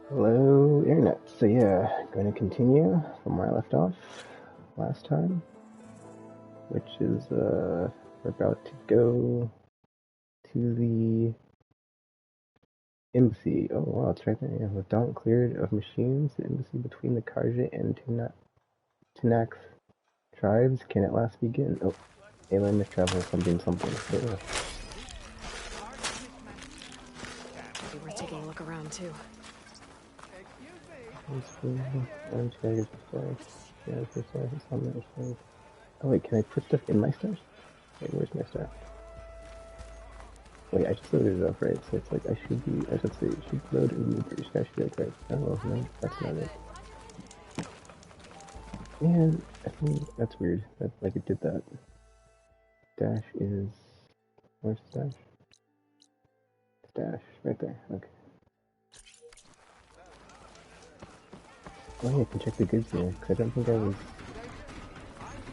Hello, Internet. So yeah, going to continue from where I left off last time, which is we're about to go to the embassy. Oh wow, it's right there. Yeah, with Daunt cleared of machines, the embassy between the Karja and Tanax tribes can at last begin. Oh, alien mistravel, something, something. Oh, We were taking a look around too. I'm tired before. Yeah, it's on that thing. Oh wait, can I put stuff in my stuff? Wait, where's my stuff? Wait, I just loaded it up, right? So it's like I should say it should load inventory. So I should be like, right? Oh, well, no, that's not it. And I think that's weird. That like it did that. Dash is where's the dash? Dash right there. Okay. Oh yeah, I can check the goods here because I don't think I was.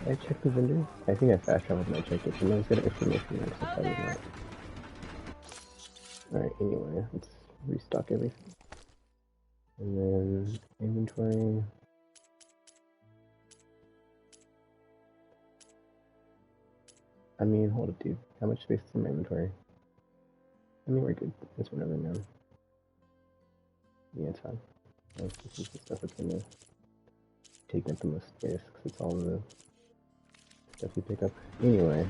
Did I check the vendor? I think I fast traveled and I checked it. And I was got information there, so probably not. All right. Anyway, let's restock everything. And then inventory. I mean, hold up, dude. How much space is in my inventory? I mean, we're good. It's whatever, man. Yeah, it's fine. This is the stuff that's gonna take up the most space, because it's all the stuff you pick up. Anyway,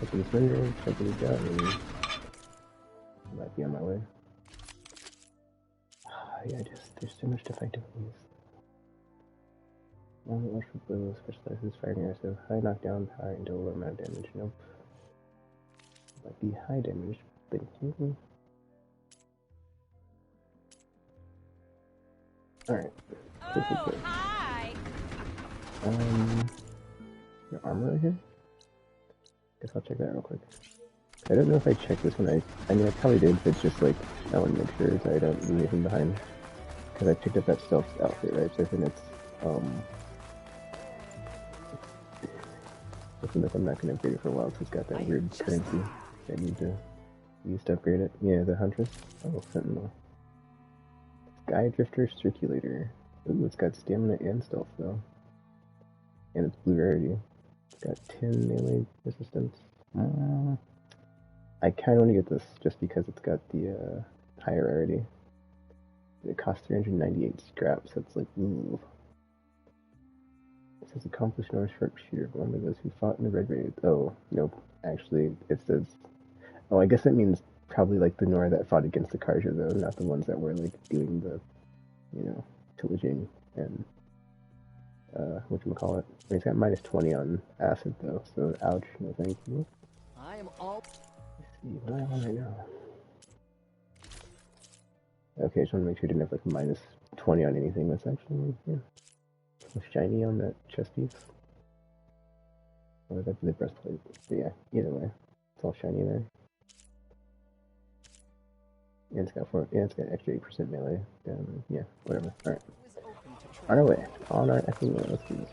open this window, check what we got, and I might be on my way. Yeah, there's so much stuff I don't use. Long electrical blow specializes firing arrows of high knockdown power and low amount of damage. Nope. Might be high damage, thank you. Alright. Oh, hi! Your armor right here? Guess I'll check that real quick. I don't know if I checked this one. I mean, I probably did, but it's just like, I want to make sure that I don't leave anything behind. Because I picked up that stealth outfit, right? So I think it's, I feel like I'm not going to upgrade it for a while because it's got that weird currency that I need to use to upgrade it. Yeah, the Huntress. Oh, Sentinel. Sky Drifter Circulator. Ooh, it's got stamina and stealth, though. And it's blue rarity. It's got 10 melee resistance. I kind of want to get this just because it's got the higher rarity. It costs 398 scrap, so it's like, ooh. It says accomplished Norse sharpshooter, one of those who fought in the Red Raid. Oh, nope. Actually, it says. Oh, I guess that means probably like the Nora that fought against the Karja, though, not the ones that were like doing the, pillaging and whatchamacallit. I mean, it's got minus 20 on acid, though, so ouch, no thank you. I am all. Let's see, what am I on right now? Okay, I just want to make sure I didn't have like minus 20 on anything. That's actually, yeah. Shiny on that chest piece. Or that's the breastplate. But yeah, either way. It's all shiny there. And it's got extra 8% melee. Yeah, whatever. Alright. On our way. On our effing way. Let's do this.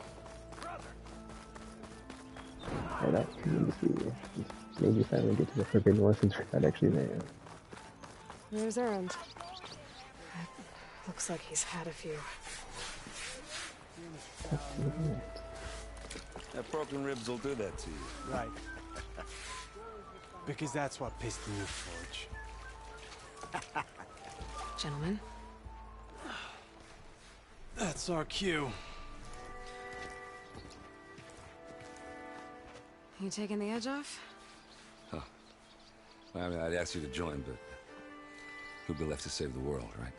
Head out to the embassy. Maybe finally get to the Forbidden West since we're not actually there yet. There's Erend. Looks like he's had a few. That broken ribs will do that to you. Right. Because that's what pissed me off, Forge. Gentlemen? That's our cue. You taking the edge off? Huh. Well, I mean, I'd ask you to join, but who'd be left to save the world, right?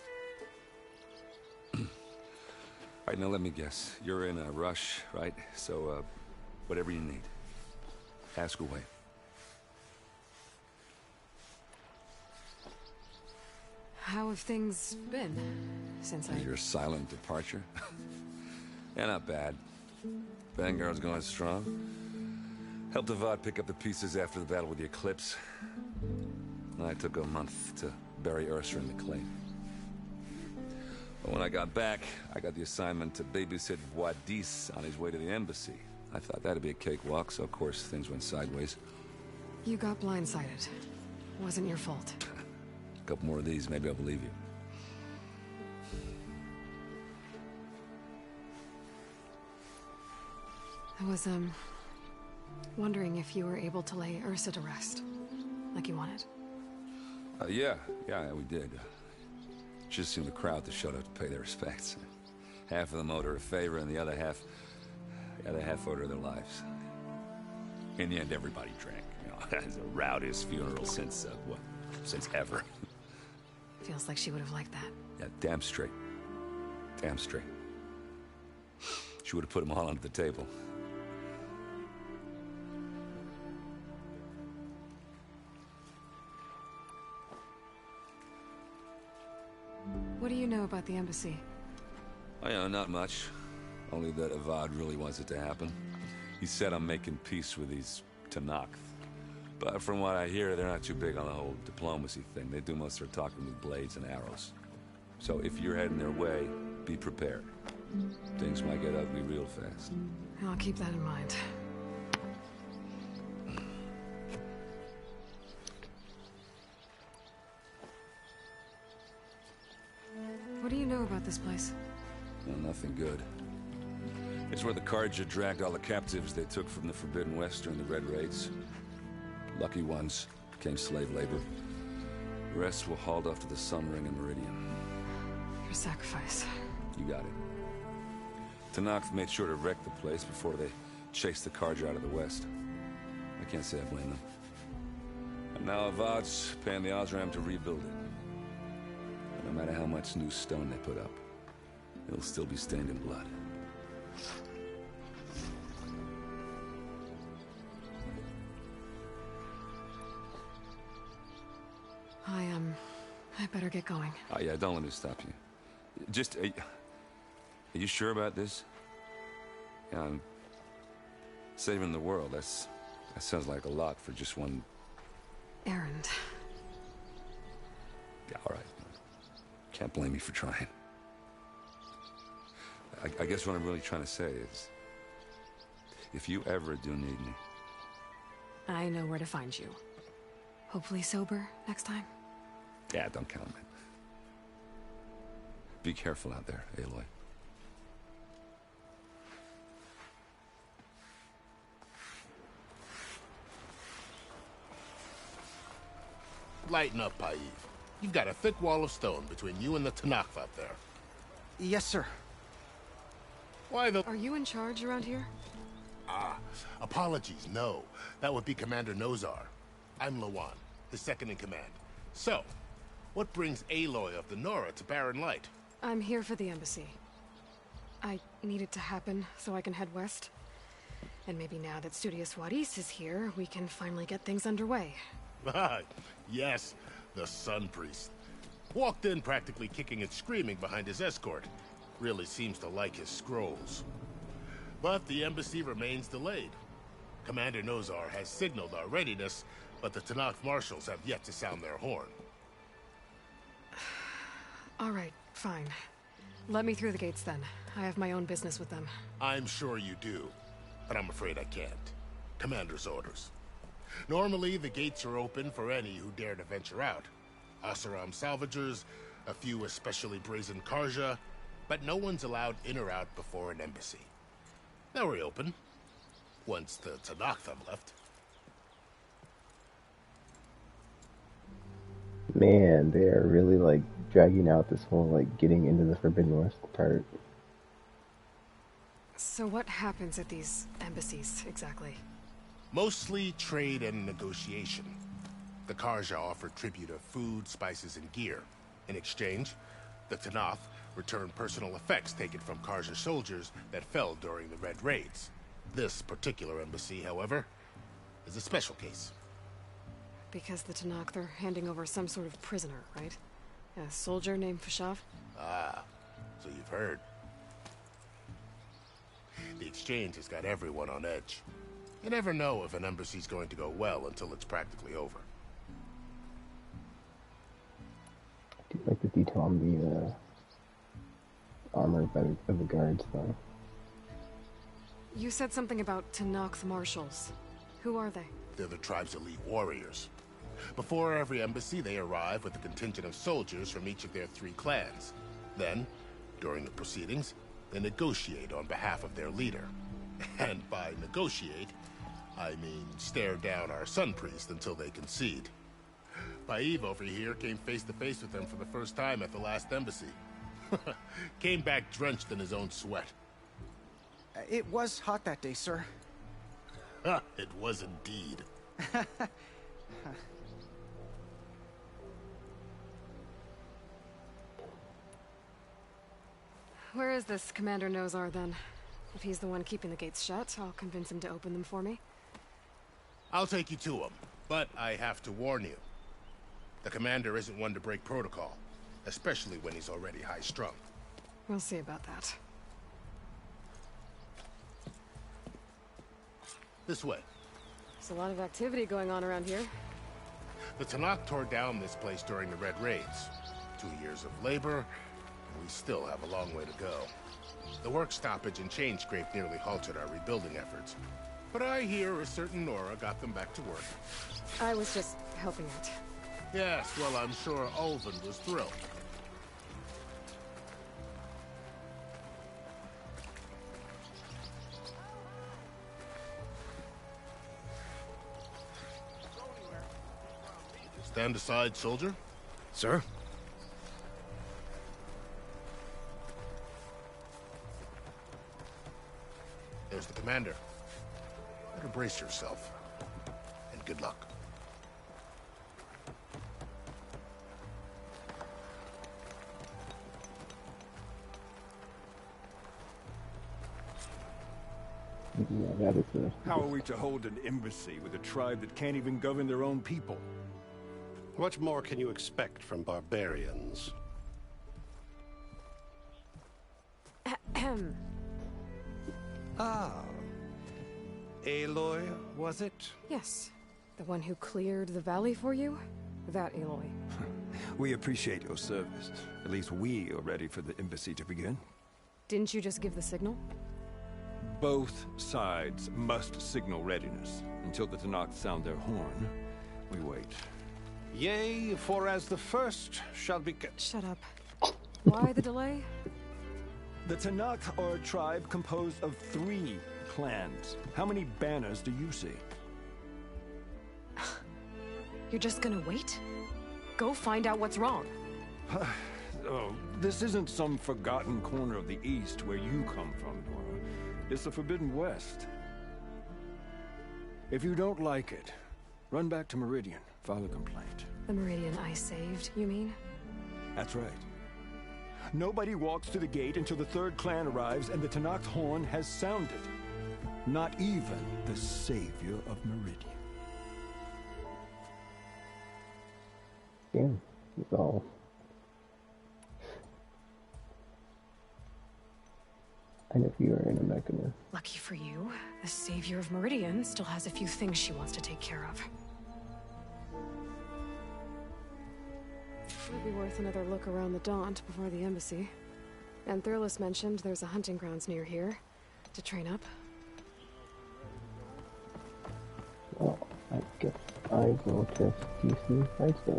All right, now let me guess. You're in a rush, right? So, whatever you need. Ask away. How have things been since Your silent departure? Yeah, not bad. Vanguard's going strong. Helped Avad pick up the pieces after the battle with the Eclipse. I took a month to bury Ursa in the clay. But when I got back, I got the assignment to babysit Wadis on his way to the embassy. I thought that'd be a cakewalk, so of course things went sideways. You got blindsided. Wasn't your fault. A couple more of these, maybe I'll believe you. I was, wondering if you were able to lay Ursa to rest, like you wanted. Yeah, we did. Just seemed the crowd to showed up to pay their respects. Half of them owed her a favor, and the other half owed her their lives. In the end, everybody drank. You know, it's the rowdiest funeral since ever. Feels like she would have liked that. Yeah, damn straight. Damn straight. She would have put them all under the table. What do you know about the embassy? Oh, yeah, not much. Only that Avad really wants it to happen. He said I'm making peace with these Tenakth. But from what I hear, they're not too big on the whole diplomacy thing. They do most of their talking with blades and arrows. So if you're heading their way, be prepared. Things might get ugly real fast. I'll keep that in mind. What do you know about this place? Well, nothing good. It's where the Carja dragged all the captives they took from the Forbidden West during the Red Raids. Lucky ones became slave labor. The rest were hauled off to the Sun Ring and Meridian. Your sacrifice. You got it. Tenakth made sure to wreck the place before they chased the Carja out of the West. I can't say I blame them. And now Avad's paying the Osram to rebuild it. And no matter how much new stone they put up, it'll still be stained in blood. I better get going. Oh, yeah, don't let me stop you. Just, are you sure about this? Yeah, I'm saving the world. That sounds like a lot for just one... Errand. Yeah, all right. Can't blame me for trying. I guess what I'm really trying to say is, if you ever do need me... I know where to find you. Hopefully sober next time. Yeah, don't count on it. Be careful out there, Aloy. Lighten up, Paif. You've got a thick wall of stone between you and the Tenakth out there. Yes, sir. Why the... Are you in charge around here? Apologies, no. That would be Commander Nozar. I'm Lawan, his second in command. So, what brings Aloy of the Nora to Barren Light? I'm here for the embassy. I need it to happen so I can head west. And maybe now that Studious Wadis is here, we can finally get things underway. Yes, the Sun Priest. Walked in practically kicking and screaming behind his escort. Really seems to like his scrolls. But the embassy remains delayed. Commander Nozar has signaled our readiness, but the Tenakth marshals have yet to sound their horn. All right, fine. Let me through the gates then. I have my own business with them. I'm sure you do, but I'm afraid I can't. Commander's orders. Normally, the gates are open for any who dare to venture out. Oseram salvagers, a few especially brazen Carja, but no one's allowed in or out before an embassy. They'll reopen, once the Tenakth have left. Man, they are really, like, dragging out this whole, like, getting into the Forbidden West part. So what happens at these embassies, exactly? Mostly trade and negotiation. The Carja offer tribute of food, spices, and gear. In exchange, the Tenakth return personal effects taken from Carja soldiers that fell during the Red Raids. This particular embassy, however, is a special case. Because the Tenakth are handing over some sort of prisoner, right? A soldier named Fashav? Ah, so you've heard. The exchange has got everyone on edge. You never know if an embassy's going to go well until it's practically over. I do like the detail on the armor of the guards, though. You said something about Tenakth marshals. Who are they? They're the tribe's elite warriors. Before every embassy, they arrive with a contingent of soldiers from each of their 3 clans. Then, during the proceedings, they negotiate on behalf of their leader. And by negotiate, I mean stare down our sun priest until they concede. Baev over here came face to face with them for the first time at the last embassy. Came back drenched in his own sweat. It was hot that day, sir. It was indeed. Where is this Commander Nozar, then? If he's the one keeping the gates shut, I'll convince him to open them for me. I'll take you to him, but I have to warn you. The commander isn't one to break protocol, especially when he's already high-strung. We'll see about that. This way. There's a lot of activity going on around here. The Tanakh tore down this place during the Red Raids. 2 years of labor, and we still have a long way to go. The work stoppage and chain scrape nearly halted our rebuilding efforts. But I hear a certain Nora got them back to work. I was just helping out. Yes, well, I'm sure Ulvin was thrilled. Stand aside, soldier. Sir? There's the commander. Better brace yourself. And good luck. Yeah, that is the... How are we to hold an embassy with a tribe that can't even govern their own people? What more can you expect from barbarians? Ahem. Ah. Aloy, was it? Yes. The one who cleared the valley for you? That Aloy. We appreciate your service. At least we are ready for the embassy to begin. Didn't you just give the signal? Both sides must signal readiness. Until the Tanakh sound their horn, we wait. Yea, for as the first shall be... Shut up. Why the delay? The Tanakh are a tribe composed of 3 clans. How many banners do you see? You're just gonna wait? Go find out what's wrong. Oh, this isn't some forgotten corner of the East where you come from, Nora. It's the Forbidden West. If you don't like it, run back to Meridian, file a complaint. The Meridian I saved, you mean? That's right. Nobody walks to the gate until the 3rd clan arrives and the Tanakh's horn has sounded. Not even the savior of Meridian. Damn, it's all... And if you are in a mechanism. Lucky for you, the savior of Meridian still has a few things she wants to take care of. It'd be worth another look around the Daunt before the embassy. And Thurlis mentioned there's a hunting grounds near here to train up. Well, I guess I will test DC fights. I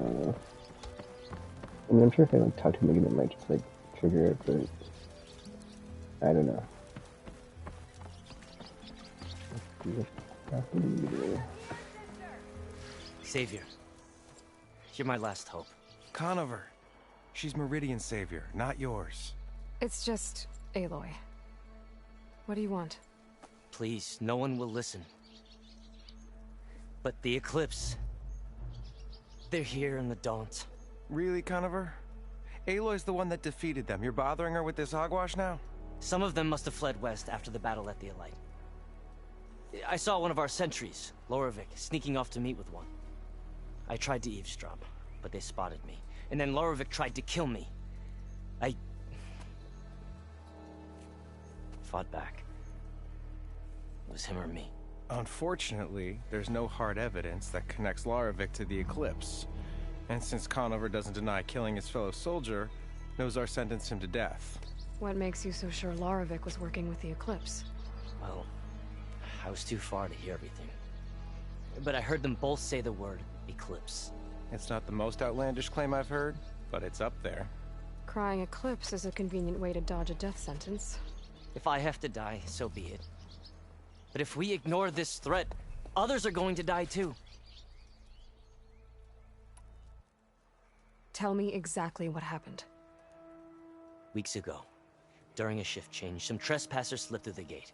mean, I'm sure if I like talk to him again, it might just like trigger it, but I don't know. Savior, you're my last hope. Conover. She's Meridian's savior, not yours. It's just Aloy. What do you want? Please, no one will listen. But the Eclipse... they're here in the Daunt. Really, Conover? Aloy's the one that defeated them. You're bothering her with this hogwash now? Some of them must have fled west after the battle at the Elite. I saw one of our sentries, Loravik, sneaking off to meet with one. I tried to eavesdrop, but they spotted me. And then Loravik tried to kill me. I... fought back. It was him or me. Unfortunately, there's no hard evidence that connects Loravik to the Eclipse. And since Conover doesn't deny killing his fellow soldier, Nozar sentenced him to death. What makes you so sure Loravik was working with the Eclipse? Well, I was too far to hear everything. But I heard them both say the word Eclipse. It's not the most outlandish claim I've heard, but it's up there. Crying Eclipse is a convenient way to dodge a death sentence. If I have to die, so be it. But if we ignore this threat, others are going to die too. Tell me exactly what happened. Weeks ago, during a shift change, some trespassers slipped through the gate.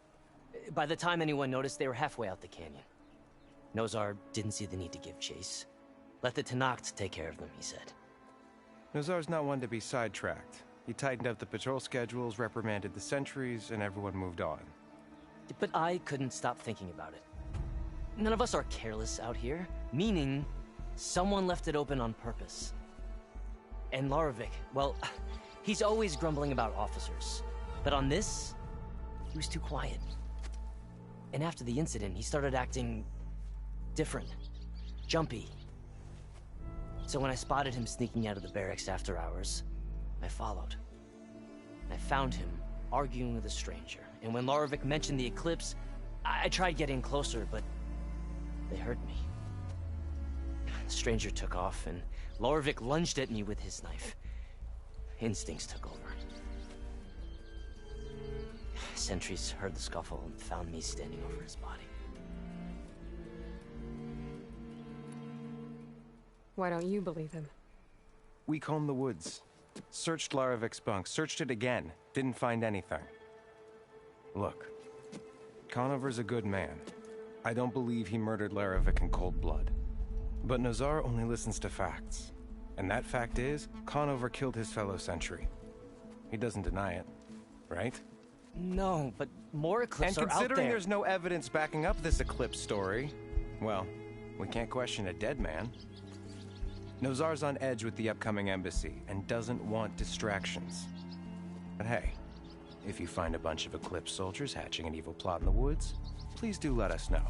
By the time anyone noticed, they were halfway out the canyon. Nozar didn't see the need to give chase. Let the Tenakth take care of them, he said. Nozar's not one to be sidetracked. He tightened up the patrol schedules, reprimanded the sentries, and everyone moved on. But I couldn't stop thinking about it. None of us are careless out here, meaning someone left it open on purpose. And Larovic, well, he's always grumbling about officers. But on this, he was too quiet. And after the incident, he started acting different, jumpy. So when I spotted him sneaking out of the barracks after hours, I followed. I found him arguing with a stranger. And when Larovic mentioned the eclipse, I tried getting closer, but they heard me. The stranger took off, and Larovic lunged at me with his knife. Instincts took over. Sentries heard the scuffle and found me standing over his body. Why don't you believe him? We combed the woods. Searched Larovic's bunk. Searched it again. Didn't find anything. Look. Conover's a good man. I don't believe he murdered Larovic in cold blood. But Nozar only listens to facts. And that fact is, Conover killed his fellow sentry. He doesn't deny it. Right? No, but more eclipses are out there. And considering there's no evidence backing up this eclipse story, well, we can't question a dead man. Nozar's on edge with the upcoming embassy and doesn't want distractions. But hey, if you find a bunch of Eclipse soldiers hatching an evil plot in the woods, please do let us know.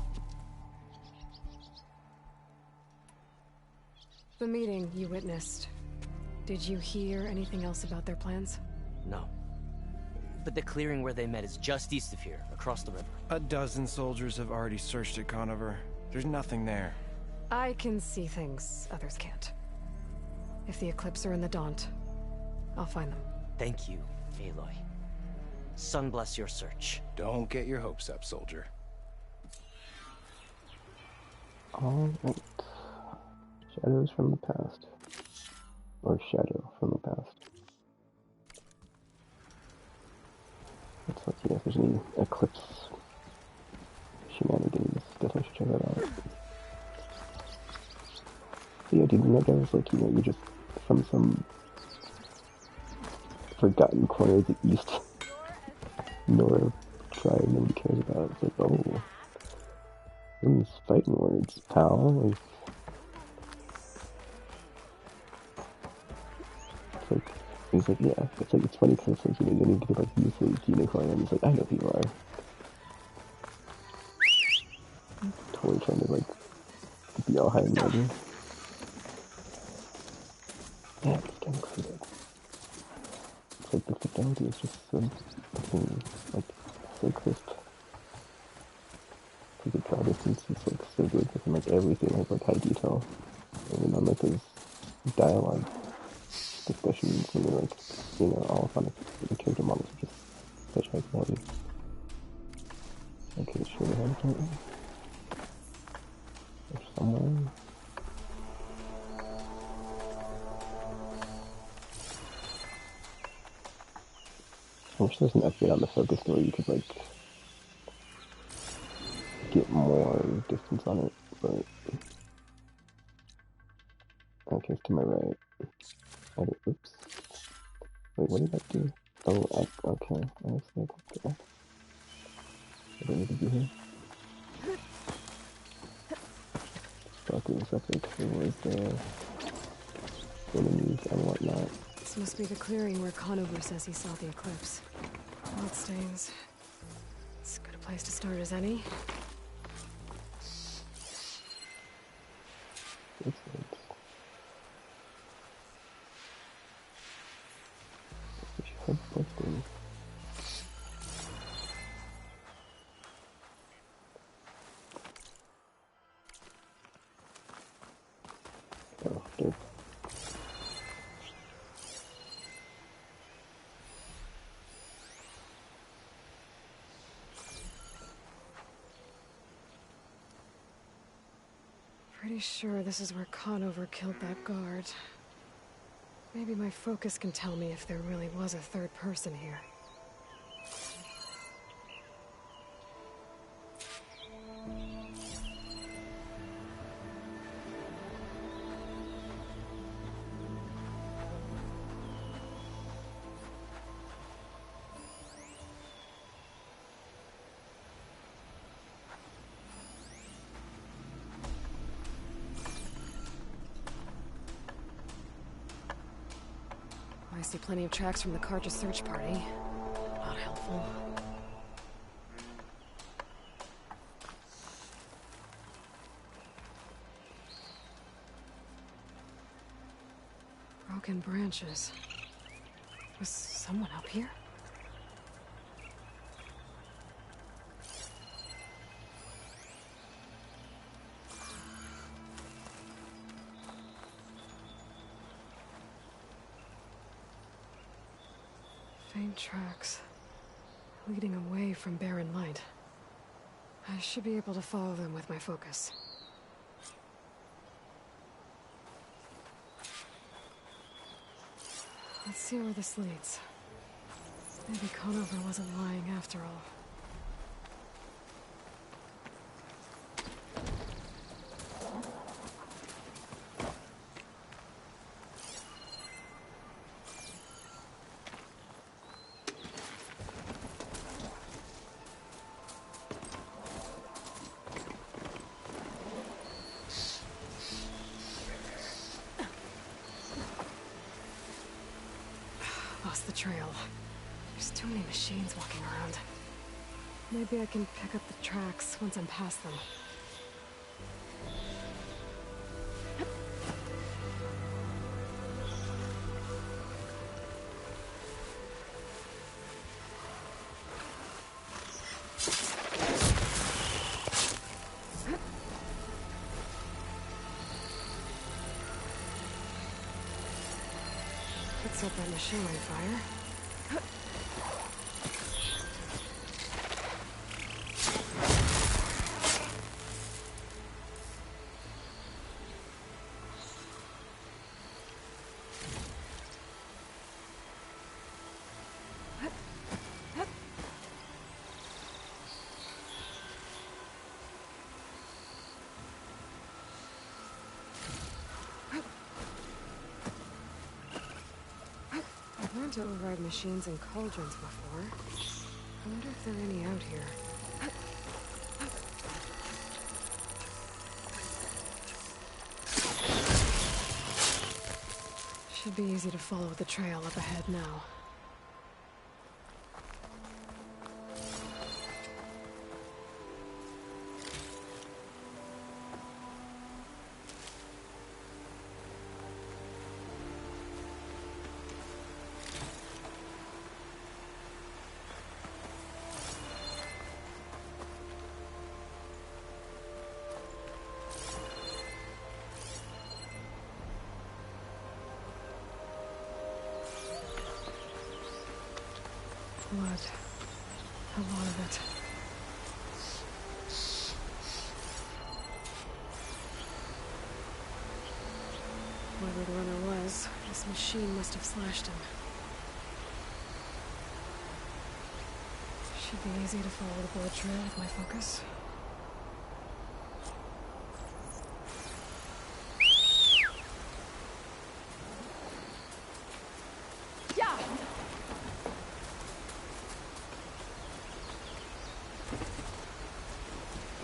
The meeting you witnessed. Did you hear anything else about their plans? No. But the clearing where they met is just east of here, across the river. A dozen soldiers have already searched it, Conover. There's nothing there. I can see things others can't. If the Eclipse are in the Daunt, I'll find them. Thank you, Aloy. Sun bless your search. Don't get your hopes up, soldier. Alright. Shadows from the past. Or shadow from the past. Let's see if there's any Eclipse shenanigans. Definitely should check that out. So yeah, dude, the night guy was like, you just from some forgotten corner of the east. Nora tribe nobody cares about. It's like, oh, these fighting words, pal. Like, it's like, he's like, yeah. It's like, it's funny because it's like, you need to get like usage unicorn, and he's like, I know who you are. Totally trying to like be all high and mighty. Yeah, it's getting included. It's like the fidelity is just so fucking, like, so crisp. Like the draw distance is like so good because like everything has like high detail. And then like those dialogue discussions and like, all fun the character models are just such high quality. Okay, sure, something. There's somewhere. I wish there's an update on the focus where you could, like, get more distance on it, but... Okay, it's to my right. Oops. Wait, what did that do? Oh, okay. I was like, okay. I don't need to be here. Focus up towards the enemies and whatnot. This must be the clearing where Conover says he saw the eclipse. Bloodstains. It's as good a place to start as any. Oh, good. Pretty sure this is where Conover killed that guard. Maybe my focus can tell me if there really was a third person here. I see plenty of tracks from the Carja search party. Not helpful. Broken branches. Was someone up here? Faint tracks, leading away from barren light. I should be able to follow them with my focus. Let's see where this leads. Maybe Conover wasn't lying after all. Lost the trail. There's too many machines walking around. Maybe I can pick up the tracks once I'm past them. Could set that machine on fire. I've learned to override machines and cauldrons before. I wonder if there are any out here. Should be easy to follow the trail up ahead now. Blood. A lot of it. Whoever the runner was, this machine must have slashed him. Should be easy to follow the bullet trail with my focus.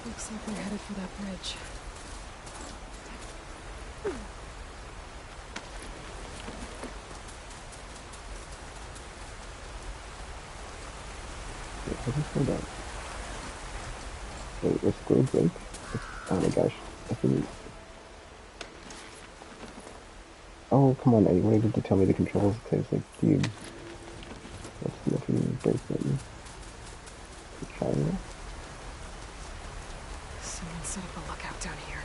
Looks like we're headed for that bridge. I just hold up. Wait, it's Grove Lake? Oh my gosh. I think... Oh, come on, I wanted you to tell me the controls, because, like, dude... That's looking break button. Try it. Someone set up a lookout down here.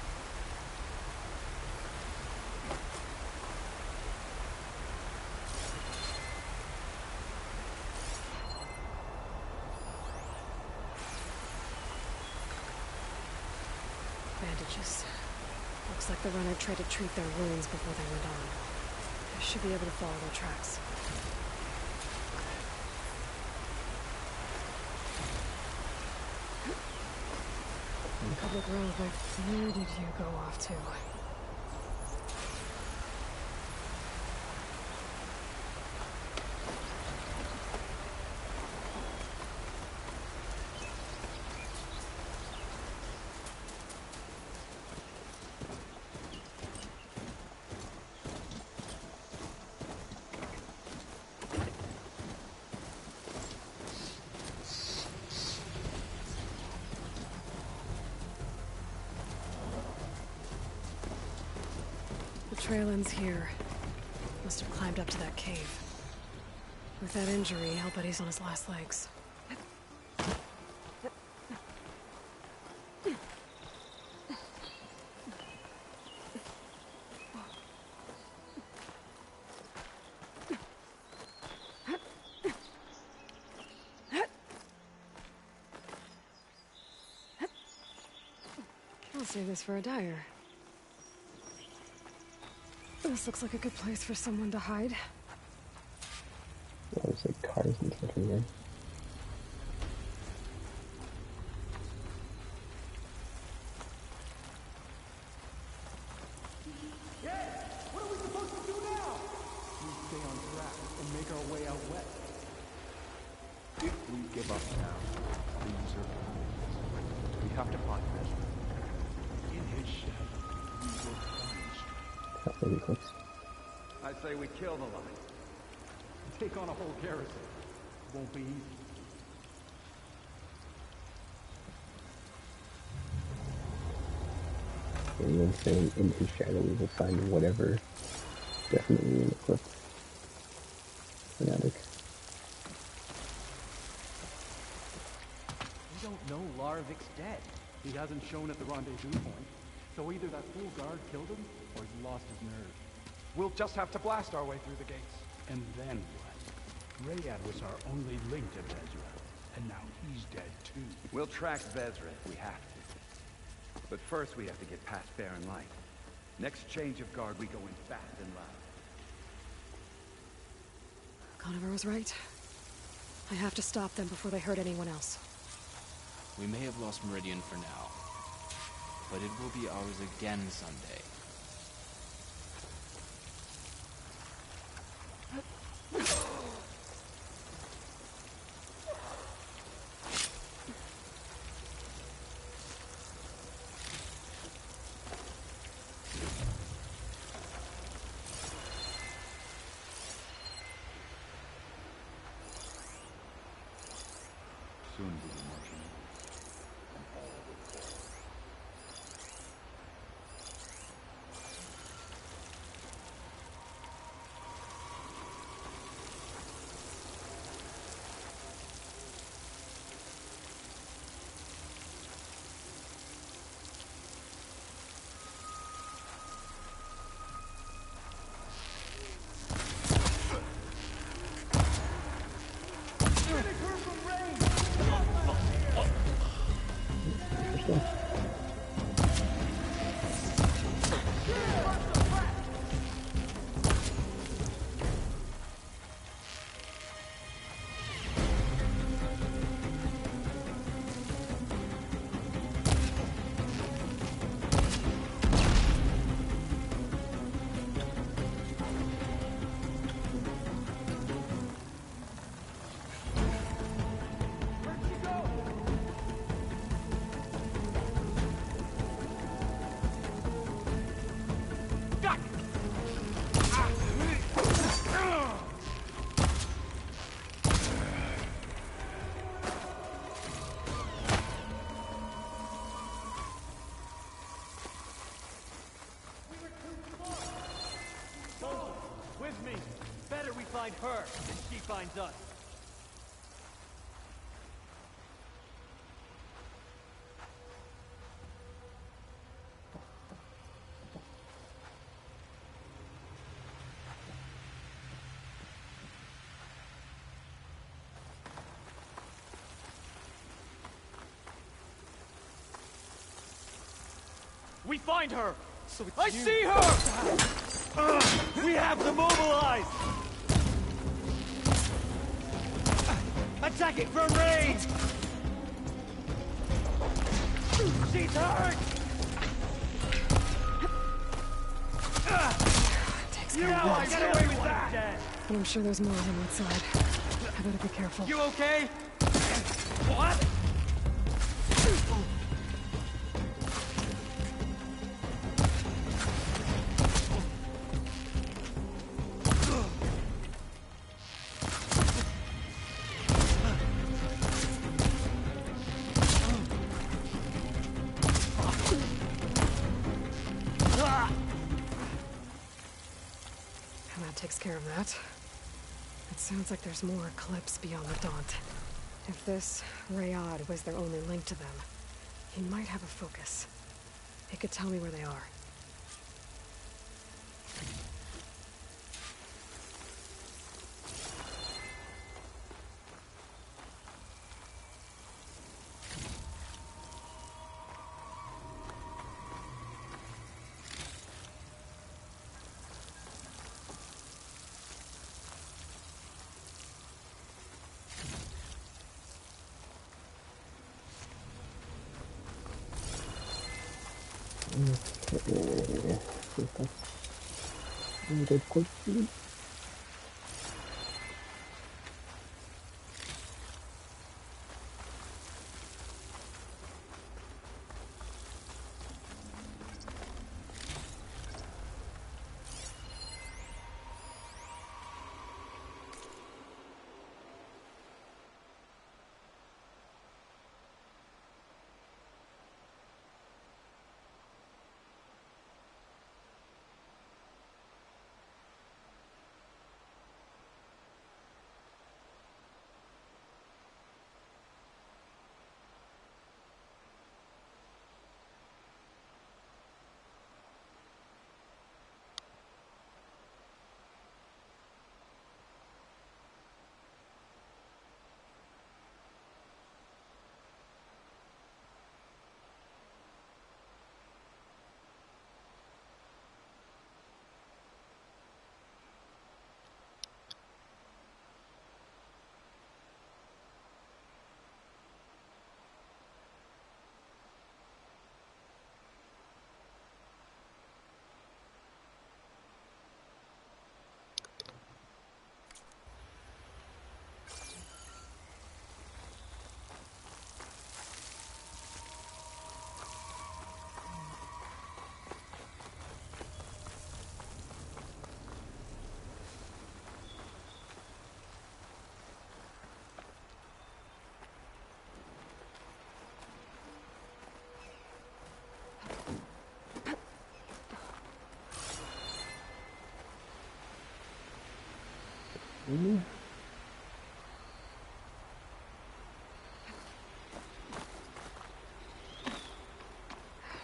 Bandages. Looks Looks like the runner tried to treat their wounds before they went on. I should be able to follow their tracks. Public road, but where did you go off to? The trail ends here. Must have climbed up to that cave. With that injury, I'll bet he's on his last legs. I'll save this for a dyer. This looks like a good place for someone to hide. Well, there's like cars and stuff in here. What are we supposed to do now? We stay on track and make our way out west. If we give up now, these are plans. We have to find Ezra. In his shadow, we will find strength. That really close. I say we kill the line. Take on a whole garrison. Won't be easy. And then saying in his shadow we will find whatever. Definitely in the clip. Fanatic. We don't know Larovik's dead. He hasn't shown at the rendezvous point. So either that fool guard killed him, or he lost his nerve. We'll just have to blast our way through the gates. And then what? Rayad was our only link to Vezra. And now he's dead too. We'll track Vezra if we have to. But first we have to get past Barren Light. Next change of guard, we go in fast and loud. Conover was right. I have to stop them before they hurt anyone else. We may have lost Meridian for now, but it will be ours again someday. Soon we'll be marching. Find her, and she finds us. We find her! So it's I you. see her! We have to mobilize! Attacking from range! She's hurt! No, I got away with that! But I'm sure there's more on that side. I better be careful. You okay? What? And that takes care of that. It sounds like there's more Eclipse beyond the Daunt. If this Rayad was their only link to them, he might have a focus. He could tell me where they are. Good question.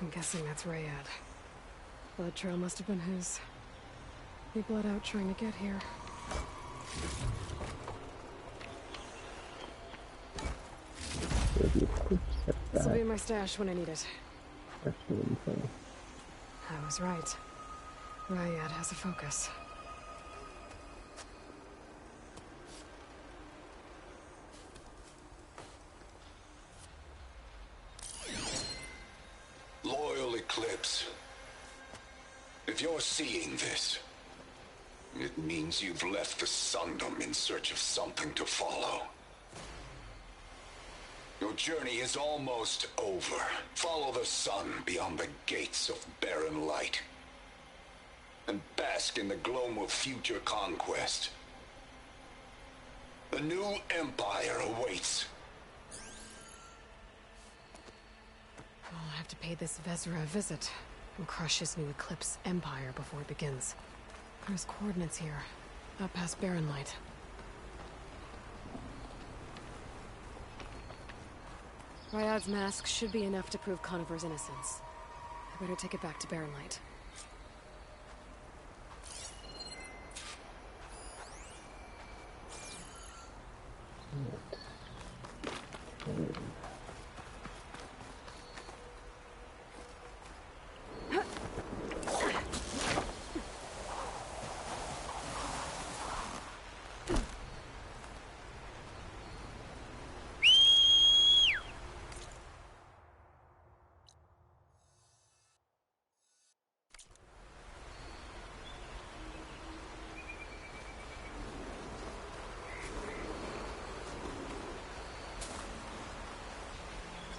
I'm guessing that's Rayad. Blood trail must have been his. He bled out trying to get here. This'll be in my stash when I need it. I was right. Rayad has a focus. Loyal Eclipse. If you're seeing this, it means you've left the Sundom in search of something to follow. Your journey is almost over. Follow the sun beyond the gates of barren light. And bask in the gloam of future conquest. The new empire awaits. I'll have to pay this Vezra a visit and crush his new Eclipse empire before it begins. There's coordinates here, up past Barren Light. Rayad's mask should be enough to prove Conover's innocence. I better take it back to Barren Light.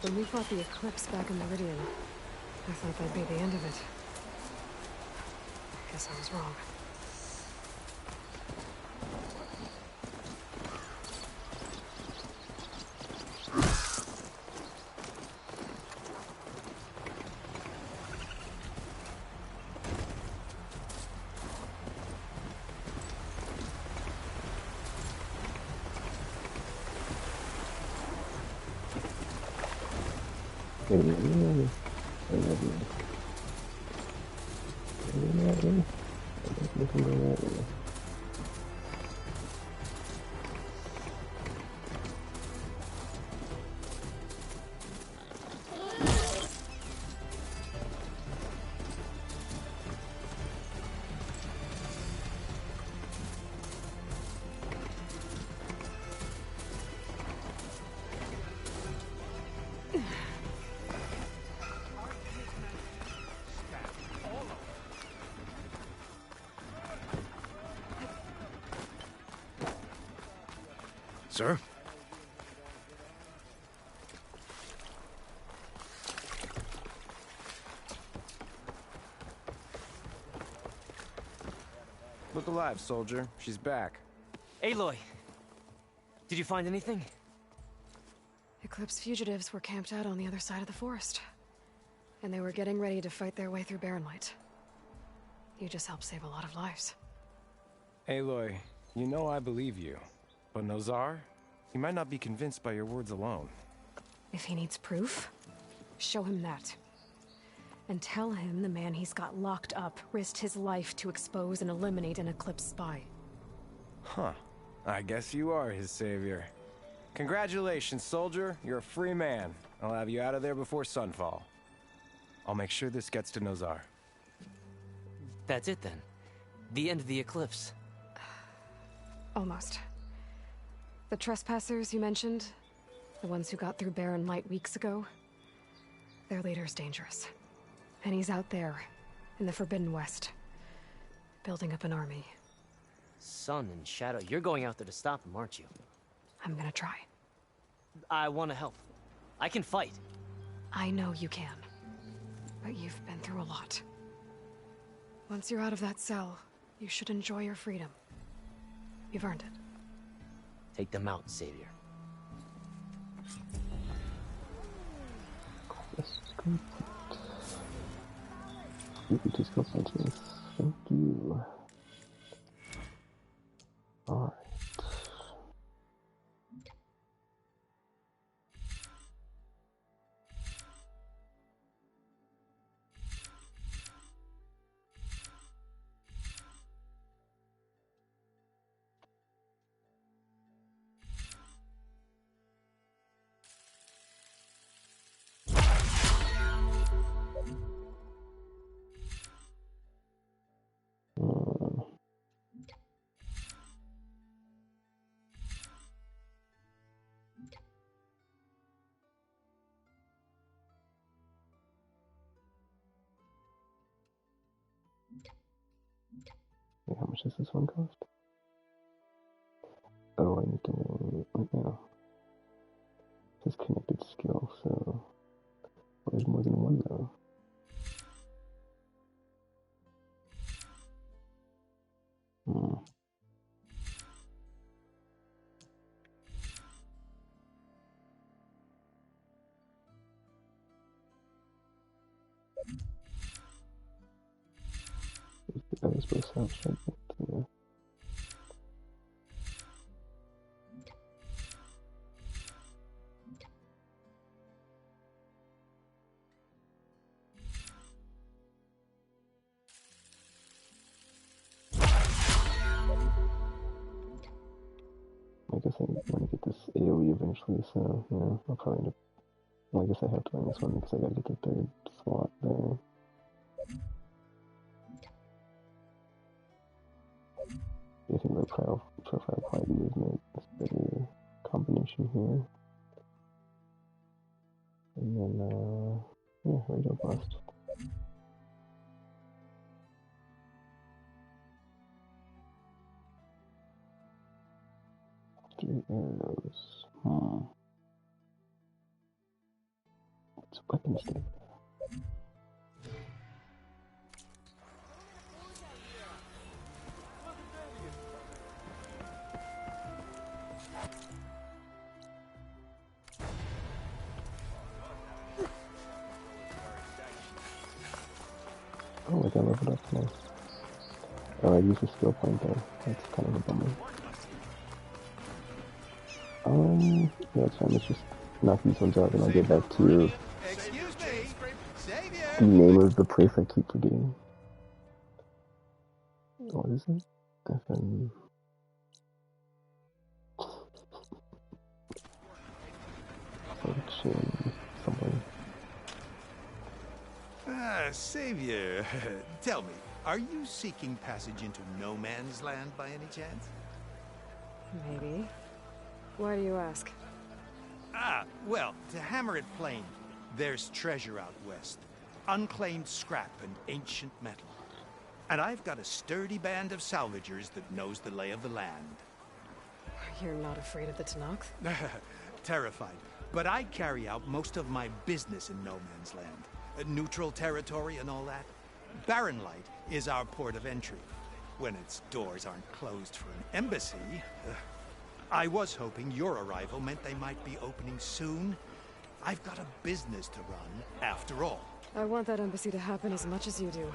When we fought the Eclipse back in Meridian, I thought that'd be the end of it. Guess I was wrong. Sir? Look alive, soldier. She's back. Aloy! Did you find anything? Eclipse fugitives were camped out on the other side of the forest. And they were getting ready to fight their way through Barren Light. You just helped save a lot of lives. Aloy, you know I believe you. But Nozar? He might not be convinced by your words alone. If he needs proof, show him that. And tell him the man he's got locked up risked his life to expose and eliminate an Eclipse spy. Huh. I guess you are his savior. Congratulations, soldier. You're a free man. I'll have you out of there before sunfall. I'll make sure this gets to Nozar. That's it then. The end of the Eclipse. Almost. The trespassers you mentioned, the ones who got through Barren Light weeks ago, their leader's dangerous. And he's out there, in the Forbidden West, building up an army. Sun and Shadow, you're going out there to stop him, aren't you? I'm gonna try. I want to help. I can fight. I know you can. But you've been through a lot. Once you're out of that cell, you should enjoy your freedom. You've earned it. Take them out, Savior. Quest complete. UPT skill centers. Thank you. Alright. Wait, how much does this one cost? Oh, I need to learn right now. It says connected skill, so well, there's more than one though. I was supposed to have strength to I guess I want to get this AoE eventually, so yeah, I'll probably end up. Well, I guess I have to learn this one because I gotta get the third slot there. I think the profile quiet movement is a better combination here. And then, yeah, radio blast. Three arrows. weapons do. Oh, I got leveled up. Nice. Oh, I used a skill point though. That's kind of a bummer. Yeah, it's fine. Let's just knock these ones out and I'll get back to the name of the place I keep forgetting. What is it? FN... something. Savior, tell me, are you seeking passage into no man's land by any chance? Maybe. Why do you ask? Well, to hammer it plain, there's treasure out west. Unclaimed scrap and ancient metal. And I've got a sturdy band of salvagers that knows the lay of the land. You're not afraid of the Tenakth? Terrified. But I carry out most of my business in no man's land. Neutral territory and all that. Barren Light is our port of entry. When its doors aren't closed for an embassy... I was hoping your arrival meant they might be opening soon. I've got a business to run, after all. I want that embassy to happen as much as you do.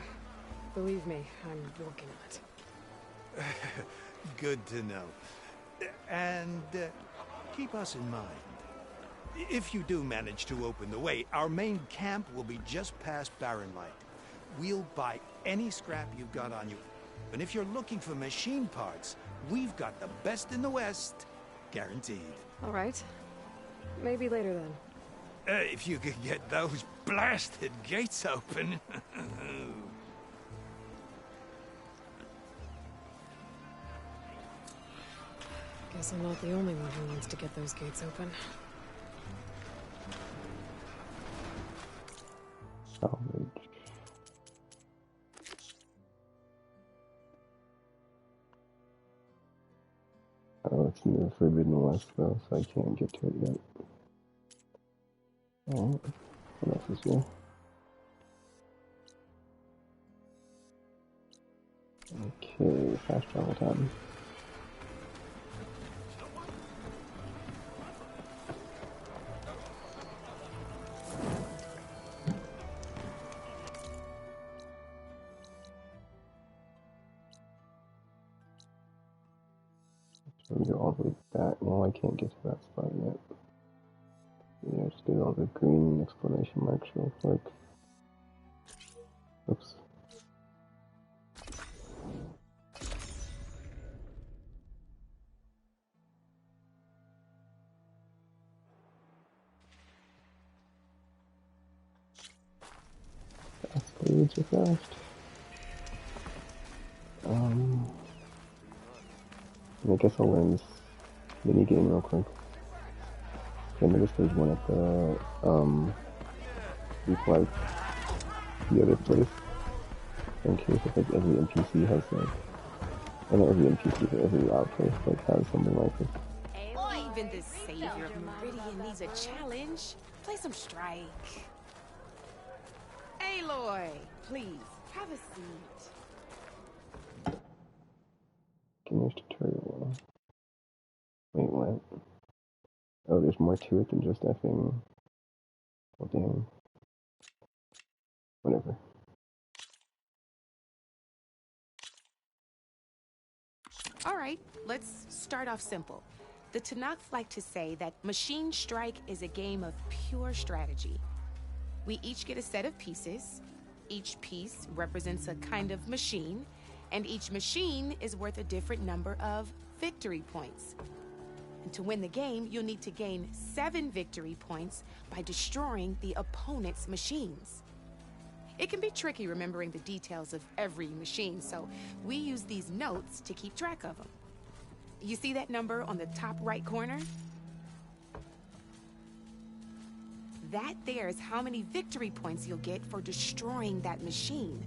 Believe me, I'm working on it. Good to know. And keep us in mind. If you do manage to open the way, our main camp will be just past Barren Light. We'll buy any scrap you've got on you. And if you're looking for machine parts, we've got the best in the West, guaranteed. All right. Maybe later then. If you could get those blasted gates open. Guess I'm not the only one who wants to get those gates open. Salvage. Oh, it's in the Forbidden West though, so I can't get to it yet. Alright, what else is here? Okay, fast travel time. We go all the way back. No, I can't get to that spot yet. Yeah, just did all the green exclamation marks real quick. Oops. Fast page are fast. I guess I'll learn this mini game real quick. I know stage 1 at the like the other place. I'm curious if like every NPC has like, I know every NPC, but every outpost like has something like this. Even the savior of Meridian needs a challenge. Play some Strike. Aloy, please have a seat. Gamer's tutorial. Wait, what? Oh, there's more to it than just effing. Oh, damn. Whatever. All right, let's start off simple. The Tenakth like to say that Machine Strike is a game of pure strategy. We each get a set of pieces. Each piece represents a kind of machine, and each machine is worth a different number of victory points. And to win the game, you'll need to gain 7 victory points by destroying the opponent's machines. It can be tricky remembering the details of every machine, so we use these notes to keep track of them. You see that number on the top right corner? That there is how many victory points you'll get for destroying that machine.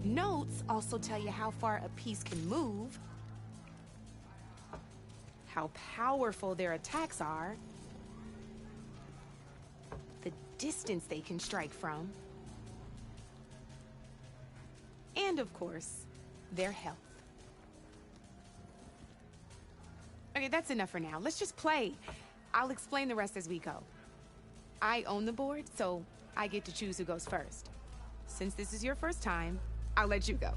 Notes also tell you how far a piece can move, how powerful their attacks are, the distance they can strike from. And of course, their health. Okay, that's enough for now. Let's just play. I'll explain the rest as we go. I own the board, so I get to choose who goes first. Since this is your first time, I'll let you go.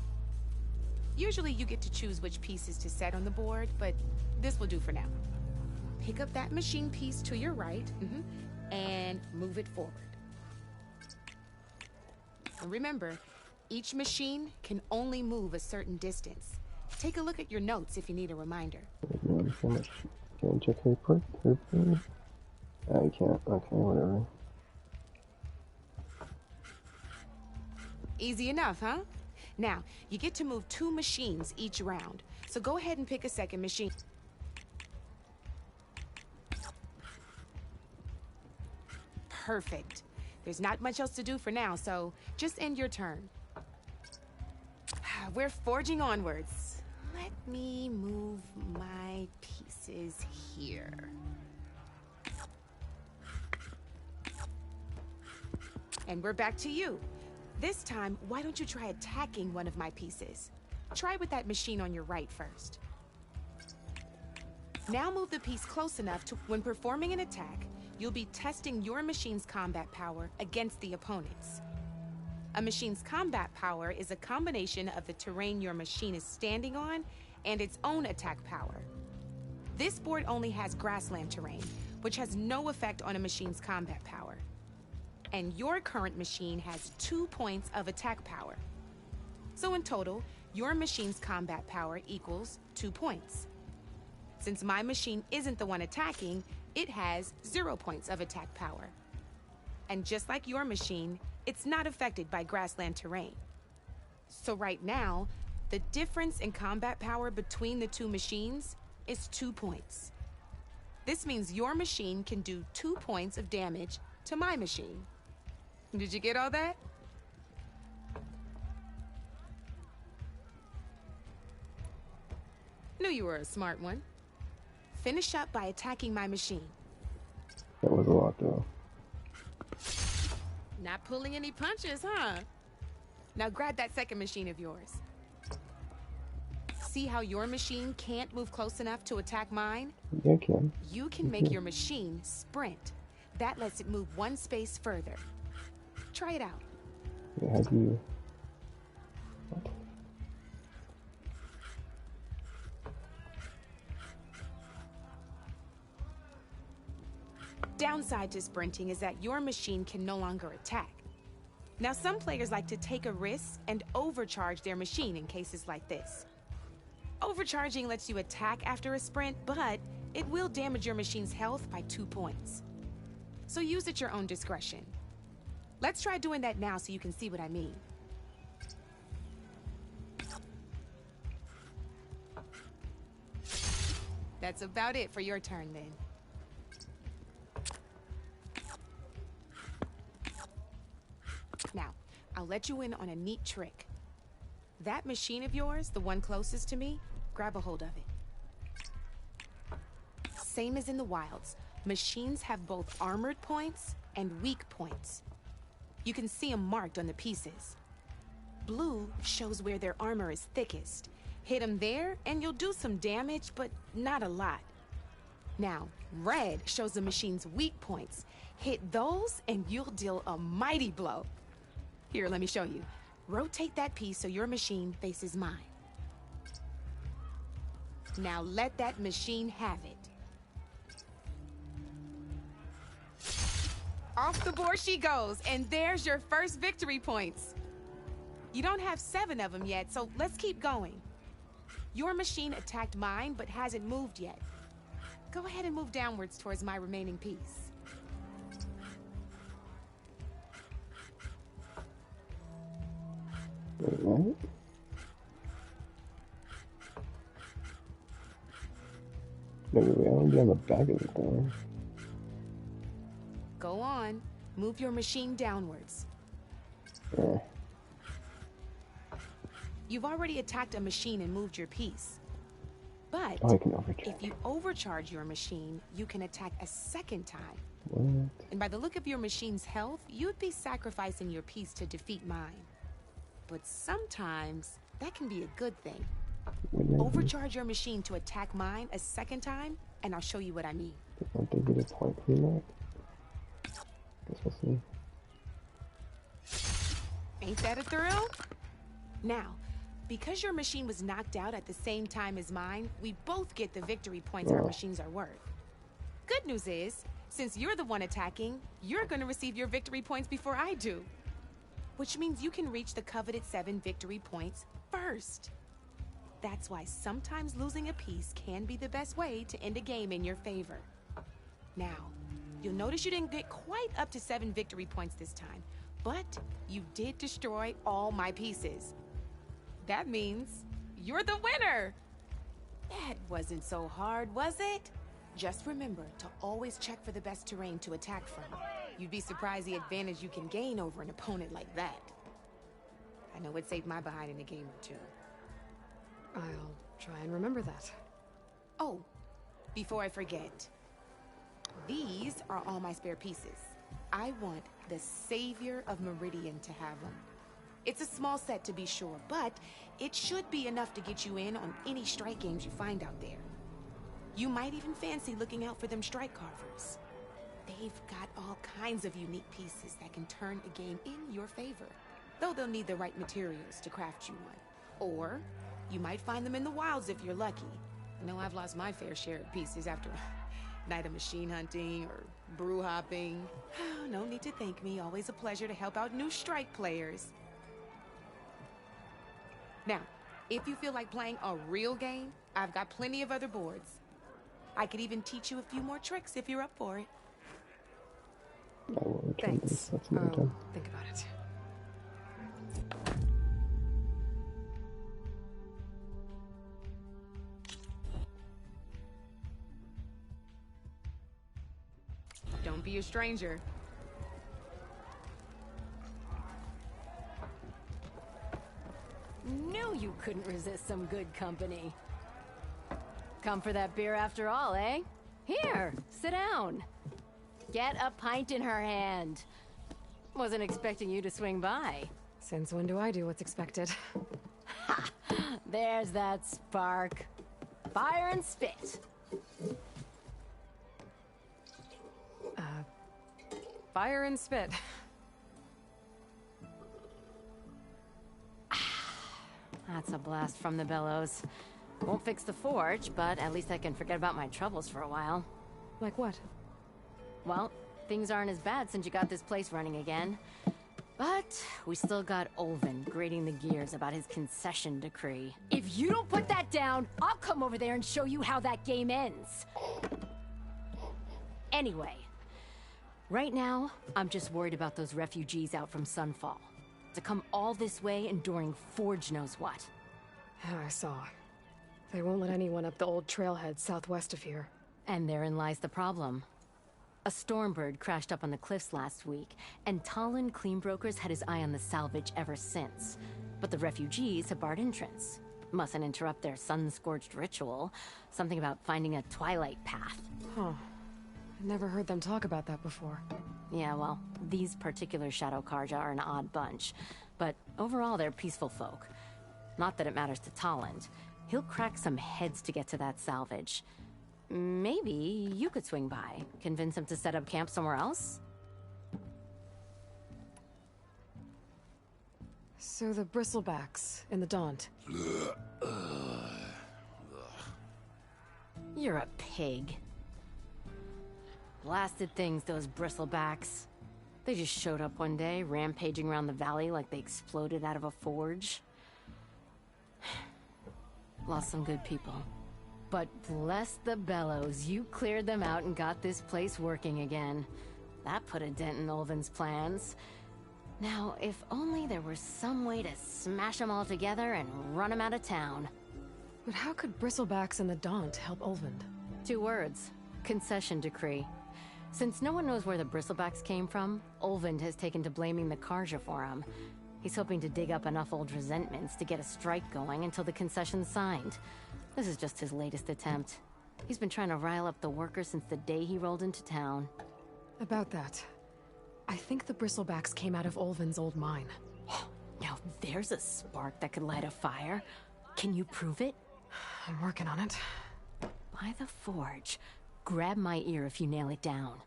Usually you get to choose which pieces to set on the board, but this will do for now. Pick up that machine piece to your right, and move it forward. And remember, each machine can only move a certain distance. Take a look at your notes if you need a reminder. So much. Can I check report? I can't. Okay, whatever. Easy enough, huh? Now, you get to move 2 machines each round. So go ahead and pick a second machine. Perfect. There's not much else to do for now, so just end your turn. We're forging onwards. Let me move my pieces here. And we're back to you. This time, why don't you try attacking one of my pieces? Try with that machine on your right first. Now move the piece close enough to, when performing an attack, you'll be testing your machine's combat power against the opponent's. A machine's combat power is a combination of the terrain your machine is standing on and its own attack power. This board only has grassland terrain, which has no effect on a machine's combat power. And your current machine has 2 points of attack power. So in total, your machine's combat power equals 2 points. Since my machine isn't the one attacking, it has 0 points of attack power. And just like your machine, it's not affected by grassland terrain. So right now, the difference in combat power between the 2 machines is 2 points. This means your machine can do 2 points of damage to my machine. Did you get all that? Knew you were a smart one. Finish up by attacking my machine. That was a lot, though. Not pulling any punches, huh? Now grab that second machine of yours. See how your machine can't move close enough to attack mine? Yeah, I can. You can make your machine sprint. That lets it move 1 space further. Try it out. Yeah, how do you... What? Downside to sprinting is that your machine can no longer attack. Now, some players like to take a risk and overcharge their machine in cases like this. Overcharging lets you attack after a sprint, but it will damage your machine's health by 2 points. So use at your own discretion. Let's try doing that now so you can see what I mean. That's about it for your turn, then. Now, I'll let you in on a neat trick. That machine of yours, the one closest to me, grab a hold of it. Same as in the wilds, machines have both armored points and weak points. You can see them marked on the pieces. Blue shows where their armor is thickest. Hit them there, and you'll do some damage, but not a lot. Now, red shows the machine's weak points. Hit those, and you'll deal a mighty blow. Here, let me show you. Rotate that piece so your machine faces mine. Now let that machine have it. Off the board she goes, and there's your first victory points. You don't have 7 of them yet, so let's keep going. Your machine attacked mine, but hasn't moved yet. Go ahead and move downwards towards my remaining piece. What? Maybe I want to be on the back of the thing. Go on. Move your machine downwards. Yeah. You've already attacked a machine and moved your piece. But Oh, I can overcharge. if you overcharge your machine, you can attack a second time. What? And by the look of your machine's health, you'd be sacrificing your piece to defeat mine. But sometimes, that can be a good thing. Overcharge your machine to attack mine a second time, and I'll show you what I mean. Don't they get a point cleanup? Guess we'll see. Ain't that a thrill? Now, because your machine was knocked out at the same time as mine, we both get the victory points our machines are worth. Good news is, since you're the one attacking, you're gonna receive your victory points before I do. Which means you can reach the coveted 7 victory points first. That's why sometimes losing a piece can be the best way to end a game in your favor. Now, you'll notice you didn't get quite up to 7 victory points this time, but you did destroy all my pieces. That means you're the winner! That wasn't so hard, was it? Just remember to always check for the best terrain to attack from. You'd be surprised the advantage you can gain over an opponent like that. I know it saved my behind in a game or two. I'll try and remember that. Oh, before I forget, these are all my spare pieces. I want the Savior of Meridian to have them. It's a small set to be sure, but it should be enough to get you in on any strike games you find out there. You might even fancy looking out for them strike carvers. They've got all kinds of unique pieces that can turn a game in your favor, though they'll need the right materials to craft you one. Or you might find them in the wilds if you're lucky. I know I've lost my fair share of pieces after a night of machine hunting or brew hopping. No need to thank me. Always a pleasure to help out new strike players. Now, if you feel like playing a real game, I've got plenty of other boards. I could even teach you a few more tricks if you're up for it. I will return Thanks. this. That's another time. Think about it. Don't be a stranger. Knew you couldn't resist some good company. Come for that beer after all, eh? Here, sit down. Get a pint in her hand. Wasn't expecting you to swing by. Since when do I do what's expected? Ha! There's that spark. Fire and spit. Fire and spit. That's a blast from the bellows. Won't fix the forge, but at least I can forget about my troubles for a while. Like what? Well, things aren't as bad since you got this place running again. But we still got Olvin grating the gears about his concession decree. If you don't put that down, I'll come over there and show you how that game ends. Anyway, right now, I'm just worried about those refugees out from Sunfall. To come all this way enduring Forge knows what. Yeah, I saw. They won't let anyone up the old trailhead southwest of here. And therein lies the problem. A Stormbird crashed up on the cliffs last week, and Talon Cleanbrokers had his eye on the salvage ever since. But the refugees have barred entrance. Mustn't interrupt their sun-scorched ritual. Something about finding a twilight path. Huh. I never heard them talk about that before. Yeah, well, these particular Shadow Karja are an odd bunch. But overall, they're peaceful folk. Not that it matters to Talon. He'll crack some heads to get to that salvage. Maybe you could swing by, convince him to set up camp somewhere else? So the Bristlebacks in the Daunt. You're a pig. Blasted things, those Bristlebacks. They just showed up one day, rampaging around the valley like they exploded out of a forge. Lost some good people. But bless the bellows, you cleared them out and got this place working again. That put a dent in Olvin's plans. Now, if only there was some way to smash them all together and run them out of town. But how could Bristlebacks and the Daunt help Olvind? 2 words. Concession decree. Since no one knows where the Bristlebacks came from, Olvind has taken to blaming the Karja for them. He's hoping to dig up enough old resentments to get a strike going until the concession's signed. This is just his latest attempt. He's been trying to rile up the workers since the day he rolled into town. About that, I think the Bristlebacks came out of Olvin's old mine. Now there's a spark that could light a fire. Can you prove it? I'm working on it. By the Forge. Grab my ear if you nail it down.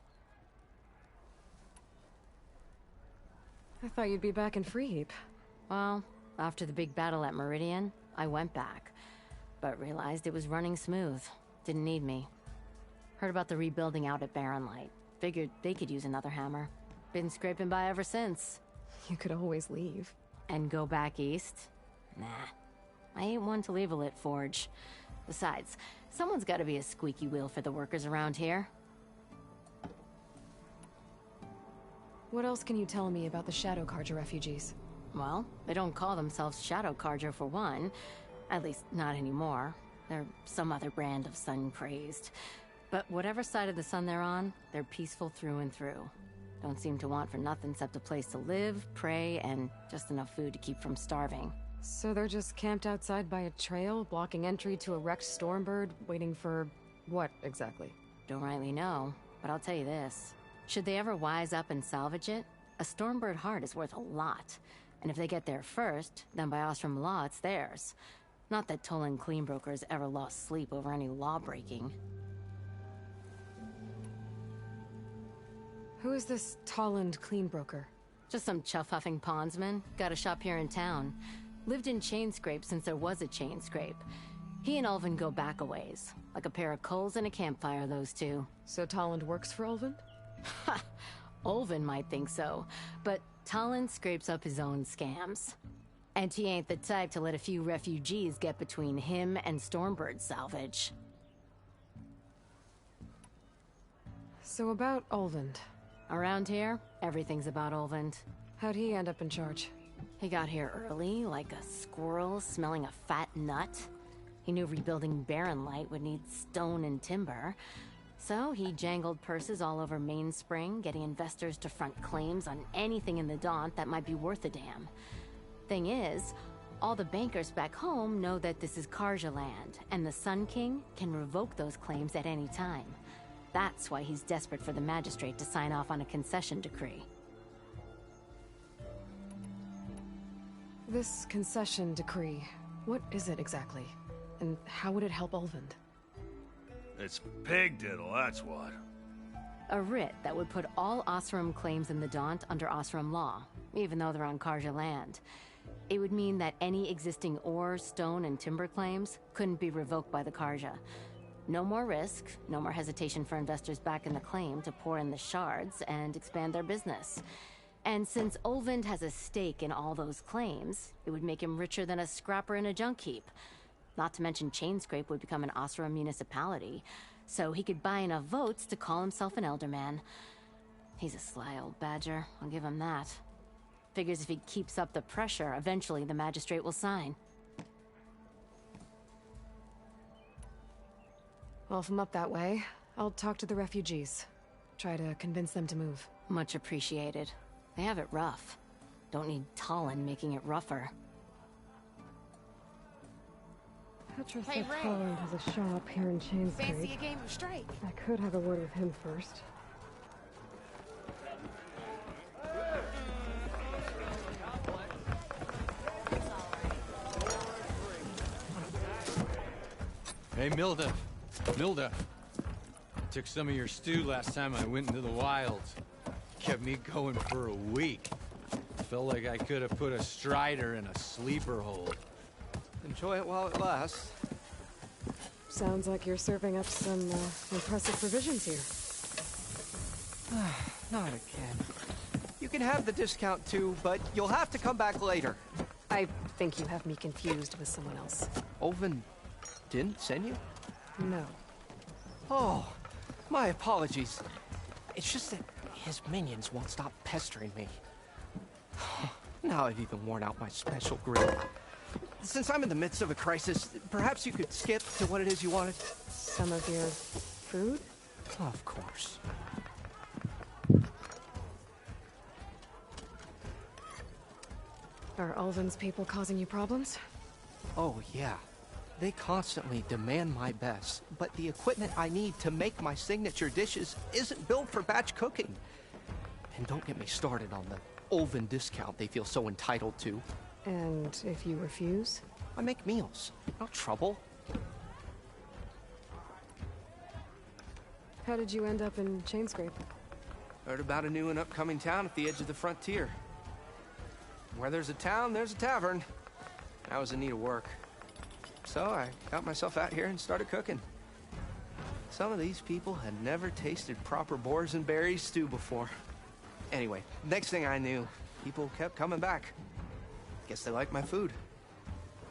I thought you'd be back in Freeheap. Well, after the big battle at Meridian, I went back. But realized it was running smooth. Didn't need me. Heard about the rebuilding out at Barren Light. Figured they could use another hammer. Been scraping by ever since. You could always leave. And go back east? Nah. I ain't one to leave a lit forge. Besides, someone's gotta be a squeaky wheel for the workers around here. What else can you tell me about the Shadow Carja refugees? Well, they don't call themselves Shadow Carja for one. At least, not anymore. They're some other brand of sun-crazed. But whatever side of the sun they're on, they're peaceful through and through. Don't seem to want for nothing except a place to live, pray, and just enough food to keep from starving. So they're just camped outside by a trail, blocking entry to a wrecked Stormbird, waiting for... what, exactly? Don't rightly know, but I'll tell you this. Should they ever wise up and salvage it, a Stormbird heart is worth a lot. And if they get there first, then by Ostrom law, it's theirs. Not that Tolan Cleanbrokers ever lost sleep over any law-breaking. Who is this Tolland Cleanbroker? Just some chuff-huffing pondsman. Got a shop here in town. Lived in Chainscrape since there was a Chainscrape. He and Ulvin go back a ways. Like a pair of coals and a campfire, those two. So Tolland works for Ulvin? Ha! Ulvin might think so, but Tolland scrapes up his own scams. And he ain't the type to let a few refugees get between him and Stormbird salvage. So about Ulvin. Around here, everything's about Ulvin. How'd he end up in charge? He got here early, like a squirrel smelling a fat nut. He knew rebuilding Barren Light would need stone and timber. So he jangled purses all over Mainspring, getting investors to front claims on anything in the Daunt that might be worth a damn. Thing is, all the bankers back home know that this is Carja land, and the Sun King can revoke those claims at any time. That's why he's desperate for the magistrate to sign off on a concession decree. This concession decree, what is it exactly? And how would it help Ulvund? It's pig diddle, that's what. A writ that would put all Osram claims in the Daunt under Osram law, even though they're on Carja land. It would mean that any existing ore, stone, and timber claims couldn't be revoked by the Carja. No more risk, no more hesitation for investors back in the claim to pour in the shards and expand their business. And since Ulvund has a stake in all those claims, it would make him richer than a scrapper in a junk heap. Not to mention Chainscrape would become an Osram municipality, so he could buy enough votes to call himself an Elderman. He's a sly old badger, I'll give him that. Figures if he keeps up the pressure, eventually the magistrate will sign. Well, if I'm up that way, I'll talk to the refugees. Try to convince them to move. Much appreciated. They have it rough. Don't need Tolland making it rougher. Petra Hey, said Ray. Tolland has a shop here in Fancy a Chainscrape. game of strike? I could have a word with him first. Hey, Milda. Milda. I took some of your stew last time I went into the wilds. Kept me going for a week. Felt like I could have put a strider in a sleeper hold. Enjoy it while it lasts. Sounds like you're serving up some impressive provisions here. Not again. You can have the discount too, but you'll have to come back later. I think you have me confused with someone else. Ulvin didn't send you? No. Oh, my apologies. It's just that his minions won't stop pestering me. Now I've even worn out my special grip. Since I'm in the midst of a crisis, perhaps you could skip to what it is you wanted? Some of your food? Of course. Are Ulvin's people causing you problems? Oh, yeah. They constantly demand my best, but the equipment I need to make my signature dishes isn't built for batch cooking. And don't get me started on the Olvin discount they feel so entitled to. And if you refuse? I make meals, not trouble. How did you end up in Chainscrape? Heard about a new and upcoming town at the edge of the frontier. Where there's a town, there's a tavern. I was in need of work. So I got myself out here and started cooking. Some of these people had never tasted proper boars and berries stew before. Anyway, next thing I knew, people kept coming back. Guess they liked my food.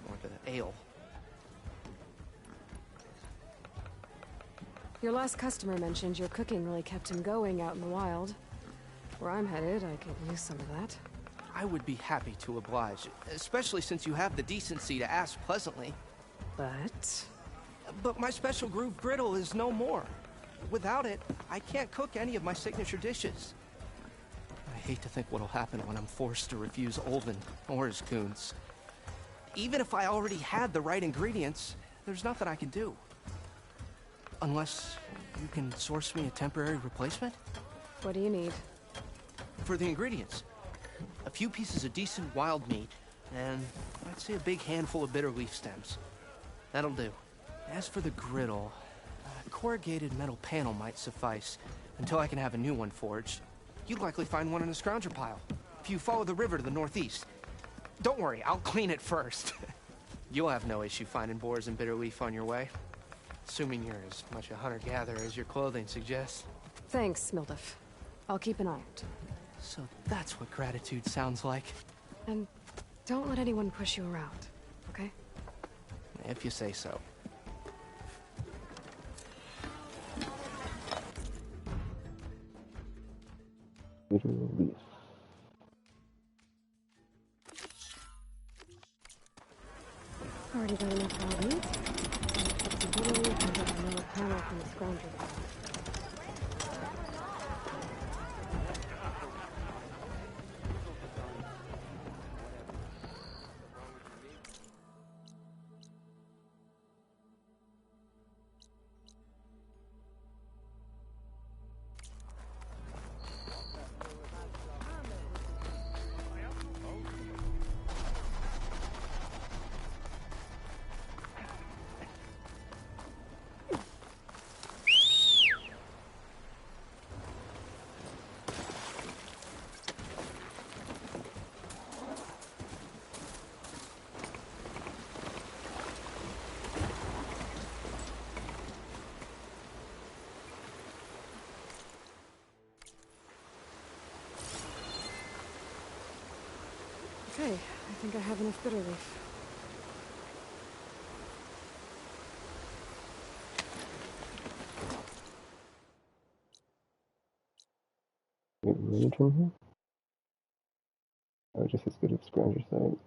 Or the ale. Your last customer mentioned your cooking really kept him going out in the wild. Where I'm headed, I could use some of that. I would be happy to oblige, especially since you have the decency to ask pleasantly. But my special groove griddle is no more. Without it, I can't cook any of my signature dishes. I hate to think what'll happen when I'm forced to refuse Olvin or his goons. Even if I already had the right ingredients, there's nothing I can do. Unless you can source me a temporary replacement? What do you need? For the ingredients. A few pieces of decent wild meat, and I'd say a big handful of bitter leaf stems. That'll do. As for the griddle, a corrugated metal panel might suffice until I can have a new one forged. You'd likely find one in a scrounger pile, if you follow the river to the northeast. Don't worry, I'll clean it first. You'll have no issue finding boars and bitter leaf on your way. Assuming you're as much a hunter-gatherer as your clothing suggests. Thanks, Mildef. I'll keep an eye out. So that's what gratitude sounds like. And don't let anyone push you around, okay? If you say so. Bitter leaf. Already got enough wild meat. Put some bitter leaf and get another panel from the scrounger. Okay, I think I have enough bitter leaf. Wait, really from here? Oh, just as good as scrounger side.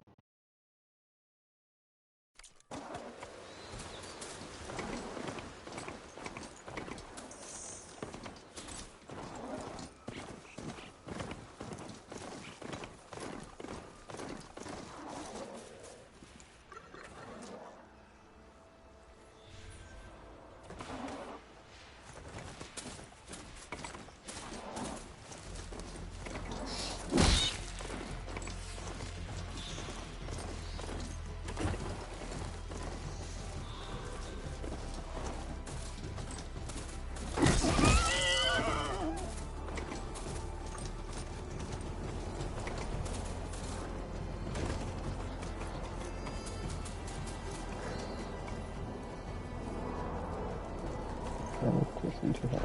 Of course, we do have.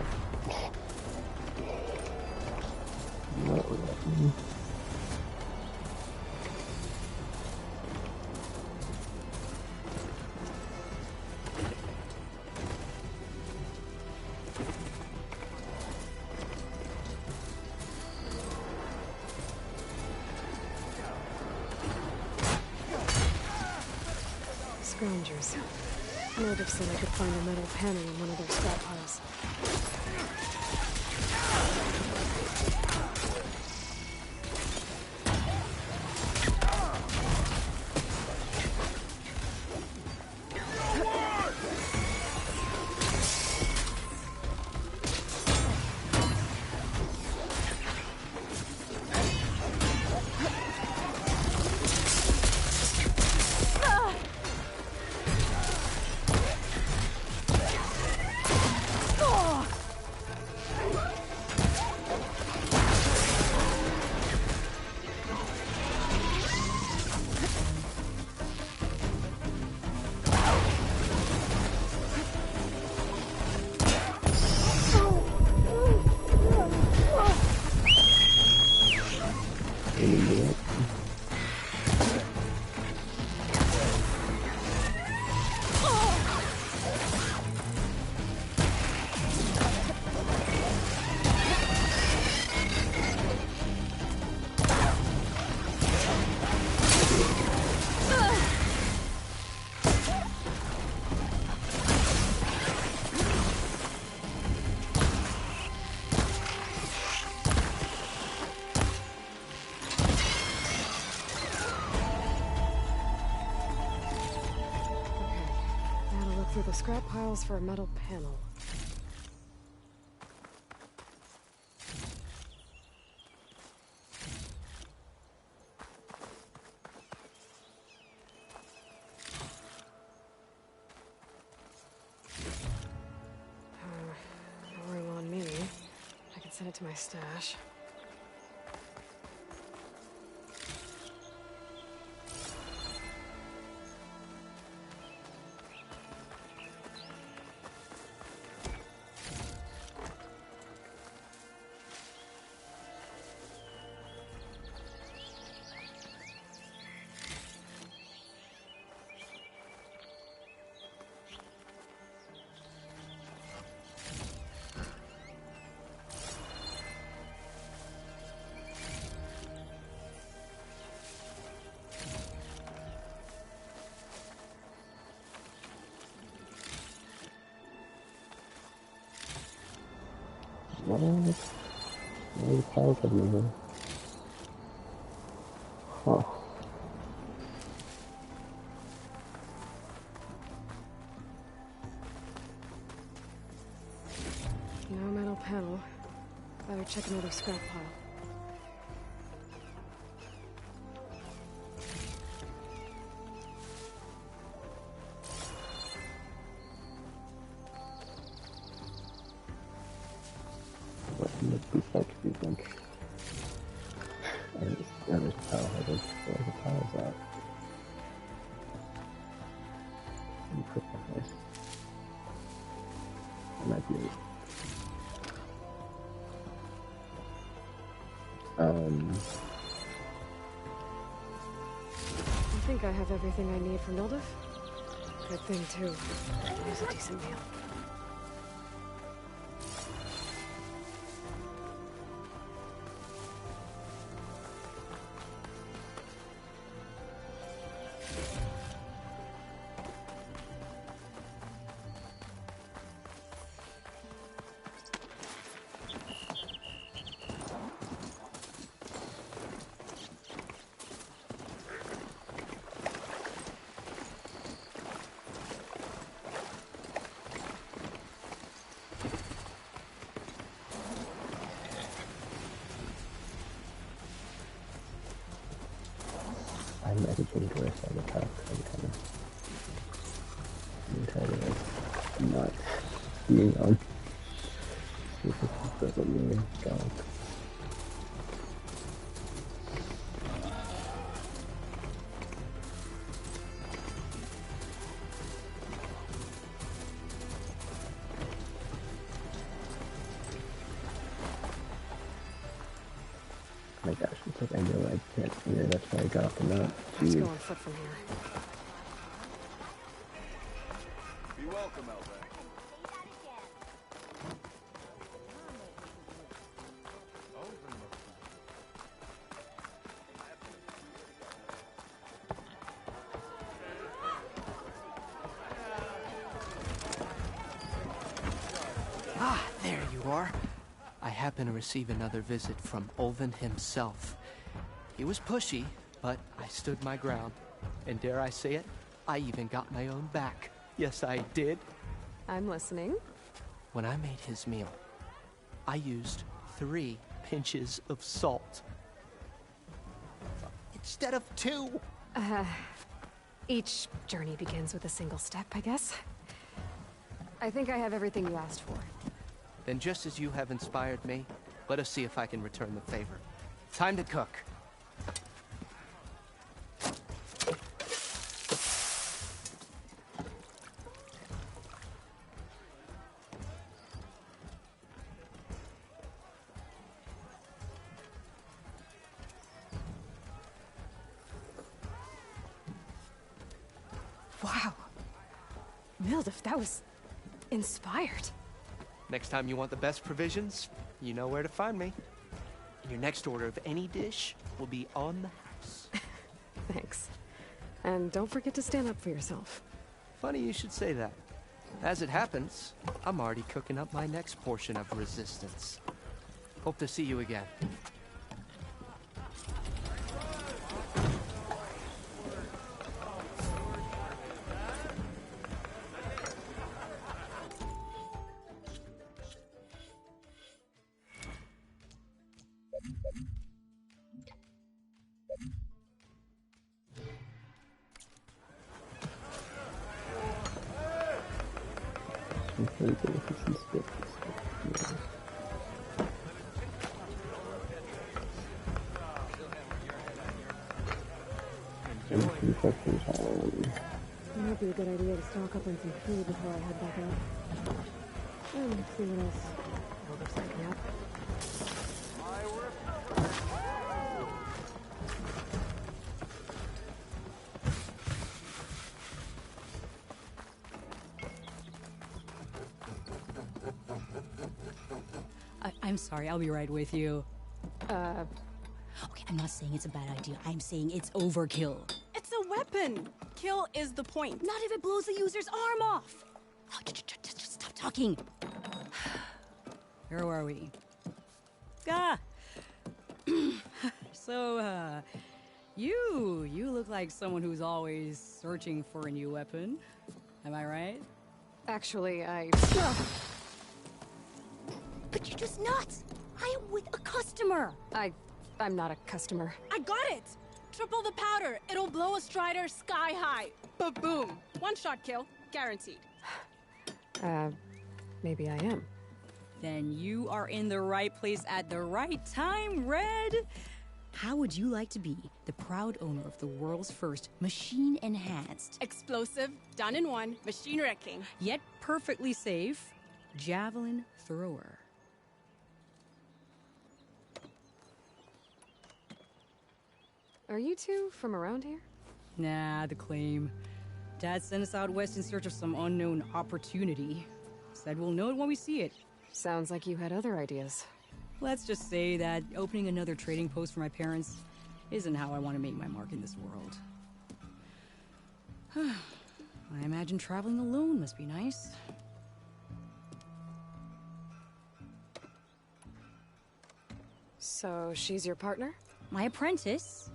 Not really. Scroungers. Mildef said I could find a metal panel in one of their scrap piles. scrap piles for a metal panel. No room on me. I can send it to my stash. What? Why the piles are moving? Huh. No metal panel. Better check another scrap pile. What can this be like, do you think? There's a pile. Where the pile is at? Nice. That might be it. I think I have everything I need for Mildef. Good thing, too. It was a decent meal. I'm editing to rest on the top. I'm kind of not being on. This doesn't really go. Oh my gosh, it's like I know I can't see it, that's why I got off the map. Let's go on foot from here. Be welcome, Elbeck. Ah, there you are. I happen to receive another visit from Ulvin himself. He was pushy, but I stood my ground. And dare I say it, I even got my own back. Yes, I did. I'm listening. When I made his meal, I used 3 pinches of salt. Instead of 2. Each journey begins with a single step, I guess. I think I have everything you asked for. Then just as you have inspired me, let us see if I can return the favor. Time to cook. Wow. Mildef, that was inspired. Next time you want the best provisions, you know where to find me. And your next order of any dish will be on the house. Thanks. And don't forget to stand up for yourself. Funny you should say that. As it happens, I'm already cooking up my next portion of resistance. Hope to see you again. I'm pretty good with this and stick. I'm pretty fucking tired. It might be a good idea to stock up on some food before I head back out. And see what else Wilder's looking up. I'm sorry, I'll be right with you. Okay, I'm not saying it's a bad idea. I'm saying it's overkill. It's a weapon. Kill is the point. Not if it blows the user's arm off. Oh, just stop talking. Where are we? Ah! So, you look like someone who's always searching for a new weapon. Am I right? Actually, But you're just nuts! I am with a customer! I'm not a customer. I got it! Triple the powder. It'll blow a Strider sky high. Ba-boom. One-shot kill. Guaranteed. Maybe I am. Then you are in the right place at the right time, Red! How would you like to be the proud owner of the world's first machine-enhanced, explosive, done in one, machine wrecking, yet perfectly safe, javelin thrower? Are you two from around here? Nah, the claim. Dad sent us out west in search of some unknown opportunity. Said we'll know it when we see it. Sounds like you had other ideas. Let's just say that opening another trading post for my parents isn't how I want to make my mark in this world. I imagine traveling alone must be nice. So she's your partner? My apprentice.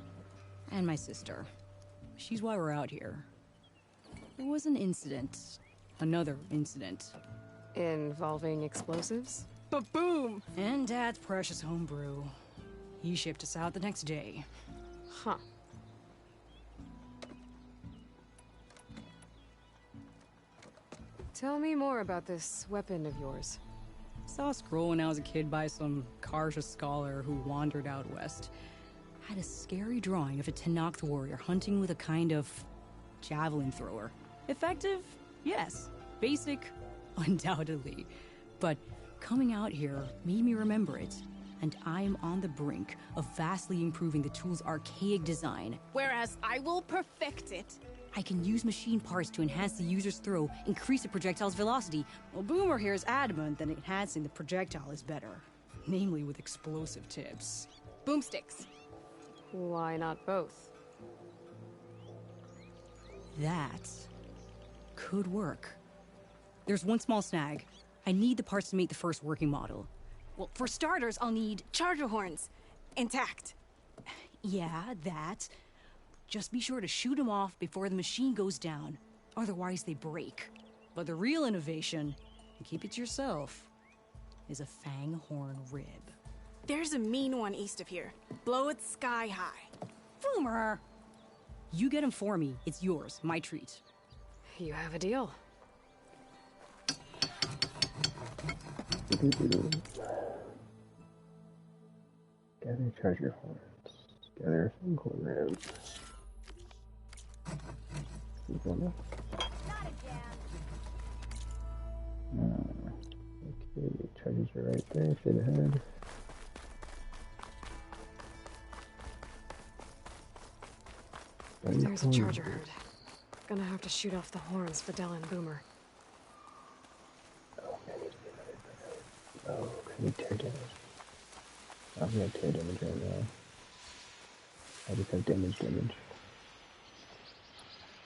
And my sister. She's why we're out here. There was an incident. Another incident. Involving explosives? Ba-boom! And Dad's precious homebrew. He shipped us out the next day. Huh. Tell me more about this weapon of yours. Saw a scroll when I was a kid by some Karja scholar who wandered out west. Had a scary drawing of a Tenakth warrior hunting with a kind of javelin thrower. Effective? Yes. Basic? Undoubtedly. But coming out here made me remember it, and I'm on the brink of vastly improving the tool's archaic design. Whereas I will perfect it. I can use machine parts to enhance the user's throw, increase the projectile's velocity. Well, Boomer here is adamant that enhancing the projectile is better. Namely with explosive tips. Boomsticks. Why not both? That could work. There's one small snag. I need the parts to make the first working model. Well, for starters, I'll need charger horns. Intact. Yeah, that. Just be sure to shoot them off before the machine goes down. Otherwise, they break. But the real innovation, and keep it to yourself, is a fang horn rib. There's a mean one east of here. Blow it sky high. Boomer! You get him for me. It's yours. My treat. You have a deal. Gather treasure horns. Gather fang horn ribs. Okay, the treasures are right there, straight ahead. There's a charger herd. Gonna have to shoot off the horns for Dell and Boomer. Oh, I need tear damage. I don't have tear damage right now. I just have damage.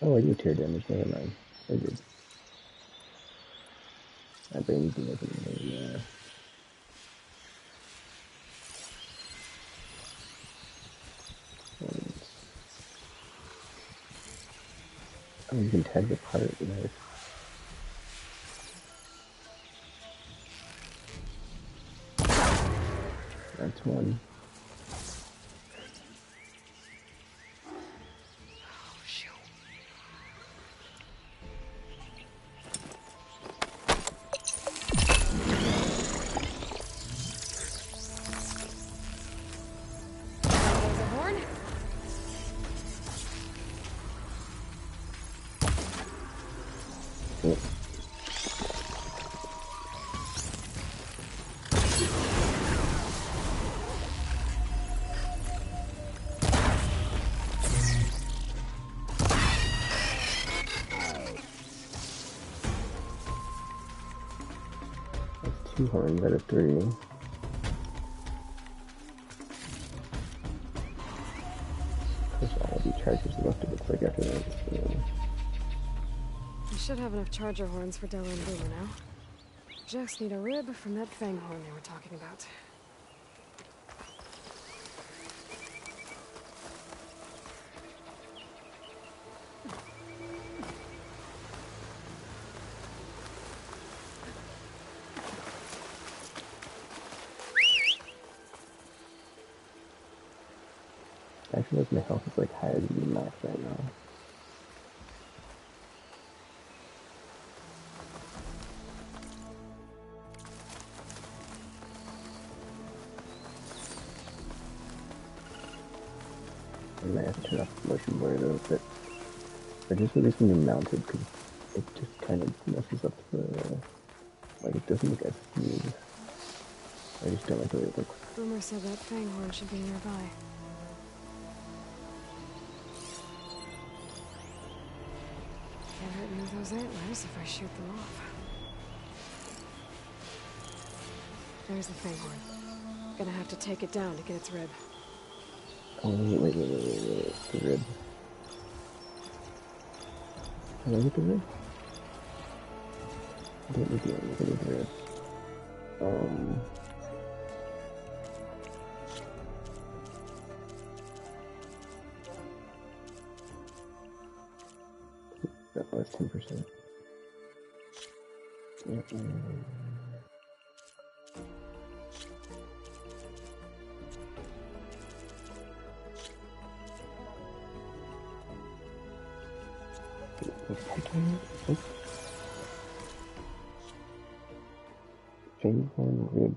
Oh, I do tear damage, never mind. I did. My brain's doing everything, yeah. Oh, you can tag the part, nice. That's one. 2 horns out of 3. There's all the chargers left, it looks like, after that. So. I should have enough charger horns for Della and Boomer now. Just need a rib from that fang horn they were talking about. I feel like my health is like higher than the max right now. I might have to turn off the motion blur though, but I just released a new mounted because it just kind of messes up the, like it doesn't look as smooth. I just don't like the way it looks. Boomer said that fang horn should be nearby. Can't hurt any of those antlers if I shoot them off. There's the fang horn. Gonna have to take it down to get its rib. Oh, wait, the rib. Can I get the rib? I don't need the rib. That was 10%. Yep. Fanghorn rib.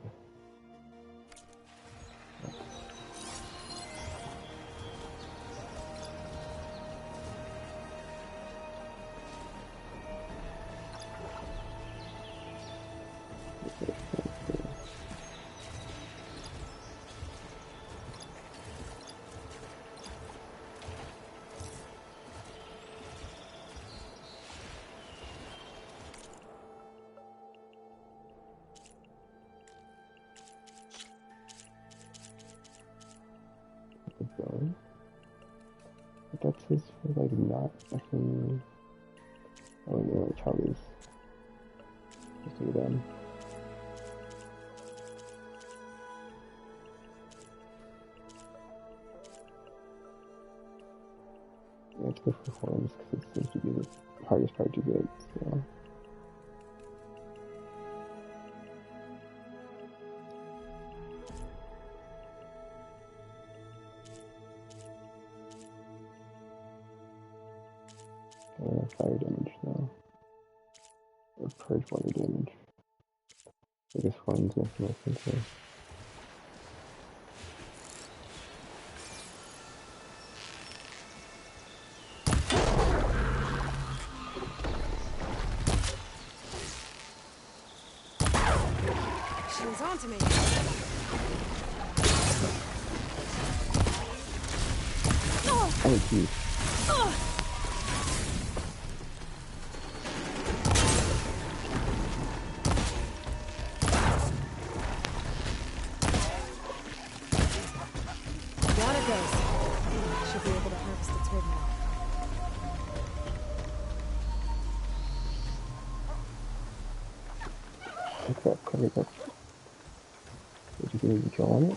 But that's his for like not fucking. Oh no, Charlie's. Just do them. I have to go for horns because it seems to be the hardest part to get, so. Fire damage now. Or purge water damage. I guess horns make more sense there. She's on to me. Oh, jeez. Did you get a kill on it?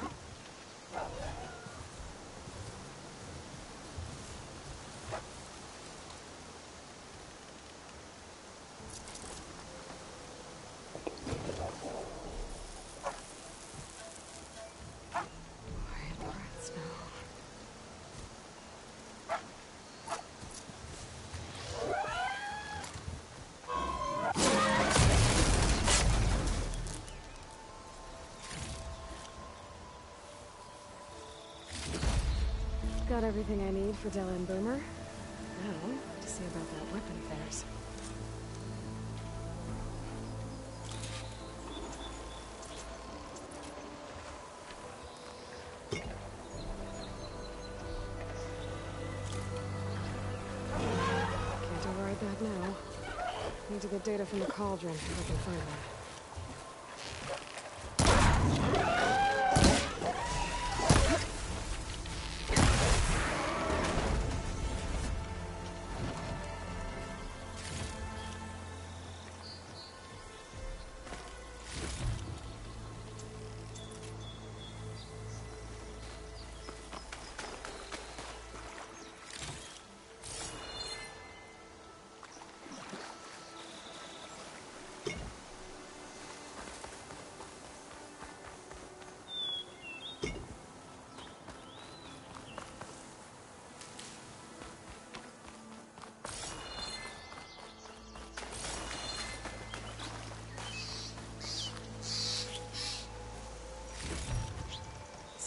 Got everything I need for Della and Boomer. Now, to see about that weapon of theirs. Can't override that now. Need to get data from the cauldron if I can find one.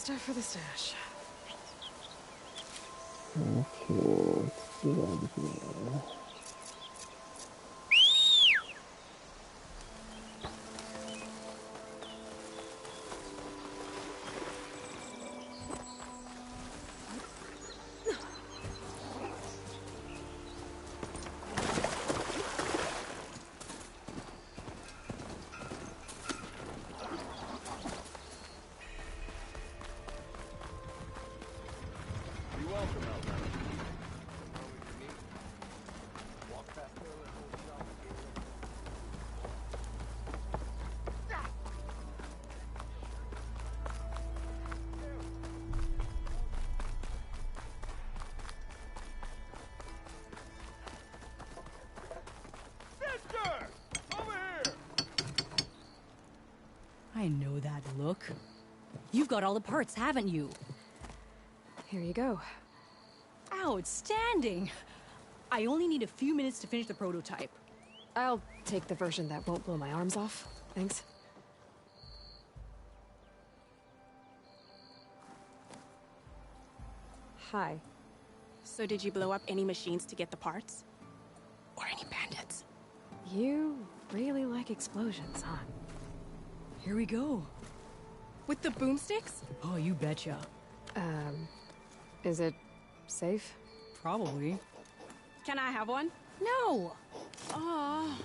stuff for the stash. Okay, let's see what we can. I know that look. You've got all the parts, haven't you? Here you go. Outstanding! I only need a few minutes to finish the prototype. I'll take the version that won't blow my arms off. Thanks. Hi. So did you blow up any machines to get the parts? Or any bandits? You really like explosions, huh? Here we go. With the boomsticks? Oh, you betcha. Is it safe? Probably. Can I have one? No! Aw.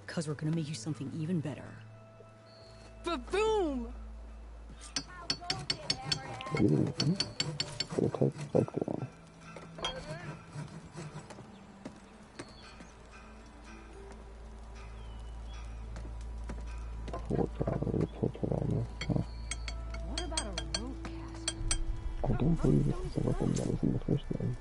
'Cause we're gonna make you something even better. Ba-boom! What about a rope caster? I don't believe this is a weapon that was in the first one.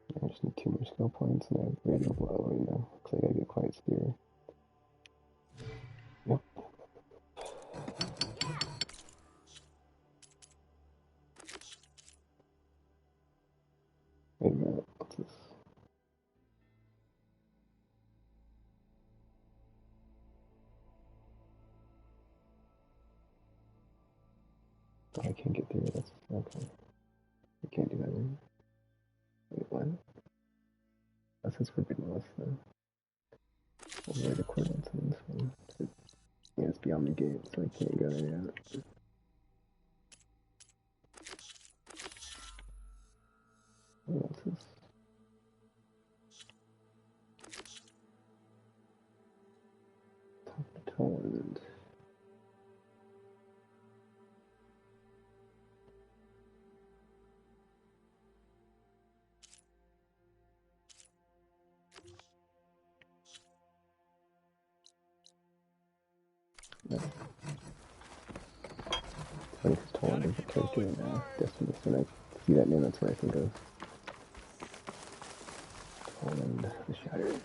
I just need 2 more skill points and I have radio blow right now. Looks like I gotta get quiet spear. Yep. Wait a minute, what's this? Oh, I can't get through it, that's okay. I can't do that one. Wait, what? That says forbidden west though. I'll write the coordinates on this one. Yeah, it's beyond the gate, so I can't go there yet. What's this? Top of Toland. No. I think it's Toland is a character in Destiny, so when I see that name, that's what I think of. Toland, the Shatters.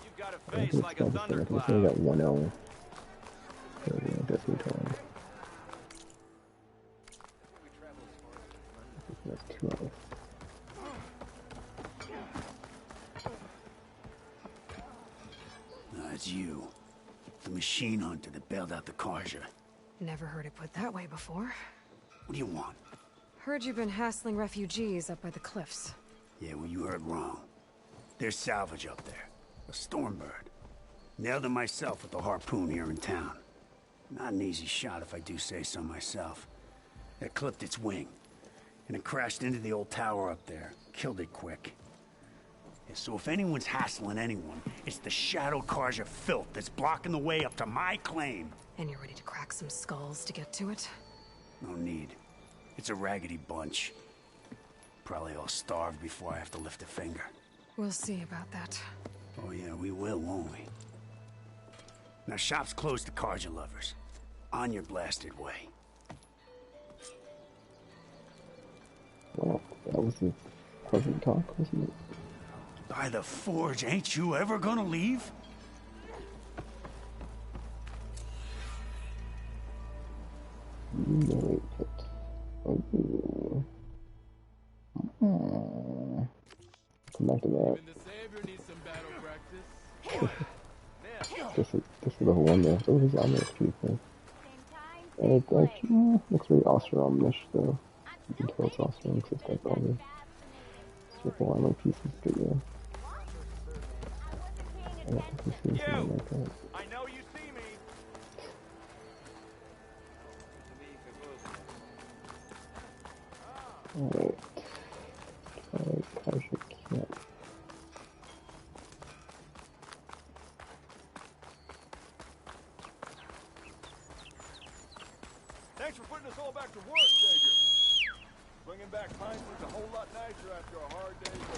You've got a I think face it's like a I think it's thundercloud. only got 1 L. So, yeah, Destiny Toland. I think that's 2 L's. It's you. The machine hunter that bailed out the Carja. Never heard it put that way before. What do you want? Heard you've been hassling refugees up by the cliffs. Yeah, well, you heard wrong. There's salvage up there. A Stormbird. Nailed it myself with the harpoon here in town. Not an easy shot if I do say so myself. It clipped its wing. And it crashed into the old tower up there. Killed it quick. Yeah, so if anyone's hassling anyone, it's the Shadow Carja filth that's blocking the way up to my claim. And you're ready to crack some skulls to get to it? No need. It's a raggedy bunch. Probably all starved before I have to lift a finger. We'll see about that. Oh yeah, we will, won't we? Now shop's closed to Carja lovers. On your blasted way. Well, that was a pleasant talk, wasn't it? By the Forge, ain't you ever gonna leave? No, wait, oh. Come back to that. This is the whole one there. Oh, his armor is pretty cool. It looks very Oseram-ish though. You can tell it's Oseram because it's got all the circle armor pieces, but yeah. I don't think we've seen something like that. I know you see me. Alright. Kaja Camp. Thanks for putting us all back to work, Savior. Bringing back pines is a whole lot nicer after a hard day's work.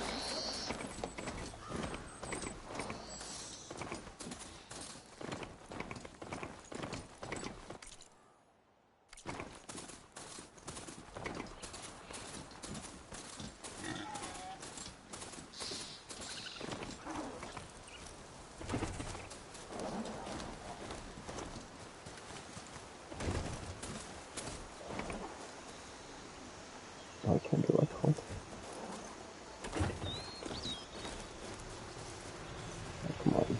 I can't do that call. Oh, come on.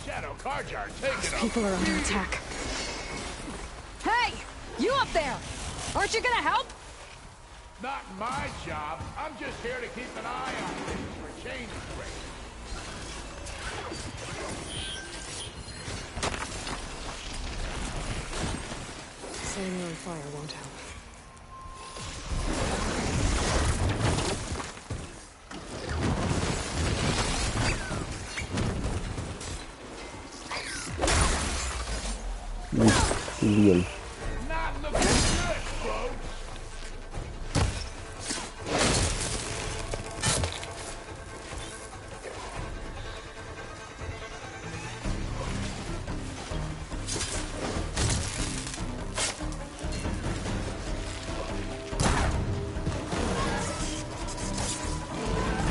Shadow Carjar, take it up. People are under attack. Hey! You up there! Aren't you gonna help? Not my job. I'm just here to keep an eye on things for change rate. Setting you on fire won't help. Real. Not looking good, folks.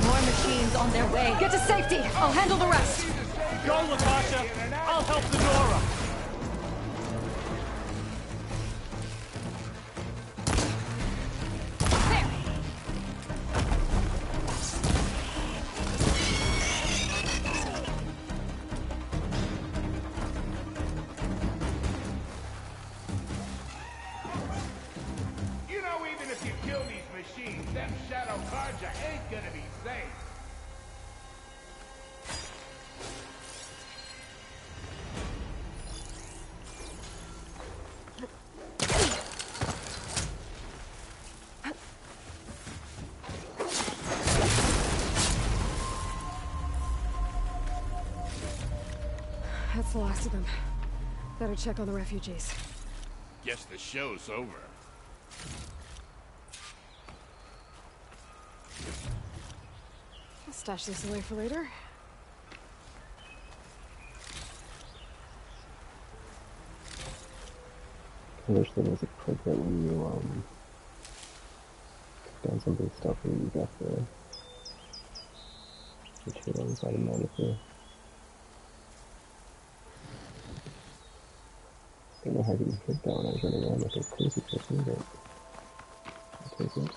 More machines on their way. Get to safety. I'll handle the rest. Go, Latasha. I'll help the Nora. You know, even if you kill these machines, them Shadow Carja ain't gonna be safe. That's the last of them. Better check on the refugees. Guess the show's over. I'll stash this away for later. I wish there was a clip that when you took down some big stuff and you got the materials automatically. I don't know how you hit that when I was running around like a crazy person, but I'll take it.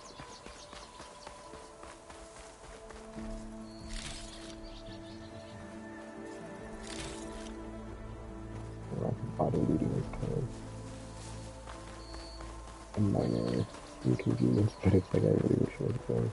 Body looting is kind of a minor inconvenience, but it's like I really wish I was going.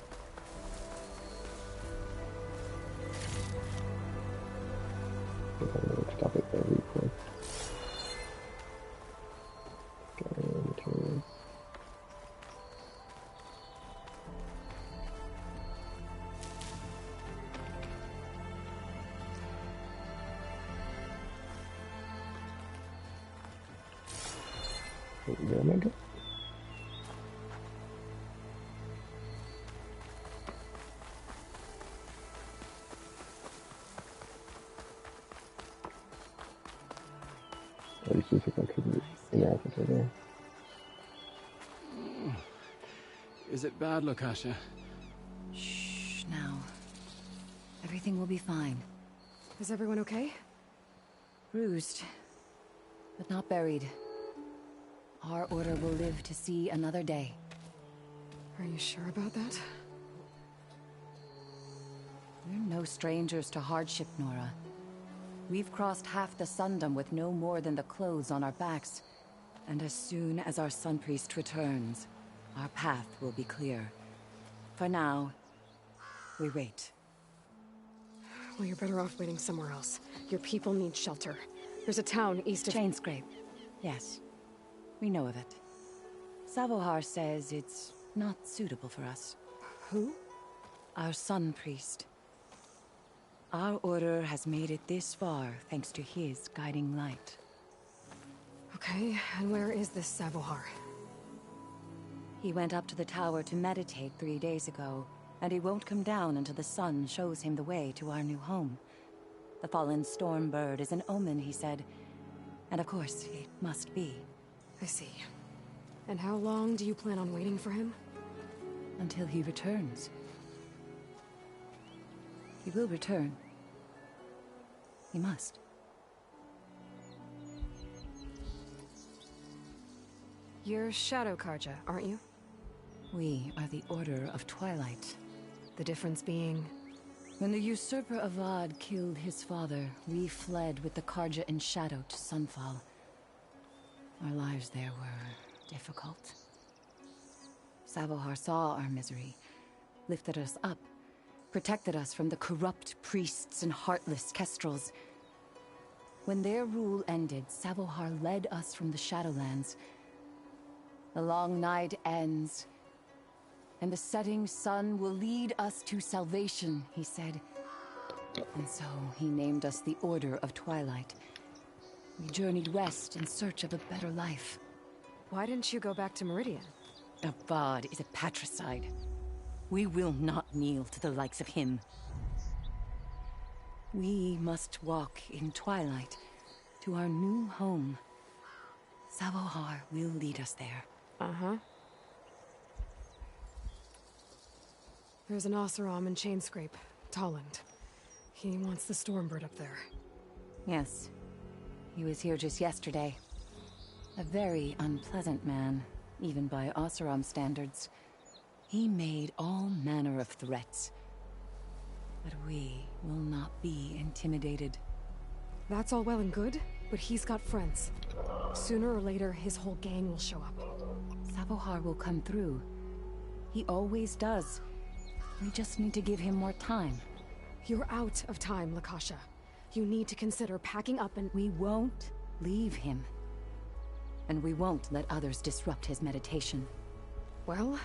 Wait, where am I going? At least looks like I could interact with her there. Is it bad, Lakasha? Shh, now. Everything will be fine. Is everyone okay? Bruised, but not buried. Our order will live to see another day. Are you sure about that? We're no strangers to hardship, Nora. We've crossed half the Sundom with no more than the clothes on our backs. And as soon as our Sun Priest returns, our path will be clear. For now, we wait. Well, you're better off waiting somewhere else. Your people need shelter. There's a town east of... Chainscrape. Yes. We know of it. Savohar says it's not suitable for us. Who? Our Sun Priest. Our order has made it this far thanks to his guiding light. Okay, and where is this Savohar? He went up to the tower to meditate 3 days ago, and he won't come down until the sun shows him the way to our new home. The fallen Stormbird is an omen, he said. And of course, it must be. I see. And how long do you plan on waiting for him? Until he returns. He will return. He must. You're Shadow Carja, aren't you? We are the Order of Twilight. The difference being... When the usurper Avad killed his father, we fled with the Carja in shadow to Sunfall. Our lives there were difficult. Savohar saw our misery, lifted us up, protected us from the corrupt priests and heartless Kestrels. When their rule ended, Savohar led us from the Shadowlands. The long night ends, and the setting sun will lead us to salvation, he said. And so he named us the Order of Twilight. We journeyed west in search of a better life. Why didn't you go back to Meridian? Avad is a patricide. We will not kneel to the likes of him. We must walk in twilight to our new home. Savohar will lead us there. Uh-huh. There's an Oseram in Chainscrape, Tolland. He wants the Stormbird up there. Yes. He was here just yesterday. A very unpleasant man, even by Oseram standards. He made all manner of threats. But we will not be intimidated. That's all well and good, but he's got friends. Sooner or later, his whole gang will show up. Savohar will come through. He always does. We just need to give him more time. You're out of time, Lakasha. You need to consider packing up and... We won't leave him. And we won't let others disrupt his meditation. Well,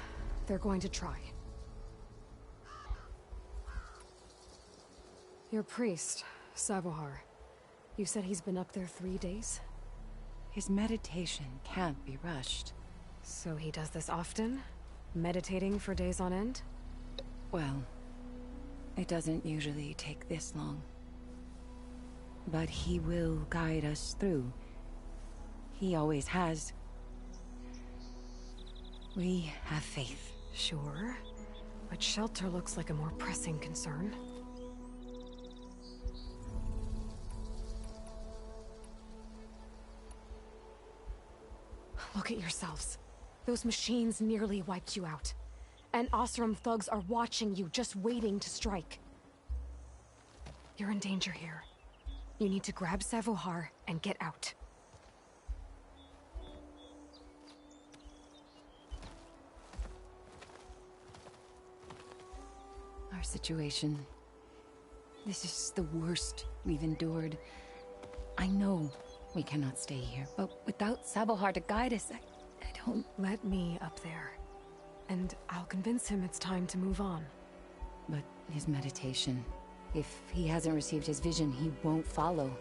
they're going to try. Your priest, Savohar. You said he's been up there 3 days? His meditation can't be rushed. So he does this often? Meditating for days on end? Well, it doesn't usually take this long. But he will guide us through. He always has. We have faith. Sure. But shelter looks like a more pressing concern. Look at yourselves. Those machines nearly wiped you out. And Oseram thugs are watching you, just waiting to strike. You're in danger here. You need to grab Savohar and get out. Our situation. This is the worst we've endured. I know we cannot stay here, but without Savohar to guide us, I don't... Let me up there. And I'll convince him it's time to move on. But his meditation... If he hasn't received his vision, he won't follow.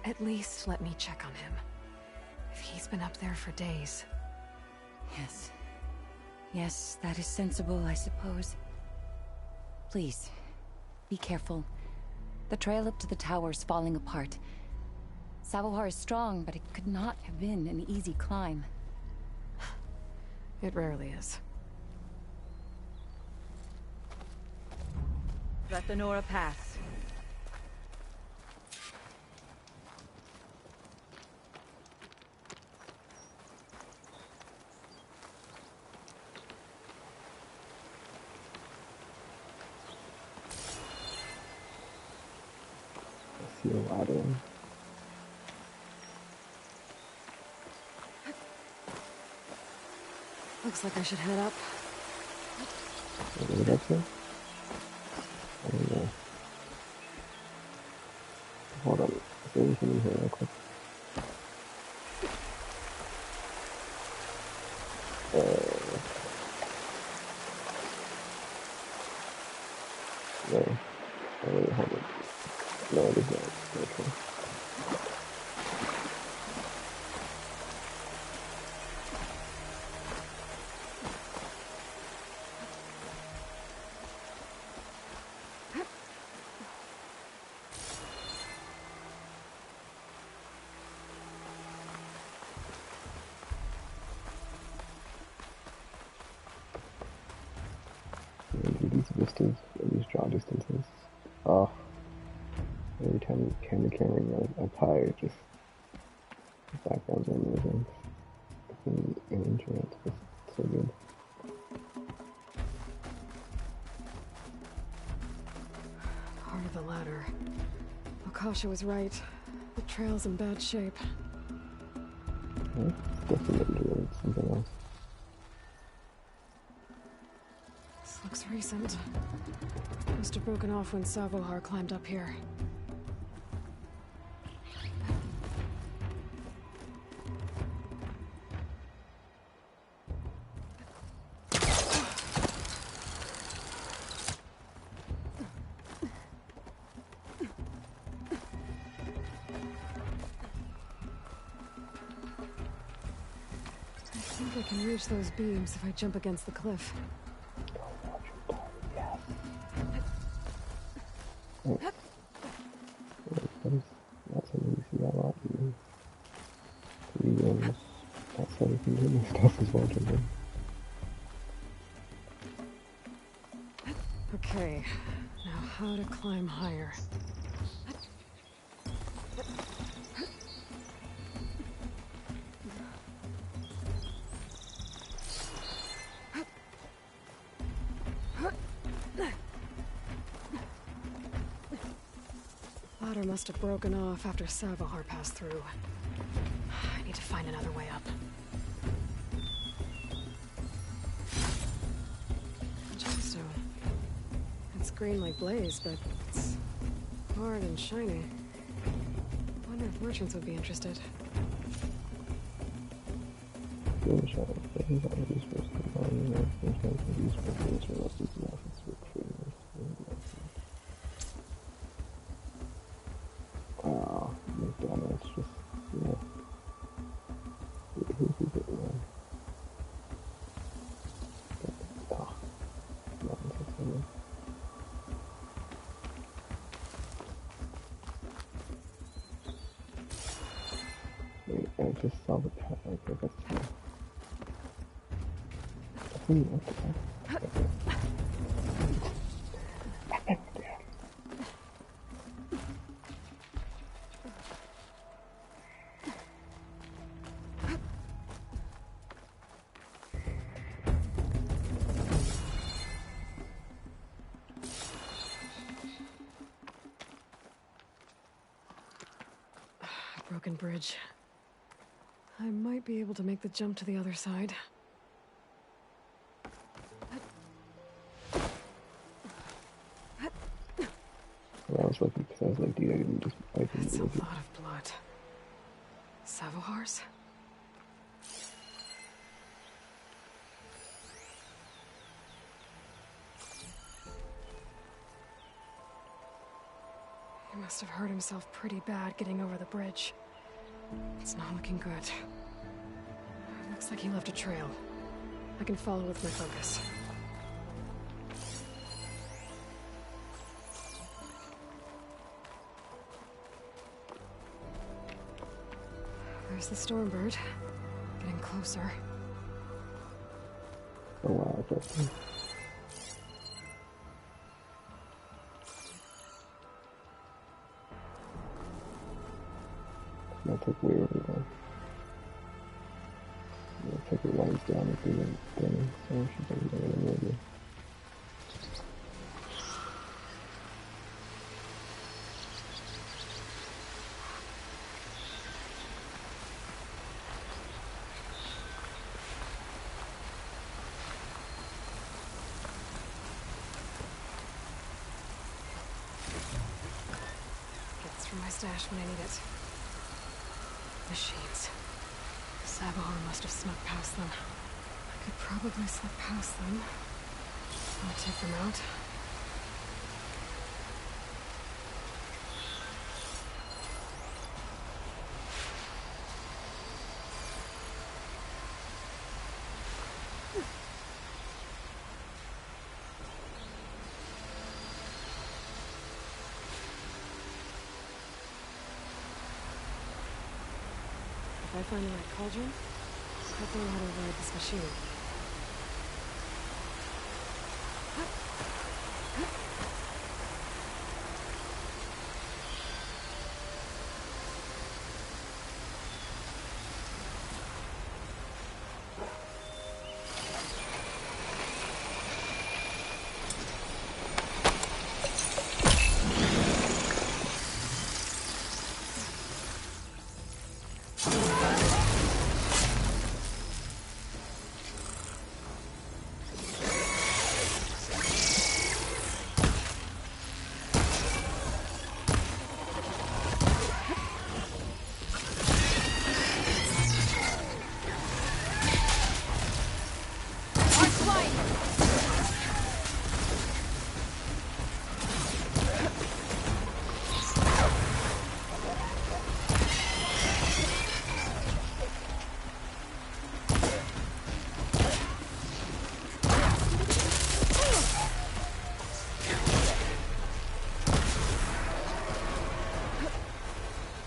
At least let me check on him. If he's been up there for days, Yes. Yes, that is sensible, I suppose. Please, be careful. The trail up to the tower is falling apart. Savohar is strong, but it could not have been an easy climb. It rarely is. Rathanora Pass. I see a ladder. Looks like I should head up. What is it up to? I don't know. Hold on. Is there anything in here real quick? No. Oh, wait, hold on. No, it is not. Okay. These vistas, these draw distances. Oh, every time you pan the camera up high, it just the backgrounds are amazing. And internet is so good. Part of the ladder. Akasha was right. The trail's in bad shape. Yeah, it's definitely something else. This looks recent. Must have broken off when Savohar climbed up here. I think I can reach those beams if I jump against the cliff. That's something you see a lot in the games outside of consuming stuff as well, Jimmy. Okay, now how to climb higher. Ladder must have broken off after Savohar passed through. I need to find another way up. Gemstone. It's green like blaze, but it's hard and shiny. Wonder if merchants would be interested. Green shadow. Things that would be supposed to combine the things that would be useful for this or less than methods to recruit. McDonald's just, yeah. Who's it, man? Oh, nothing so funny. Wait, I just saw the path right there, that's true. I think what the heck? Okay. Broken bridge. I might be able to make the jump to the other side. Well, I was lucky because I was like, dude, I didn't just fight him. That's a lot of blood. Savohar's? He must have hurt himself pretty bad getting over the bridge. It's not looking good. Looks like he left a trail. I can follow with my focus. There's the Stormbird. Getting closer. Oh wow, Justin. It's gonna take way over there. Looks like it runs down at the end thing, so she's gonna be able to move it. My stash when I need it. Machines. Sabahar must have snuck past them. I could probably slip past them. I'll take them out. If I find the right cauldron, I'll know how to avoid this machine.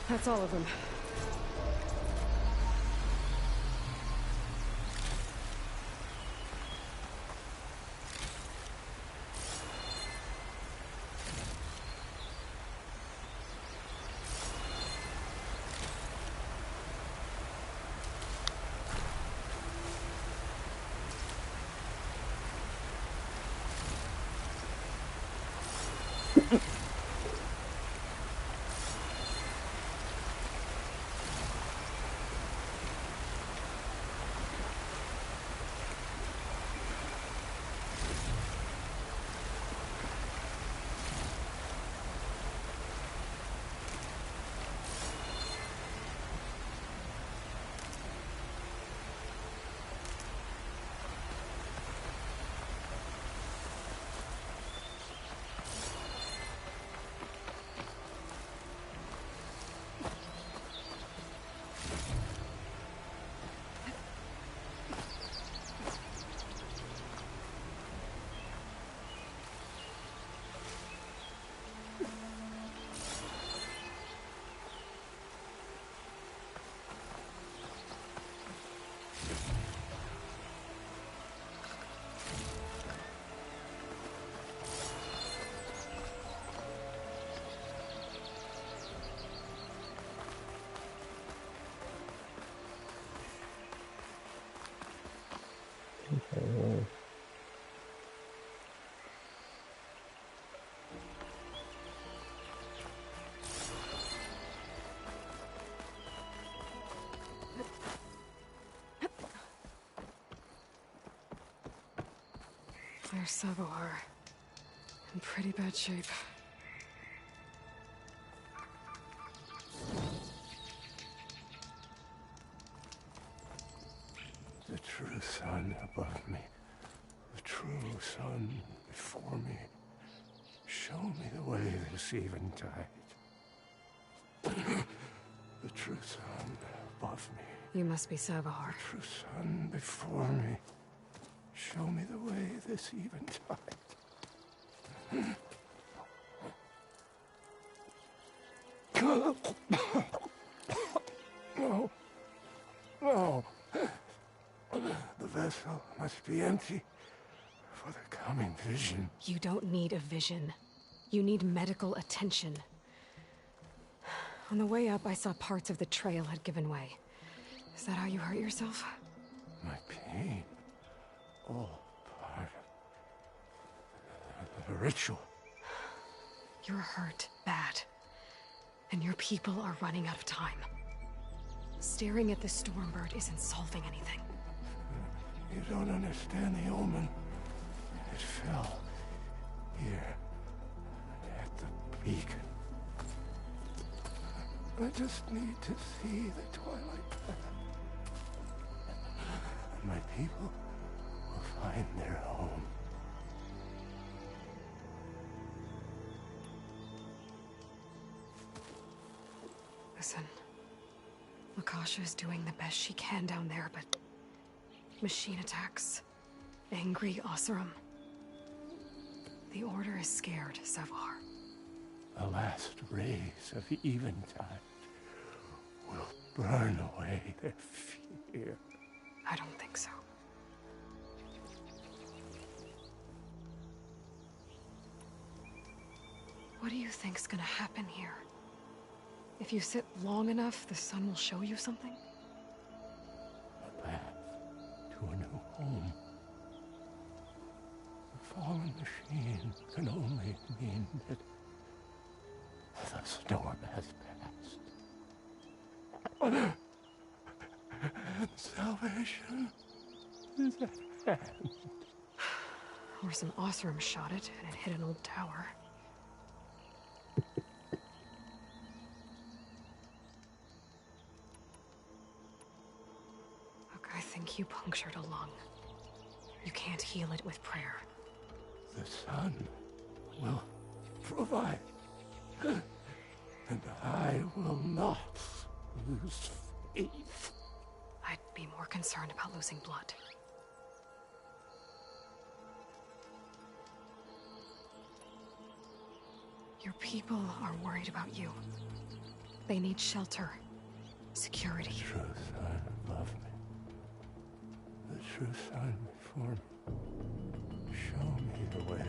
That's all of them. There's Sabahar. In pretty bad shape. The true sun above me. The true sun before me. Show me the way this eventide. The true sun above me. You must be Sabahar. The true sun before me. Show me the way this eventide. No. No. The vessel must be empty for the coming vision. You don't need a vision. You need medical attention. On the way up, I saw parts of the trail had given way. Is that how you hurt yourself? My pain. All part of the ritual. You're hurt bad. And your people are running out of time. Staring at the Stormbird isn't solving anything. You don't understand the omen. It fell here at the beacon. I just need to see the Twilight Path. And my people will find their home. Listen, Lakasha is doing the best she can down there, but machine attacks, angry Oseram. The Order is scared, Savar. The last rays of eventide will burn away their fear. I don't think so. What do you think's gonna happen here? If you sit long enough, the sun will show you something? A path to a new home. The fallen machine can only mean that the storm has passed. And salvation is at hand. Or some Oseram shot it, and it hit an old tower. Look, I think you punctured a lung. You can't heal it with prayer. The sun will provide. And I will not lose faith. I'd be more concerned about losing blood. Your people are worried about you. They need shelter, security. The true sun above me. The true sun before me. Show me the way.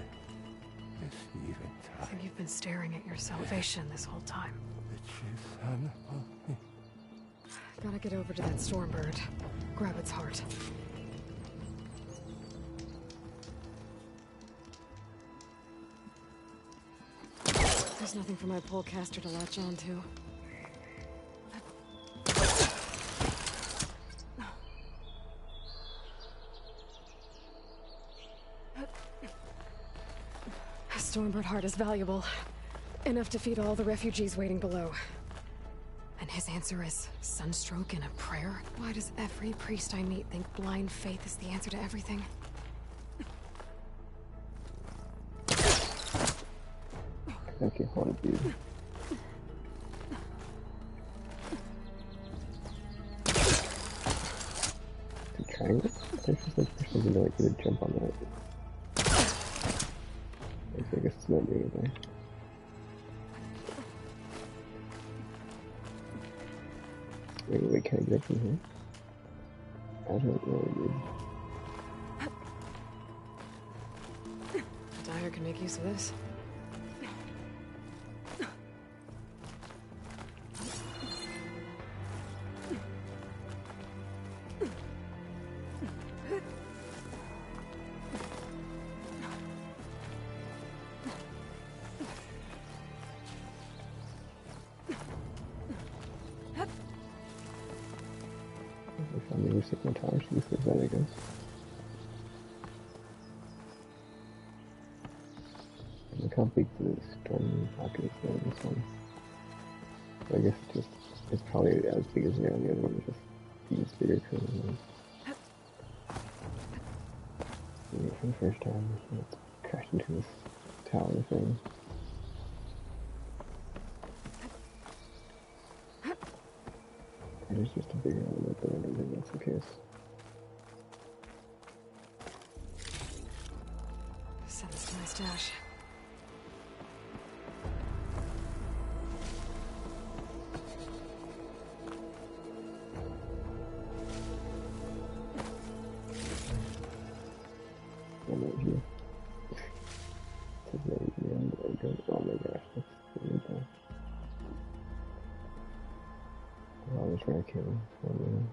This eventide. I think you've been staring at your salvation this whole time. The true sun above me. Gotta get over to that Stormbird. Grab its heart. There's nothing for my polecaster to latch on to. A Stormbird heart is valuable. Enough to feed all the refugees waiting below. And his answer is sunstroke and a prayer? Why does every priest I meet think blind faith is the answer to everything? I can hold you. The triangle? There's just like there's something to like you to jump on that. I guess it's not doing anything. Wait, can I get up from here? I don't know, dude. Dyer can make use of this. If I maybe stick my towers to this that, I guess. Look how big the storm pocket is there in this one. So I guess it's probably as big as the other one, just these bigger because for the first time, let's crash into this tower thing. It is just a bigger element, but I don't think that's the case. Send this to my stash. Oh my gosh, that's really bad. I was trying to kill him. Oh, man.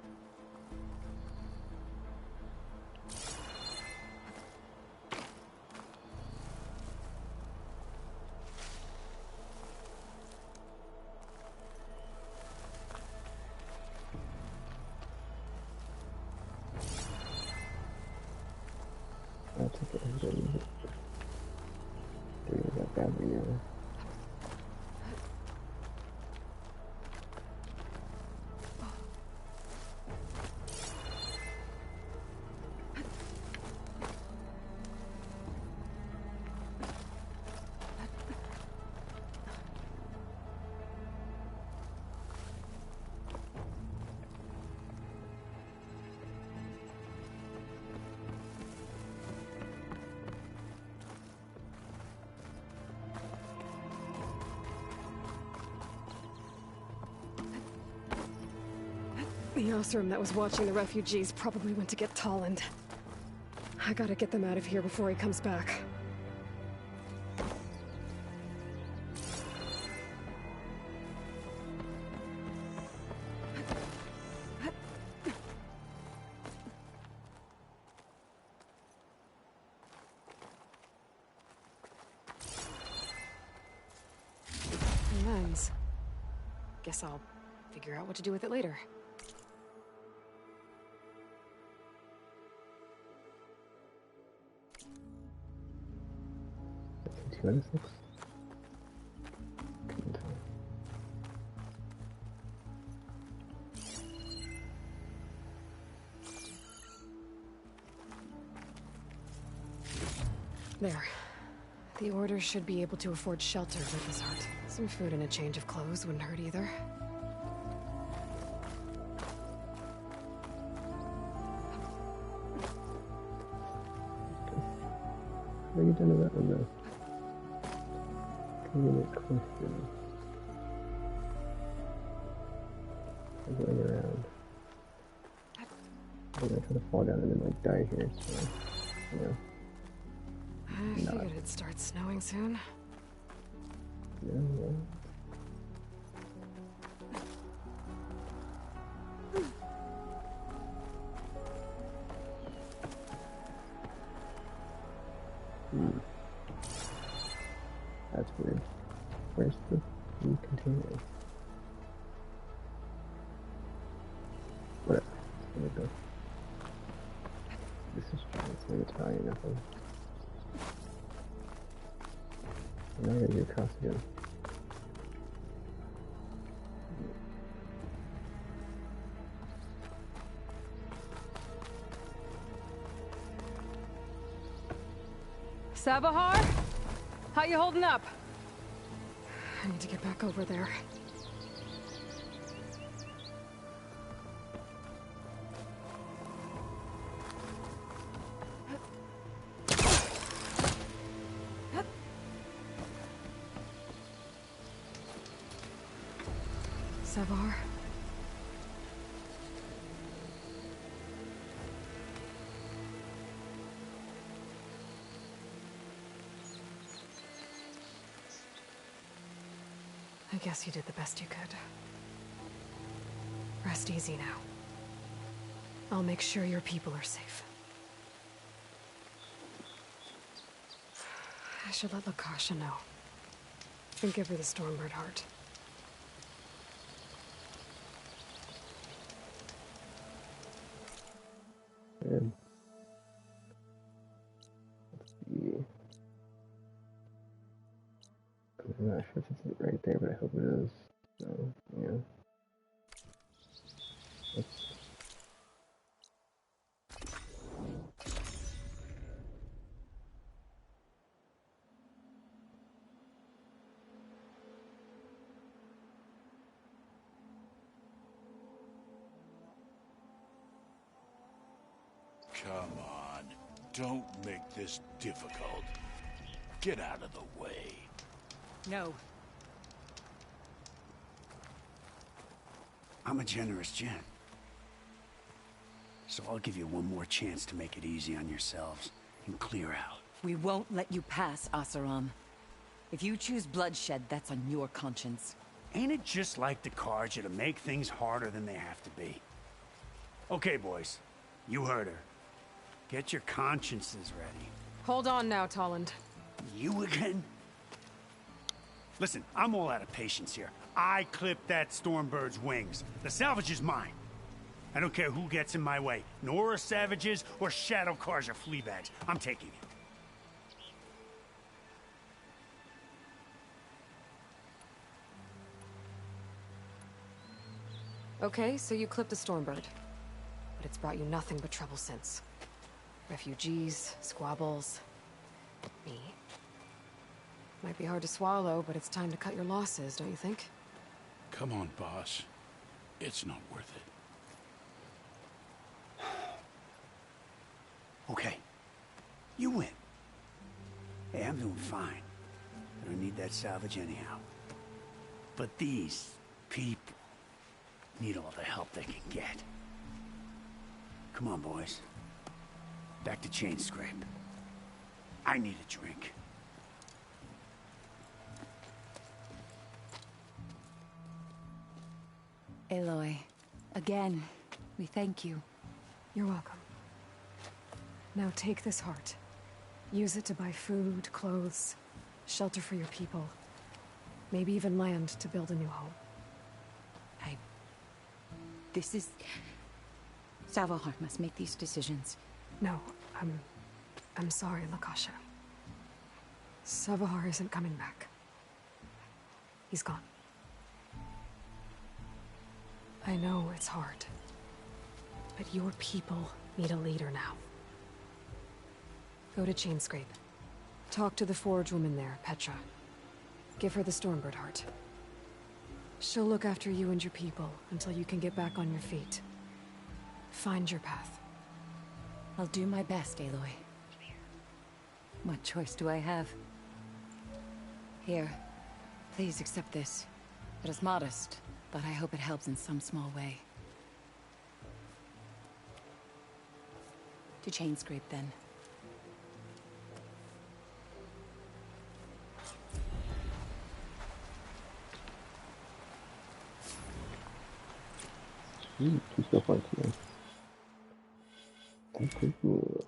I'll take it and use it. Do that badly now. The Osram that was watching the refugees probably went to get Tolland. I gotta get them out of here before he comes back. Lens. Guess I'll figure out what to do with it later. Couldn't tell. There. The Order should be able to afford shelter with his heart. Some food and a change of clothes wouldn't hurt either. What are you doing to that one though? Convenient question. I'm going around. I'm gonna try to fall down and then like die here, so you know. I figured it'd start snowing soon. Yeah. That's weird. Where's the food container? Whatever. There we go. This is Italian, nothing. Now I gotta get across again. Sabahar? How you holding up? I need to get back over there. Sabahar? I guess you did the best you could. Rest easy now. I'll make sure your people are safe. I should let Lakasha know. And give her the Stormbird heart. And let's see. I'm not sure if it's right there, but I hope it is. So, yeah. Come on, don't make this difficult. Get out of the way. No. I'm a generous gent. So I'll give you one more chance to make it easy on yourselves and clear out. We won't let you pass, Asaram. If you choose bloodshed, that's on your conscience. Ain't it just like the Carja to make things harder than they have to be? Okay, boys. You heard her. Get your consciences ready. Hold on now, Tolland. You again? Listen, I'm all out of patience here. I clipped that Stormbird's wings. The salvage is mine. I don't care who gets in my way. Nora savages or Shadow Carja fleabags. I'm taking it. Okay, so you clipped the Stormbird. But it's brought you nothing but trouble since. Refugees, squabbles, me. Might be hard to swallow, but it's time to cut your losses, don't you think? Come on, boss. It's not worth it. Okay. You win. Hey, I'm doing fine. I don't need that salvage anyhow. But these people need all the help they can get. Come on, boys. Back to Chainscrape. I need a drink. Aloy, again, we thank you. You're welcome. Now take this heart. Use it to buy food, clothes, shelter for your people. Maybe even land to build a new home. This is... Salvahar must make these decisions. No, I'm sorry, Lakasha. Savahar isn't coming back. He's gone. I know it's hard, but your people need a leader now. Go to Chainscrape. Talk to the Forge woman there, Petra. Give her the Stormbird heart. She'll look after you and your people until you can get back on your feet. Find your path. I'll do my best, Aloy. What choice do I have? Here, please accept this. It is modest, but I hope it helps in some small way. To Chainscrape, then. Two so far today. Okay, cool.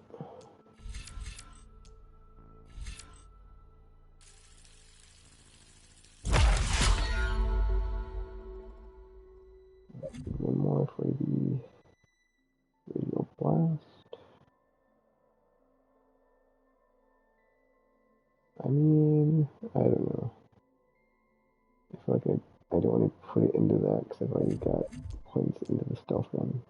One more for the radio blast. I mean, I don't know. I feel like I don't want to put it into that because I've already got points into the stealth one.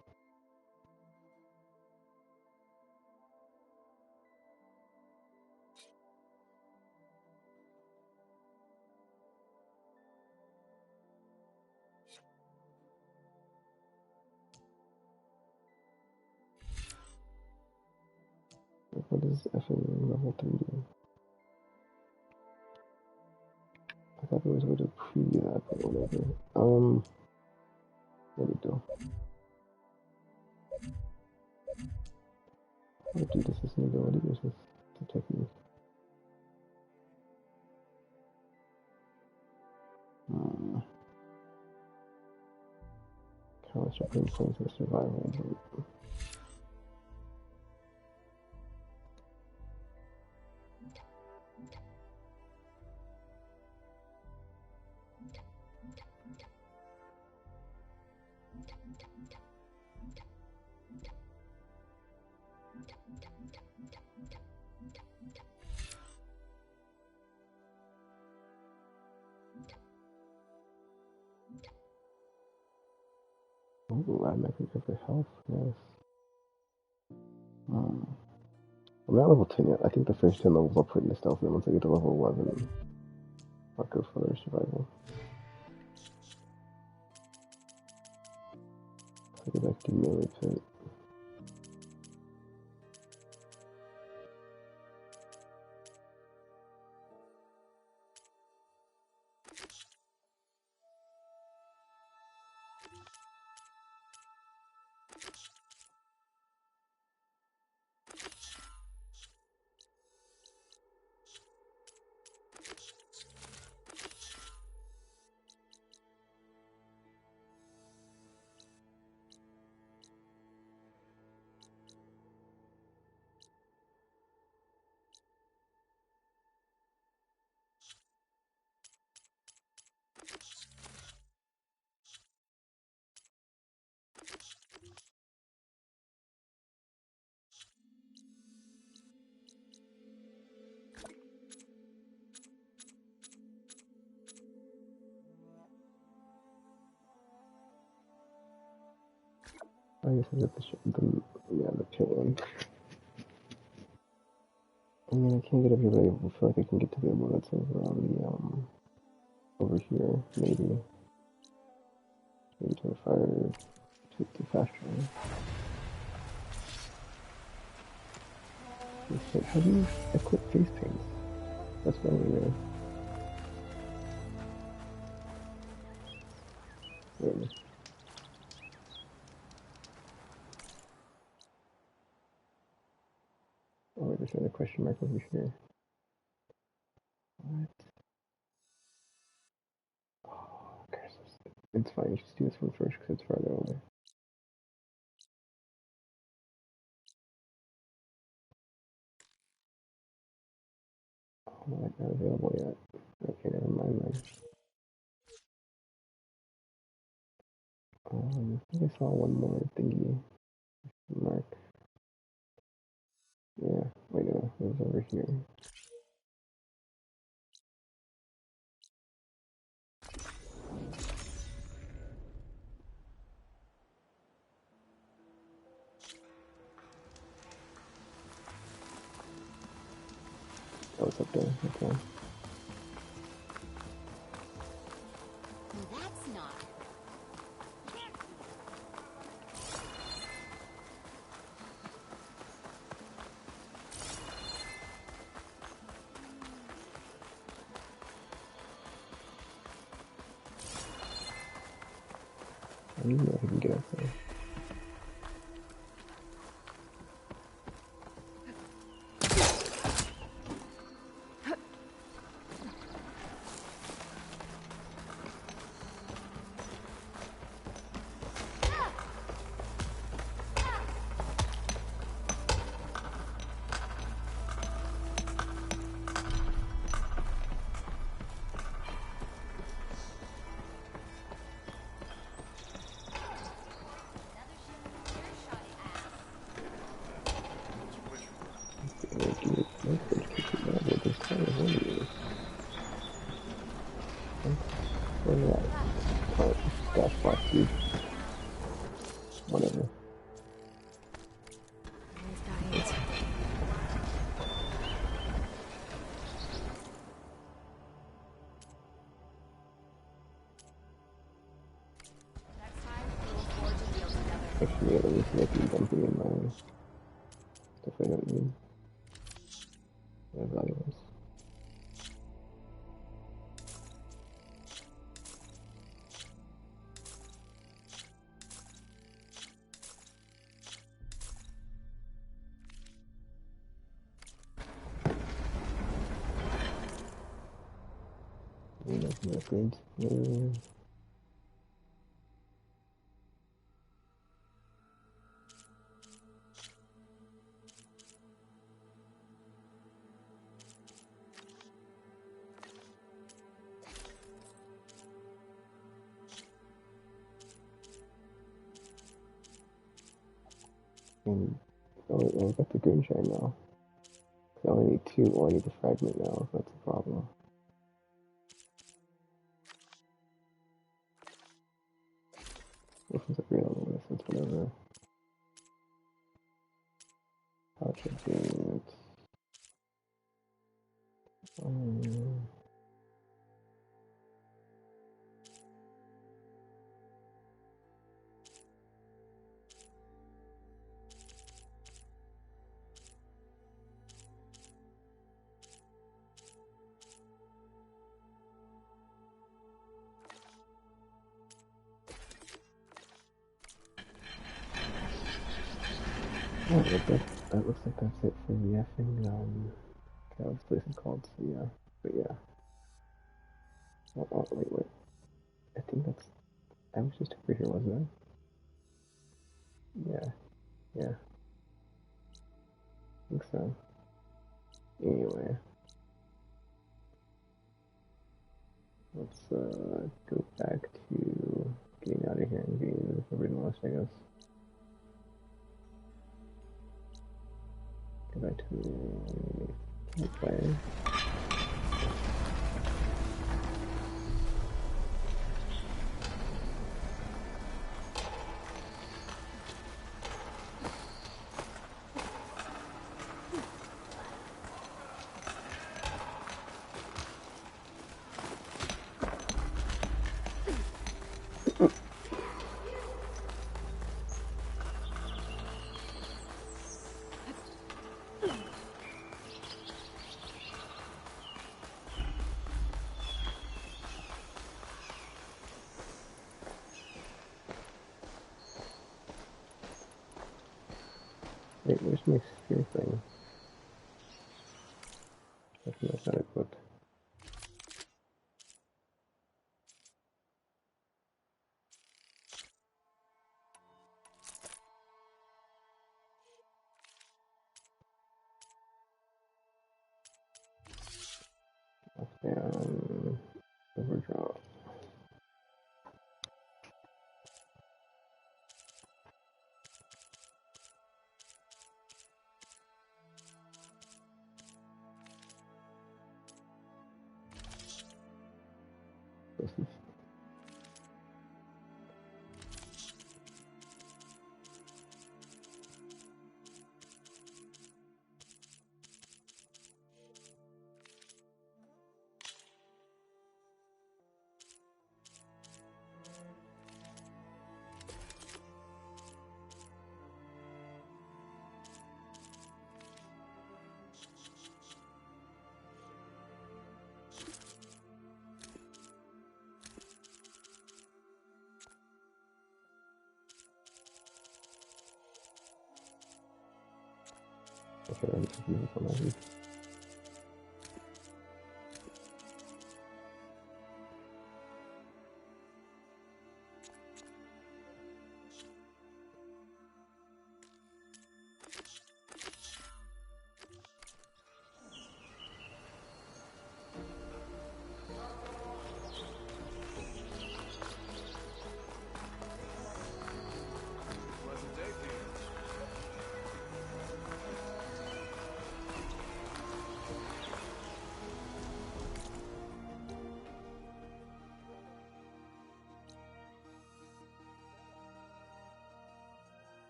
What does effing level 3 do? I thought there was a way to preview that, but whatever. There we go. What do this is an ability or is this the technique? Counter supreme points of survival. Ooh, I'm making good for health. Nice. I'm not level 10 yet. I think the first 10 levels I'll put into stealth, and then once I get to level 11, I'll go for survival. I'll go back to melee pit. I guess I got the chain. I mean, I can't get up here, but I feel like I can get to the one that's over on the, over here, maybe. Maybe to the fire, to the fast train. Shit, how do you equip face paints? That's what I want to know. Wait. Oh, wait, there's another question mark over here. What? Oh, curses. It's fine, just do this one first because it's farther away. Oh, not available yet. Okay, never mind then. I think I saw one more thingy mark. Yeah, wait, no, it was over here. Oh, it's up there, okay. That's not. I don't know if we can get up there. Whatever. Actually, at least making dumping in my stuff I don't need. They're valuables. Upgrades. I got the green shine now. I only need 2, or I need the fragment now, if that's the problem. This is a real list, it's whatever. Pouch of beans. Oh, that looks like that's it for the effing, what this place is called, so yeah, but yeah. Oh, wait, I think I was just over here, wasn't I? Yeah, I think so. Anyway. Let's, go back to getting out of here and getting the Forbidden West, I guess. Go back to the play. Wait, where's my spear thing? That's not equipped. Down, overdrop. This is okay, I'm confused on that.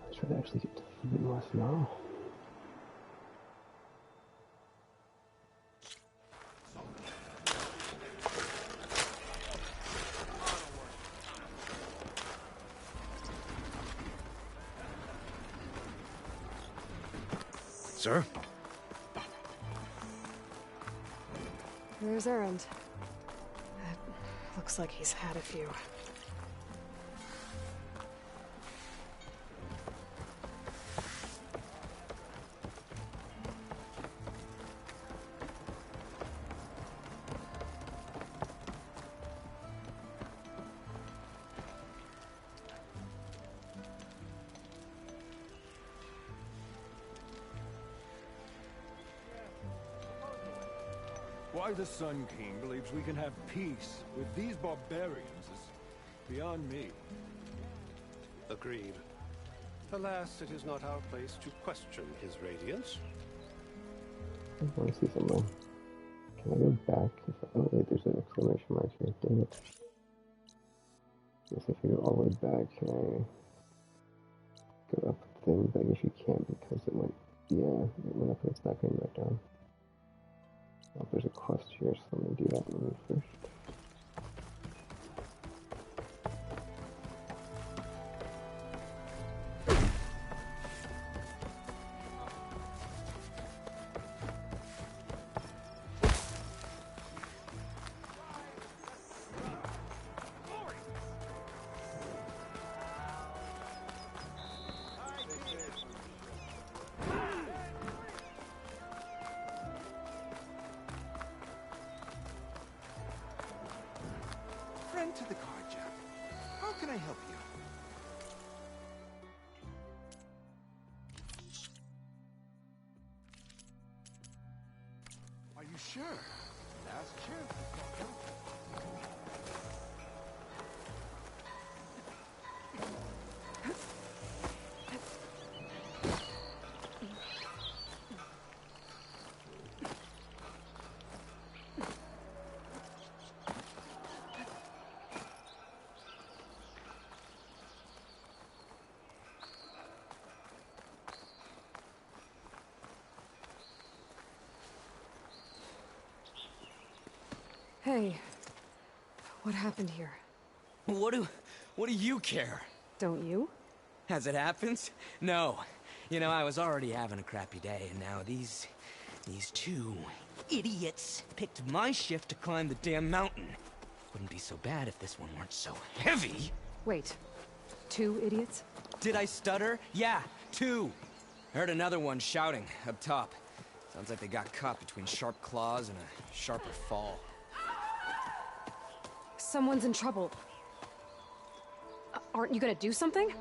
I should actually get to the US now. Sir? There's Erend. It looks like he's had a few. Why the Sun King believes we can have peace with these barbarians is beyond me. Agreed. Alas, it is not our place to question his radiance. I want to see something. Can I go back? Oh wait, there's an exclamation mark here. Dang it. Guess if I go all the way back, can I go up things? I guess you can't because it went, yeah, it went up and it's not going back down. Oh, there's a quest here, so let me do that one first. Friend to the Carja. How can I help you? Are you sure? Last chance. Hey, what happened here? What do you care? Don't you? As it happens? No. You know, I was already having a crappy day, and now these two idiots picked my shift to climb the damn mountain. Wouldn't be so bad if this one weren't so heavy. Wait, 2 idiots? Did I stutter? Yeah, 2. Heard another one shouting up top. Sounds like they got caught between sharp claws and a sharper fall. Someone's in trouble. Aren't you gonna do something?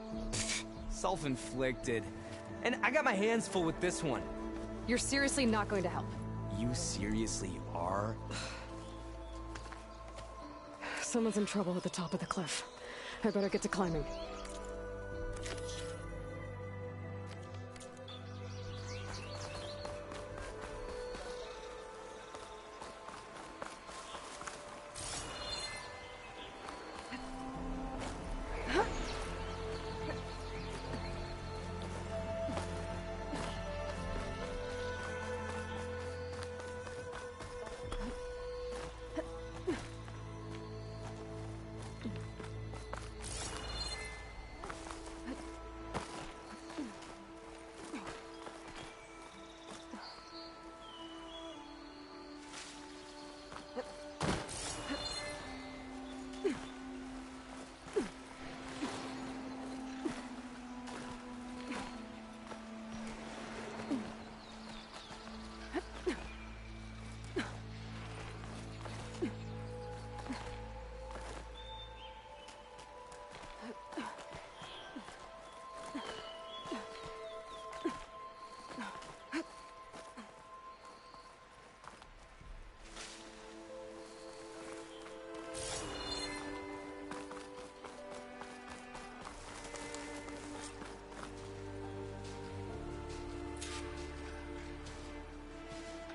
Self-inflicted. And I got my hands full with this one. You're seriously not going to help? You seriously are? Someone's in trouble at the top of the cliff. I better get to climbing.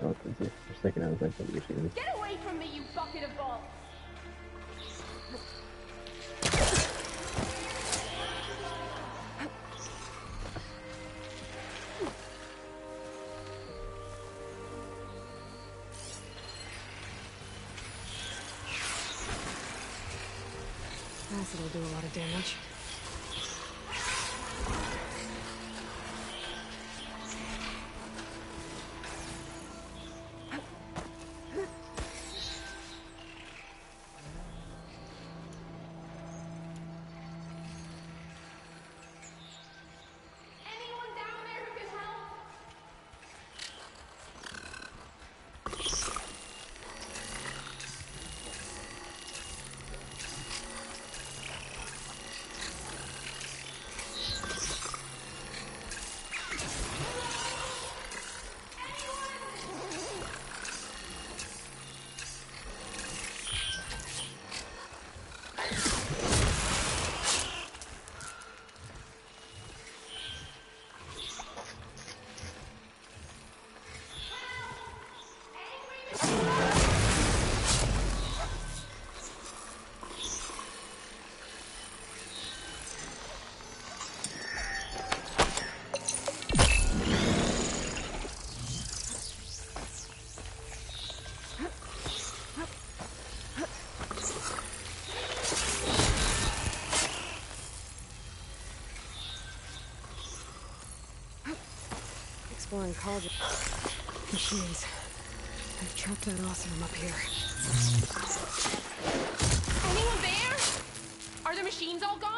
Oh, for a second I was like, what are you shooting? Get away from me, you bucket of balls! Acid will do a lot of damage. Exploring cauldron machines. I've trapped that Oseram up here. Anyone there? Are the machines all gone?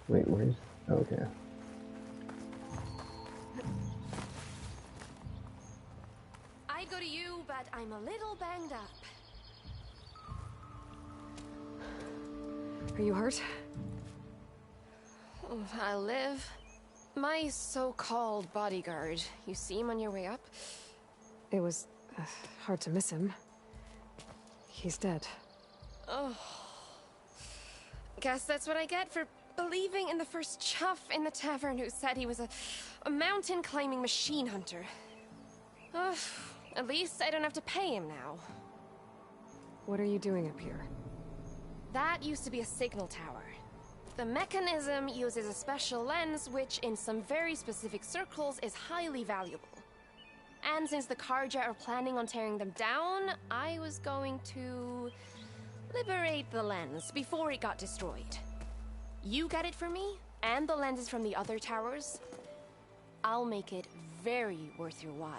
Wait, where's... Oh, okay. I go to you, but I'm a little banged up. Are you hurt? I live. My so-called bodyguard. You see him on your way up? It was hard to miss him. He's dead. Oh. Guess that's what I get for believing in the first chuff in the tavern who said he was a mountain-climbing machine hunter. Ugh. At least I don't have to pay him now. What are you doing up here? That used to be a signal tower. The mechanism uses a special lens which, in some very specific circles, is highly valuable. And since the Carja are planning on tearing them down, I was going to liberate the lens before it got destroyed. You get it for me, and the lenses from the other towers. I'll make it very worth your while.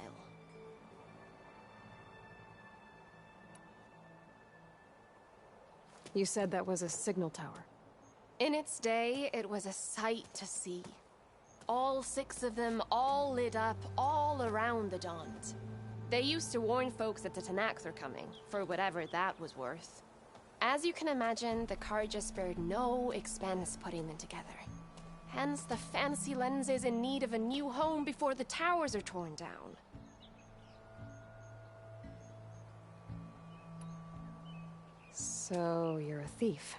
You said that was a signal tower. In its day, it was a sight to see. All 6 of them, all lit up, all around the Daunt. They used to warn folks that the Tenakth are coming, for whatever that was worth. As you can imagine, the Carja spared no expense putting them together. Hence the fancy lenses in need of a new home before the towers are torn down. So, you're a thief.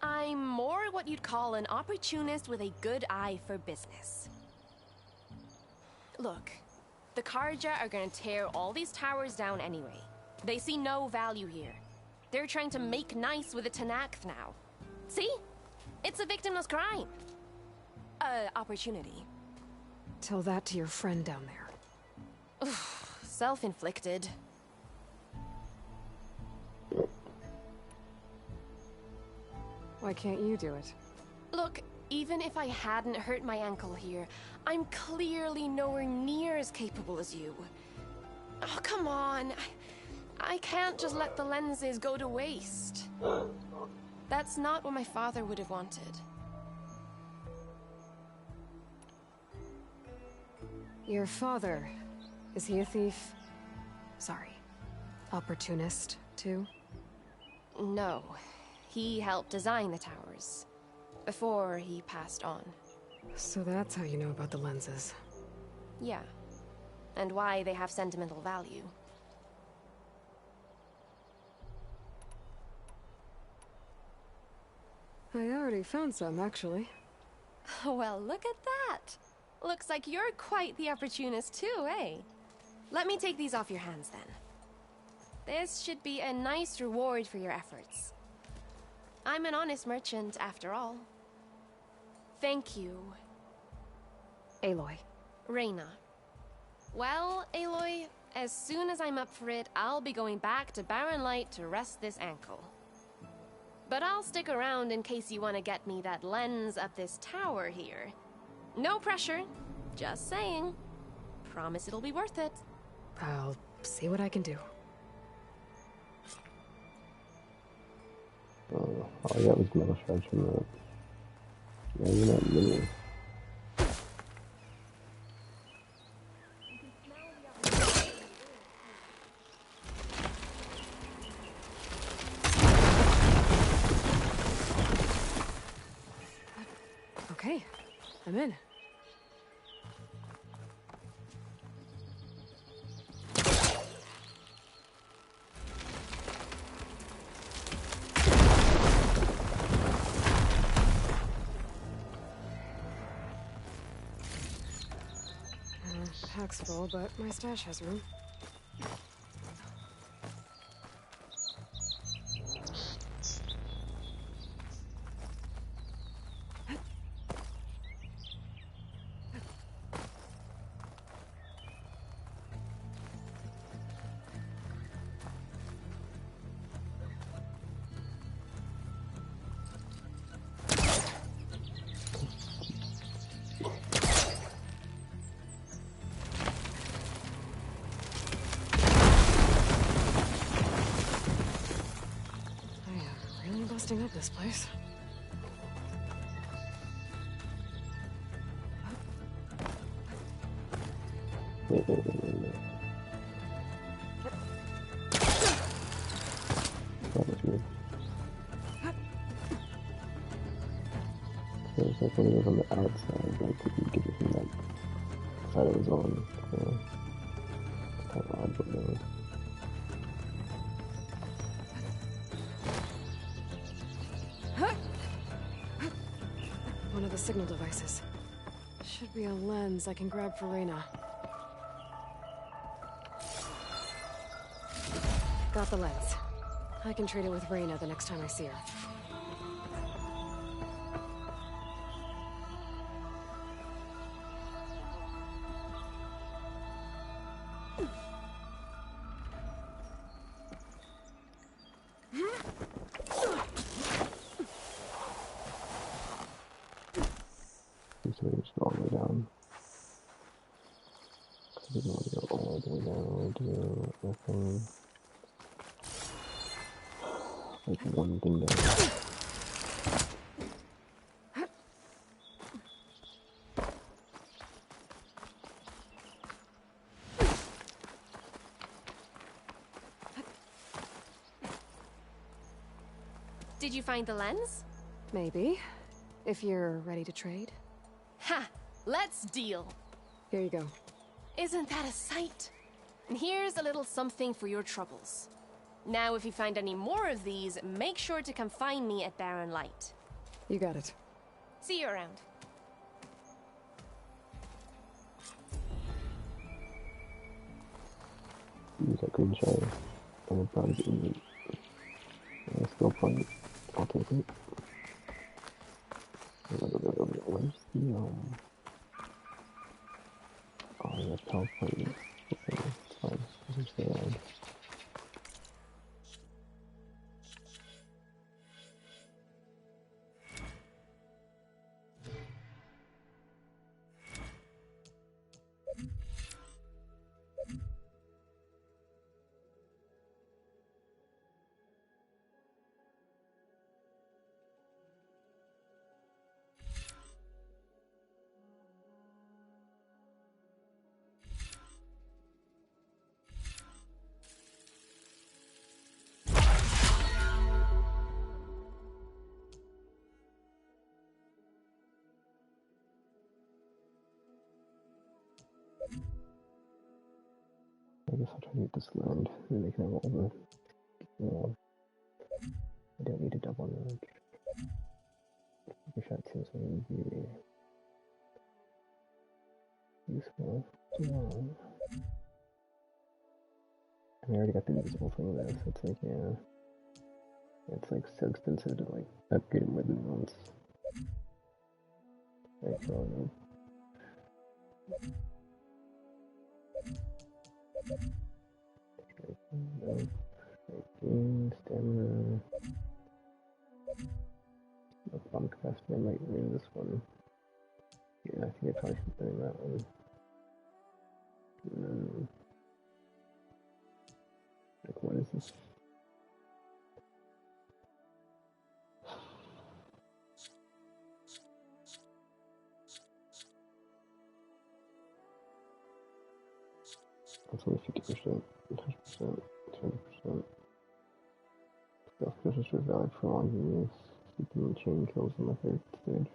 I'm more what you'd call an opportunist with a good eye for business. Look, the Carja are gonna tear all these towers down anyway. They see no value here. They're trying to make nice with the Tenakth now. See? It's a victimless crime. Opportunity. Tell that to your friend down there. Self-inflicted. Why can't you do it? Look, even if I hadn't hurt my ankle here, I'm clearly nowhere near as capable as you. Oh, come on. I can't just let the lenses go to waste. That's not what my father would have wanted. Your father, is he a thief? Sorry, opportunist, too? No. He helped design the towers, before he passed on. So that's how you know about the lenses. Yeah. And why they have sentimental value. I already found some, actually. Well, look at that! Looks like you're quite the opportunist too, eh? Let me take these off your hands, then. This should be a nice reward for your efforts. I'm an honest merchant, after all. Thank you. Aloy. Reyna. Well, Aloy, as soon as I'm up for it, I'll be going back to Barren Light to rest this ankle. But I'll stick around in case you want to get me that lens up this tower here. No pressure. Just saying. Promise it'll be worth it. I'll see what I can do. Oh, all I got was metal shards from that. Yeah, you're not mini. Okay, I'm in. Pack's full, but my stash has room. Busting up this place. Wait. That was me. So it's like when it was on the outside, like we can get it from that side it was on. So it's kind of odd, but no. the signal devices. Should be a lens I can grab for Reyna. Got the lens. I can trade it with Reyna the next time I see her. So we just go all the way down. I didn't want to go all the way down to nothing. Like one thing down. Did you find the lens? Maybe. If you're ready to trade. Ha! Let's deal! Here you go. Isn't that a sight? And here's a little something for your troubles. Now, if you find any more of these, make sure to come find me at Barren Light. You got it. See you around. Use that green shell. I will probably get it. I still fun. I'll take it. Where's the oh yeah, power plate. Okay, it's fine. Just stay around. I guess I'll try to get this land, and they can have all the, I don't need a double node. Wish that seems like it would be useful. So, I mean, I already got the invisible thing though, so it's like, yeah. It's like so expensive to like upgrade more than once. Right, so no. Stamina. No bomb capacity, I might win this one. Yeah, I think I probably should win that one. And then, like, what is this? That's only 50%, 100%, 20%. Self-conscious is valid for long use. Keeping chain kills in the third stage.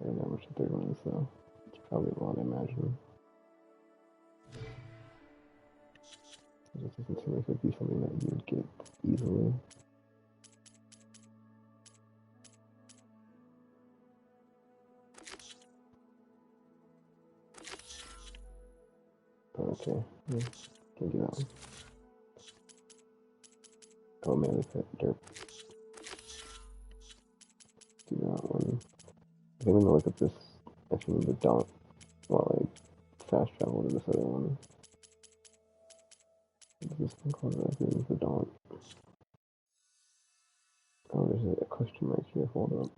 I don't know how much the third one is though. It's probably a lot, I imagine. This doesn't seem like it would be something that you would get easily. Okay, yeah, can't do that one. Oh man, it's that derp. Do that one. I think I'm gonna look up this. I think the dot while I fast travel to this other one. What's this thing called? I think it's the dot. Oh, there's a question mark here. Hold up.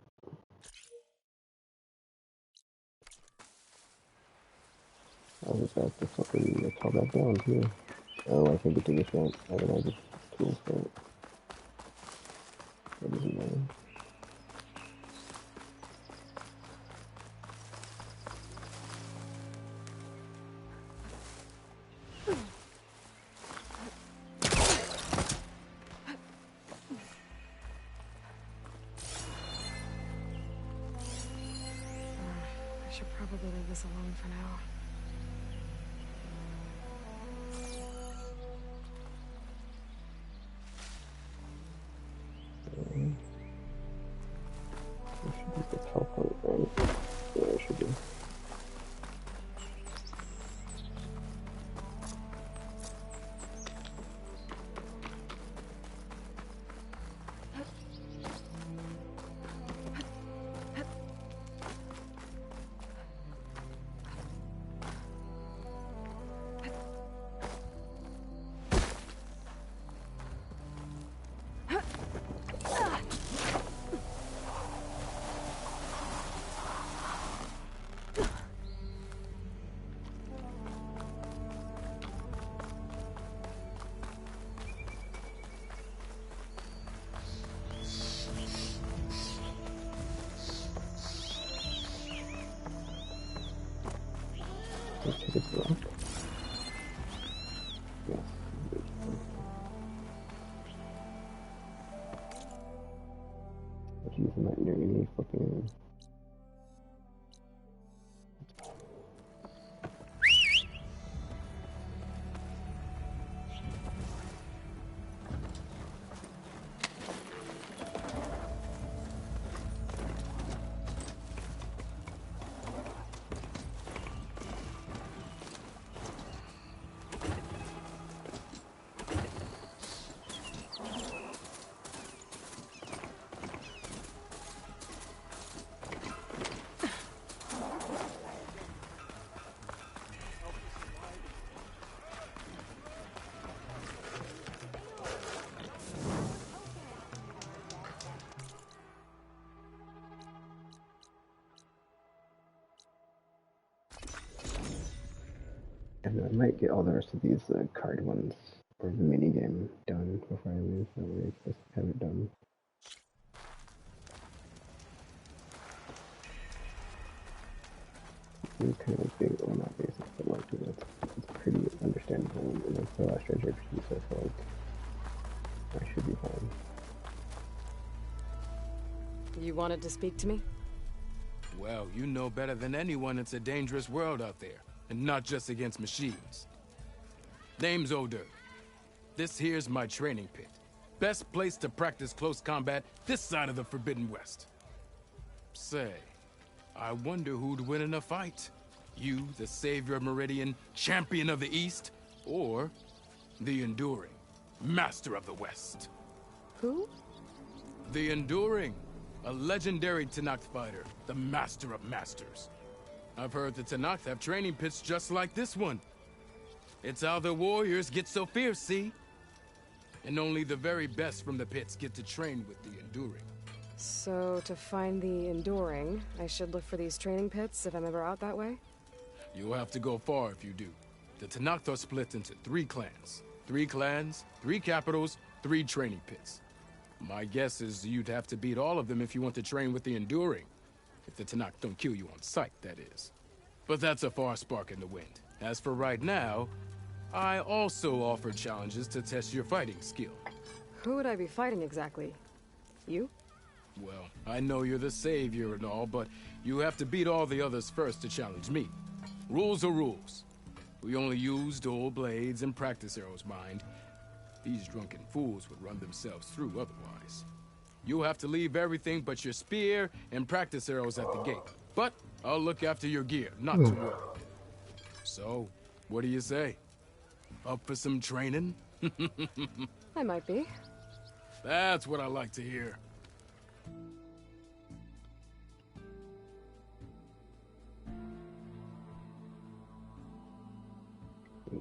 I was about to fucking call that down too. Oh, I can't get to this yet. I don't have the tools for it. That doesn't matter. I should probably leave this alone for now. Let's check its rock. Yes. Jeez, I'm not doing any fucking... And I might get all the rest of these card ones or the mini game done before I leave. That way I just have it done. It's kind of big, well not basic, but like it's pretty understandable. And it's the last treasure piece, so I feel like I should be fine. You wanted to speak to me? Well, you know better than anyone it's a dangerous world out there. And not just against machines. Name's Odur. This here's my training pit. Best place to practice close combat this side of the Forbidden West. Say, I wonder who'd win in a fight. You, the savior of Meridian, champion of the East, or the Enduring, master of the West. Who? The Enduring, a legendary Tenakth fighter, the master of masters. I've heard the Tenakth have training pits just like this one. It's how the warriors get so fierce, see? And only the very best from the pits get to train with the Enduring. So, to find the Enduring, I should look for these training pits if I'm ever out that way? You'll have to go far if you do. The Tenakth are split into 3 clans. 3 clans, 3 capitals, 3 training pits. My guess is you'd have to beat all of them if you want to train with the Enduring. If the Tenakth don't kill you on sight, that is. But that's a far spark in the wind. As for right now, I also offer challenges to test your fighting skill. Who would I be fighting exactly? You? Well, I know you're the savior and all, but you have to beat all the others first to challenge me. Rules are rules. We only use dual blades and practice arrows, mind. These drunken fools would run themselves through otherwise. You'll have to leave everything but your spear and practice arrows at the gate. But I'll look after your gear, not to worry. So, what do you say? Up for some training? I might be. That's what I like to hear.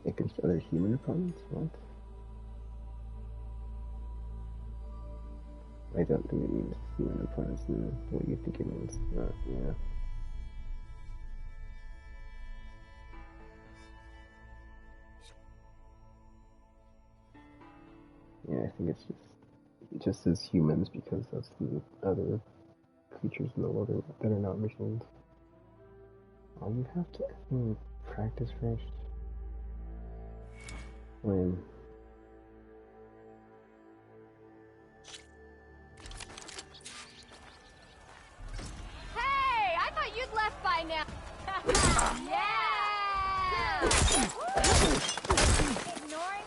Against other human opponents? What? I don't think it means human opponents in the way you think it means. Yeah. Yeah, I think it's just as humans because that's the other creatures in the world that are not machines. You have to practice first. When? Hey, I thought you'd left by now. Yeah! Ignoring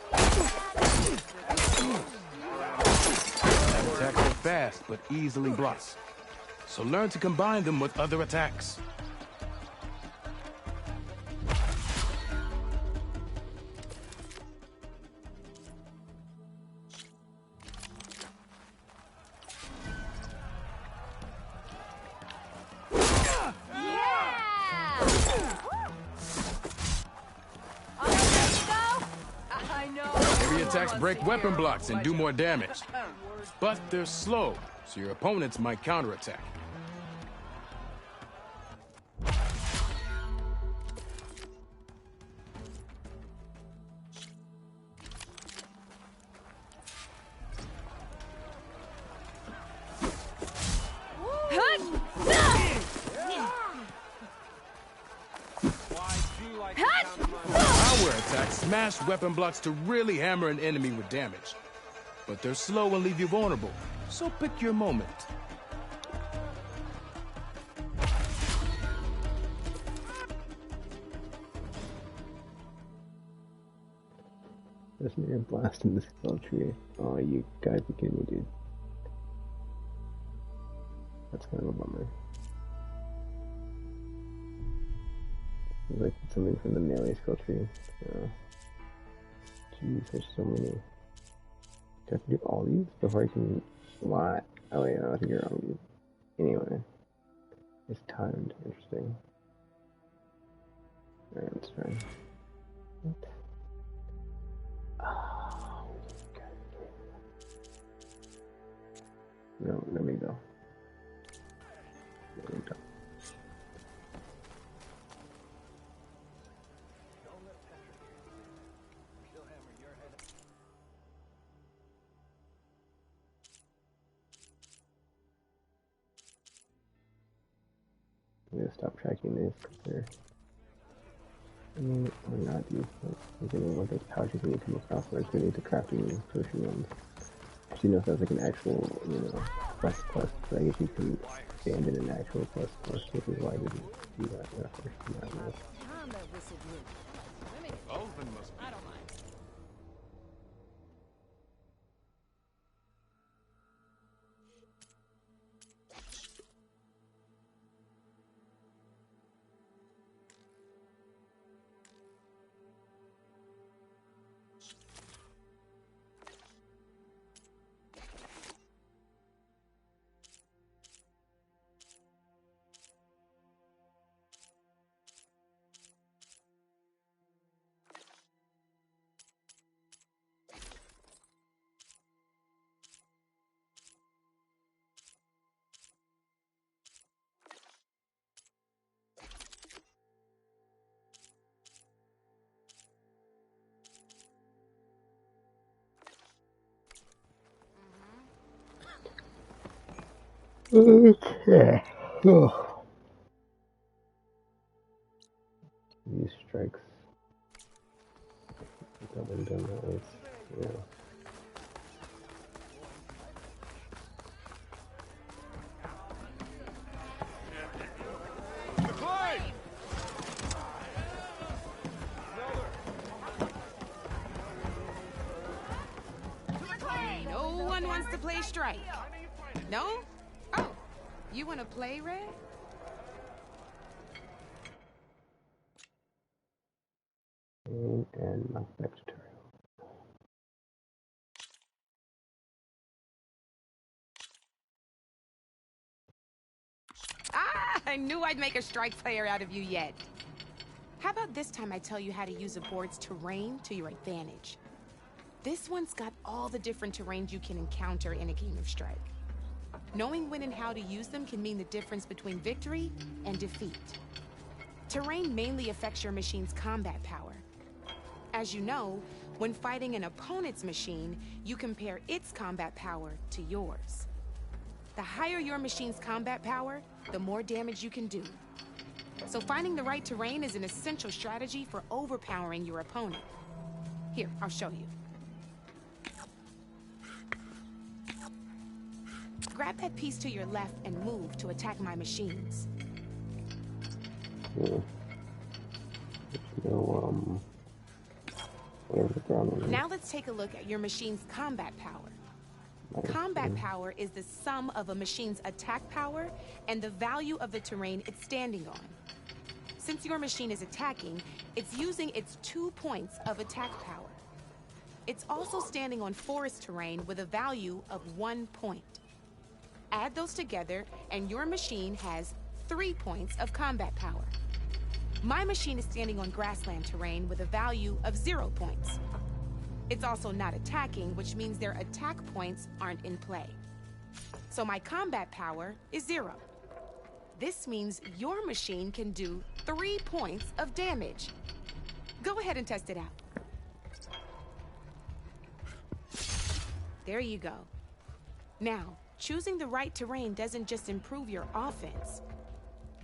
Attacks are fast, but easily blocked. So learn to combine them with other attacks. Attacks break weapon blocks and do more damage. But they're slow, so your opponents might counterattack. smashed weapon blocks to really hammer an enemy with damage. But they're slow and leave you vulnerable, so pick your moment. There's near blast in the skull tree. Oh, you gotta be kidding me, dude. That's kind of a bummer. Like something from the melee skill tree. Jeez, there's so many. Do I have to do all these before I can... Why? Oh yeah, I think you're wrong. Anyway. It's timed. Interesting. Alright, let's try. What? Oh, God. No, there we go. There we go. I'm gonna stop tracking this because they're, I mean, or not these, but I'm getting what those pouches when you come across where it's related to crafting potion ones. I actually know if that's like an actual, you know, quest, but I guess you can abandon an actual quest, which is why I didn't do that first. I don't know. I don't mind. Okay. Oh. These strikes. That one done that was, yeah. No one wants to play strike. No? Oh, you want to play, Red? And knockback tutorial. Ah, I knew I'd make a strike player out of you yet. How about this time I tell you how to use a board's terrain to your advantage? This one's got all the different terrains you can encounter in a game of Strike. Knowing when and how to use them can mean the difference between victory and defeat. Terrain mainly affects your machine's combat power. As you know, when fighting an opponent's machine, you compare its combat power to yours. The higher your machine's combat power, the more damage you can do. So finding the right terrain is an essential strategy for overpowering your opponent. Here, I'll show you. Grab that piece to your left and move to attack my machines. Yeah. No, whatever the problem is. Now let's take a look at your machine's combat power. Combat power is the sum of a machine's attack power and the value of the terrain it's standing on. Since your machine is attacking, it's using its 2 points of attack power. It's also standing on forest terrain with a value of 1 point. Add those together, and your machine has 3 points of combat power. My machine is standing on grassland terrain with a value of 0 points. It's also not attacking, which means their attack points aren't in play. So my combat power is 0. This means your machine can do 3 points of damage. Go ahead and test it out. There you go. Now, choosing the right terrain doesn't just improve your offense.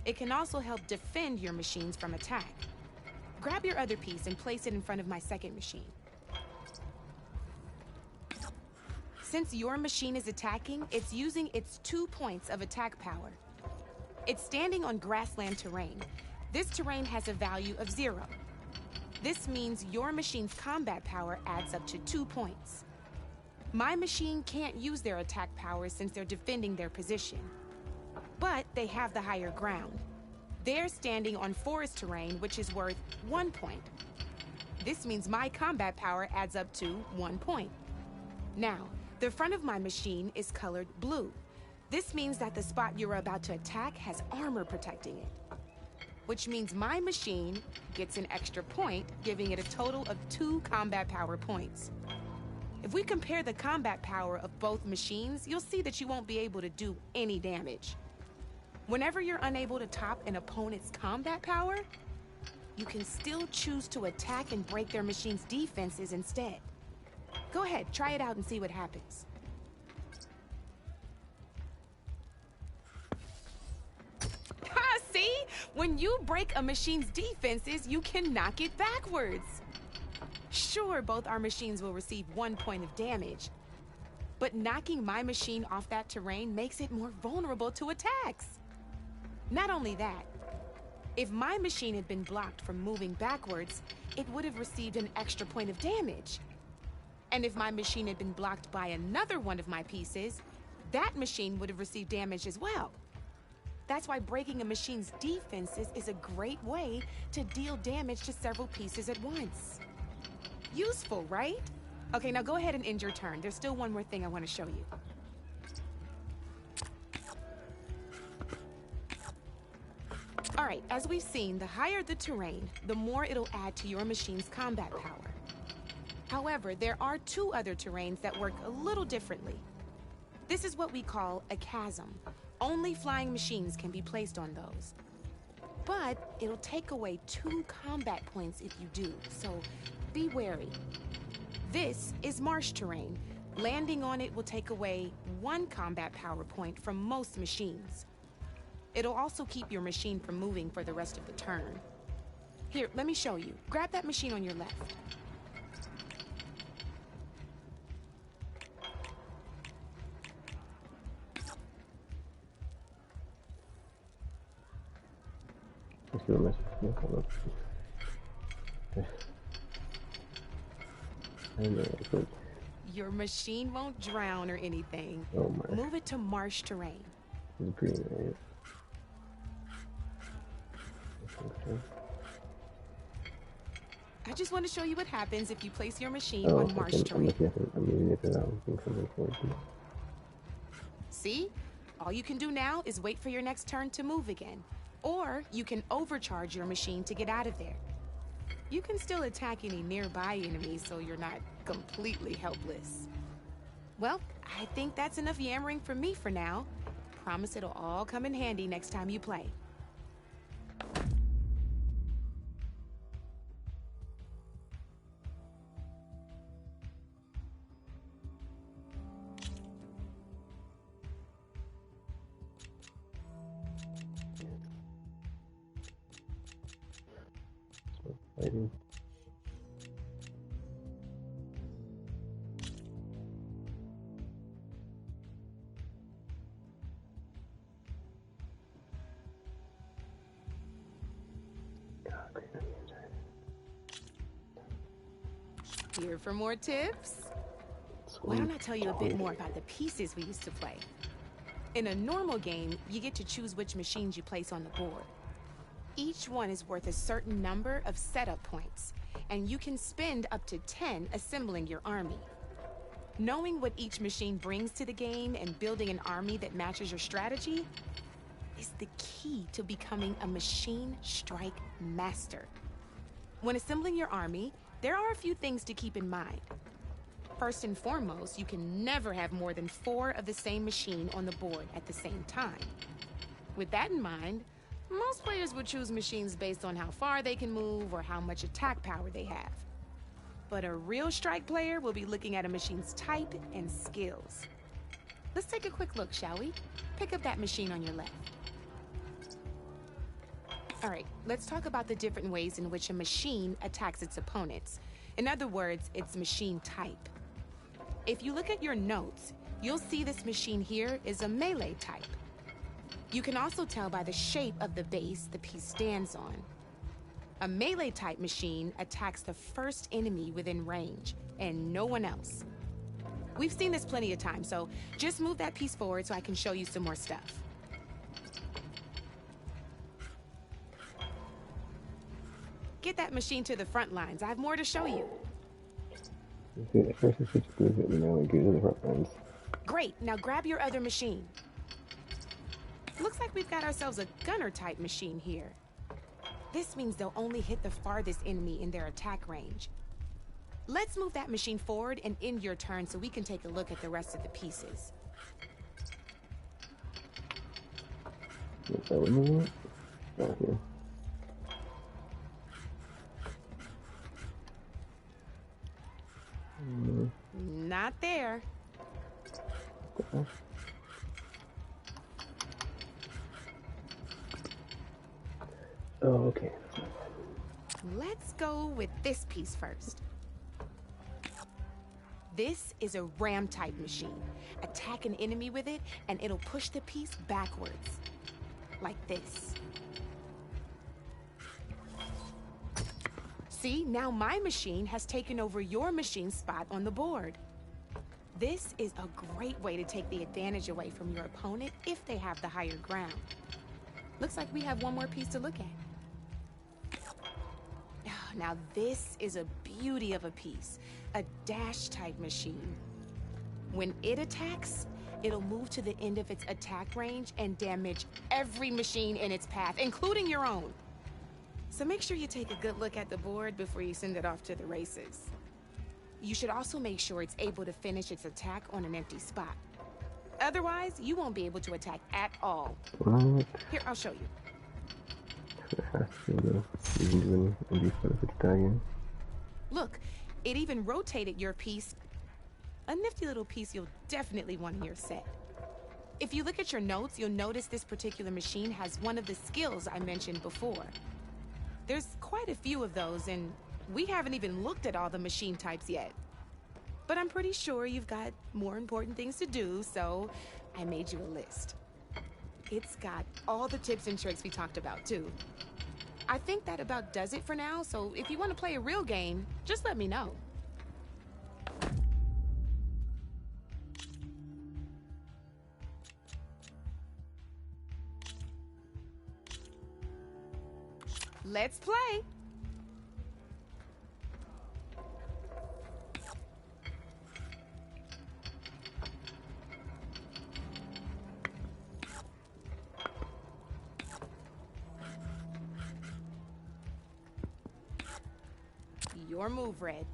It can also help defend your machines from attack. Grab your other piece and place it in front of my second machine. Since your machine is attacking, it's using its 2 points of attack power. It's standing on grassland terrain. This terrain has a value of 0. This means your machine's combat power adds up to 2 points. My machine can't use their attack power since they're defending their position. But they have the higher ground. They're standing on forest terrain, which is worth 1 point. This means my combat power adds up to 1 point. Now, the front of my machine is colored blue. This means that the spot you're about to attack has armor protecting it. Which means my machine gets an extra point, giving it a total of 2 combat power points. If we compare the combat power of both machines, you'll see that you won't be able to do any damage. Whenever you're unable to top an opponent's combat power, you can still choose to attack and break their machine's defenses instead. Go ahead, try it out and see what happens. Ha, see? When you break a machine's defenses, you can knock it backwards. Sure, both our machines will receive 1 point of damage, but knocking my machine off that terrain makes it more vulnerable to attacks. Not only that, if my machine had been blocked from moving backwards, it would have received an extra point of damage. And if my machine had been blocked by another one of my pieces, that machine would have received damage as well. That's why breaking a machine's defenses is a great way to deal damage to several pieces at once. Useful, right? Okay, now go ahead and end your turn. There's still one more thing I want to show you. All right, as we've seen, the higher the terrain, the more it'll add to your machine's combat power. However, there are 2 other terrains that work a little differently. This is what we call a chasm. Only flying machines can be placed on those. But it'll take away 2 combat points if you do, so be wary. This is marsh terrain. Landing on it will take away 1 combat power point from most machines. It'll also keep your machine from moving for the rest of the turn. Here, let me show you. Grab that machine on your left. Your machine won't drown or anything. Oh my. Move it to marsh terrain. It's green, right? I just want to show you what happens if you place your machine on marsh terrain. See? All you can do now is wait for your next turn to move again. Or you can overcharge your machine to get out of there. You can still attack any nearby enemies so you're not completely helpless. Well, I think that's enough yammering from me for now. Promise it'll all come in handy next time you play. Fighting. Here for more tips? Why don't I tell you a bit more about the pieces we used to play? In a normal game, you get to choose which machines you place on the board. Each one is worth a certain number of setup points, and you can spend up to 10 assembling your army. Knowing what each machine brings to the game and building an army that matches your strategy is the key to becoming a machine strike master. When assembling your army, there are a few things to keep in mind. First and foremost, you can never have more than 4 of the same machine on the board at the same time. With that in mind, most players would choose machines based on how far they can move or how much attack power they have. But a real strike player will be looking at a machine's type and skills. Let's take a quick look, shall we? Pick up that machine on your left. All right, let's talk about the different ways in which a machine attacks its opponents. In other words, its machine type. If you look at your notes, you'll see this machine here is a melee type. You can also tell by the shape of the base the piece stands on. A melee type machine attacks the first enemy within range, and no one else. We've seen this plenty of times, so just move that piece forward so I can show you some more stuff. Get that machine to the front lines. I have more to show you. Okay, the first switch goes at melee goes to the front lines. Great, now grab your other machine. Looks like we've got ourselves a gunner type machine here. This means they'll only hit the farthest enemy in their attack range. Let's move that machine forward and end your turn so we can take a look at the rest of the pieces. Yes, I would move it. Right here. Not there. Oh, okay. Let's go with this piece first. This is a ram type machine. Attack an enemy with it and it'll push the piece backwards. Like this. See, now my machine has taken over your machine's spot on the board. This is a great way to take the advantage away from your opponent if they have the higher ground. Looks like we have one more piece to look at. Now this is a beauty of a piece, a dash type machine. When it attacks, it'll move to the end of its attack range and damage every machine in its path, including your own. So make sure you take a good look at the board before you send it off to the races. You should also make sure it's able to finish its attack on an empty spot. Otherwise, you won't be able to attack at all. What? Here, I'll show you. It has to be you can do any if it's tagging. Look, it even rotated your piece. A nifty little piece you'll definitely want in your set. If you look at your notes, you'll notice this particular machine has one of the skills I mentioned before. There's quite a few of those, and we haven't even looked at all the machine types yet. But I'm pretty sure you've got more important things to do, so I made you a list. It's got all the tips and tricks we talked about, too. I think that about does it for now, so if you want to play a real game, just let me know. Let's play! Your move, Red.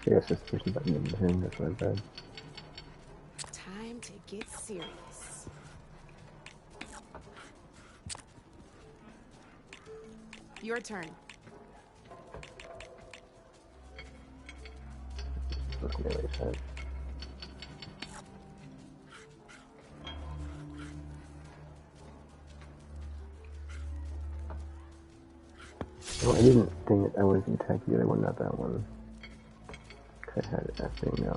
I guess just push the button into him, that's not bad. Time to get serious. Your turn. Look melee side. Oh, I didn't think I was going to attack the other one, not that one. I had that thing, yeah.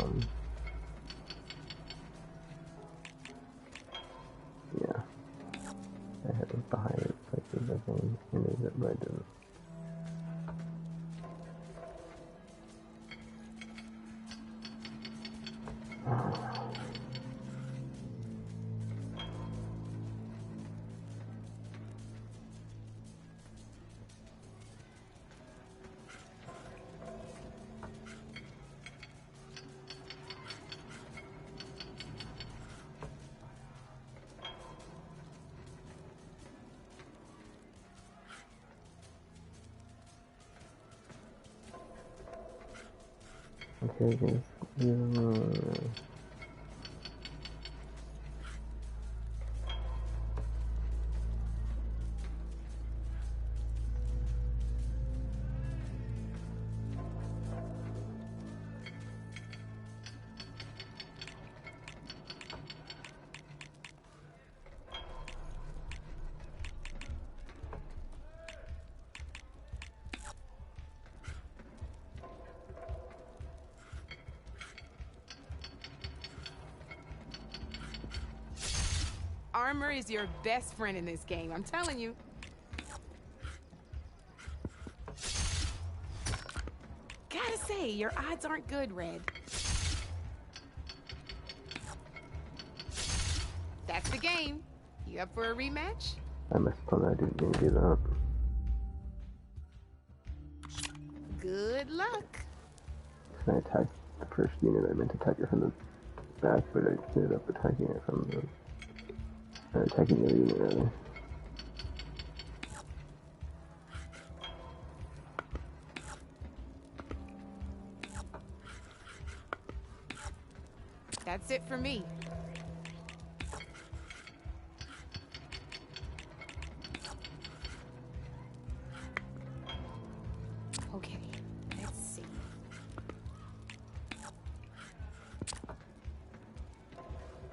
I had it behind it, places, I think, and it, but I didn't. here it is. Armor is your best friend in this game, I'm telling you. Gotta say, your odds aren't good, Red. That's the game. You up for a rematch? I messed up. I didn't mean to do that. Good luck. I attacked the first unit. I meant to attack it from the back, but I ended up attacking it from the... attacking the other unit, rather. That's it for me. Okay, let's see.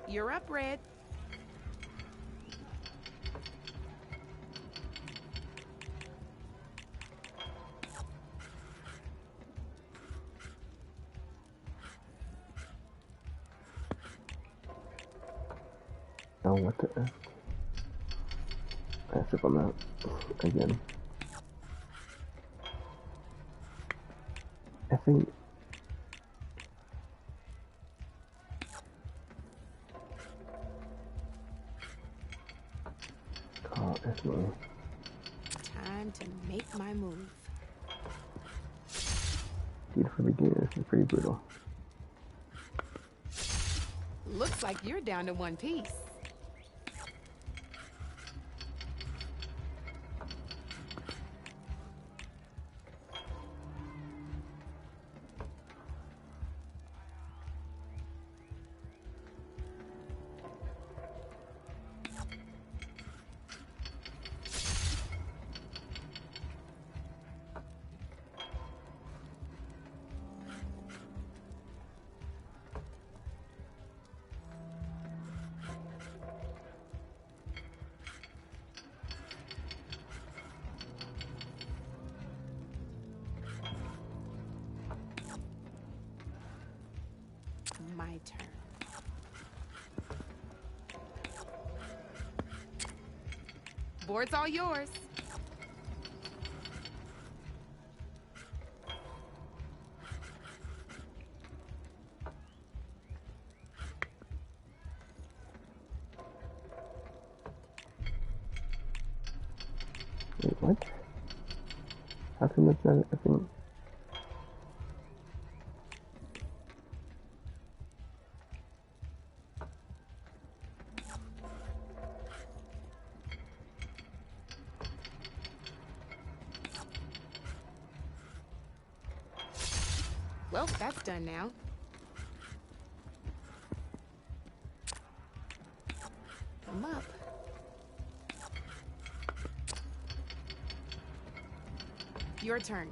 You're up, Red. Oh, what the F? As if I'm out again. I think... Oh, F me. Time to make my move. Dude, for beginners, it's pretty brutal. Looks like you're down to one piece. My turn. Board's all yours. Wait, what? How come that's not a thing? Well, that's done now. I'm up. Your turn.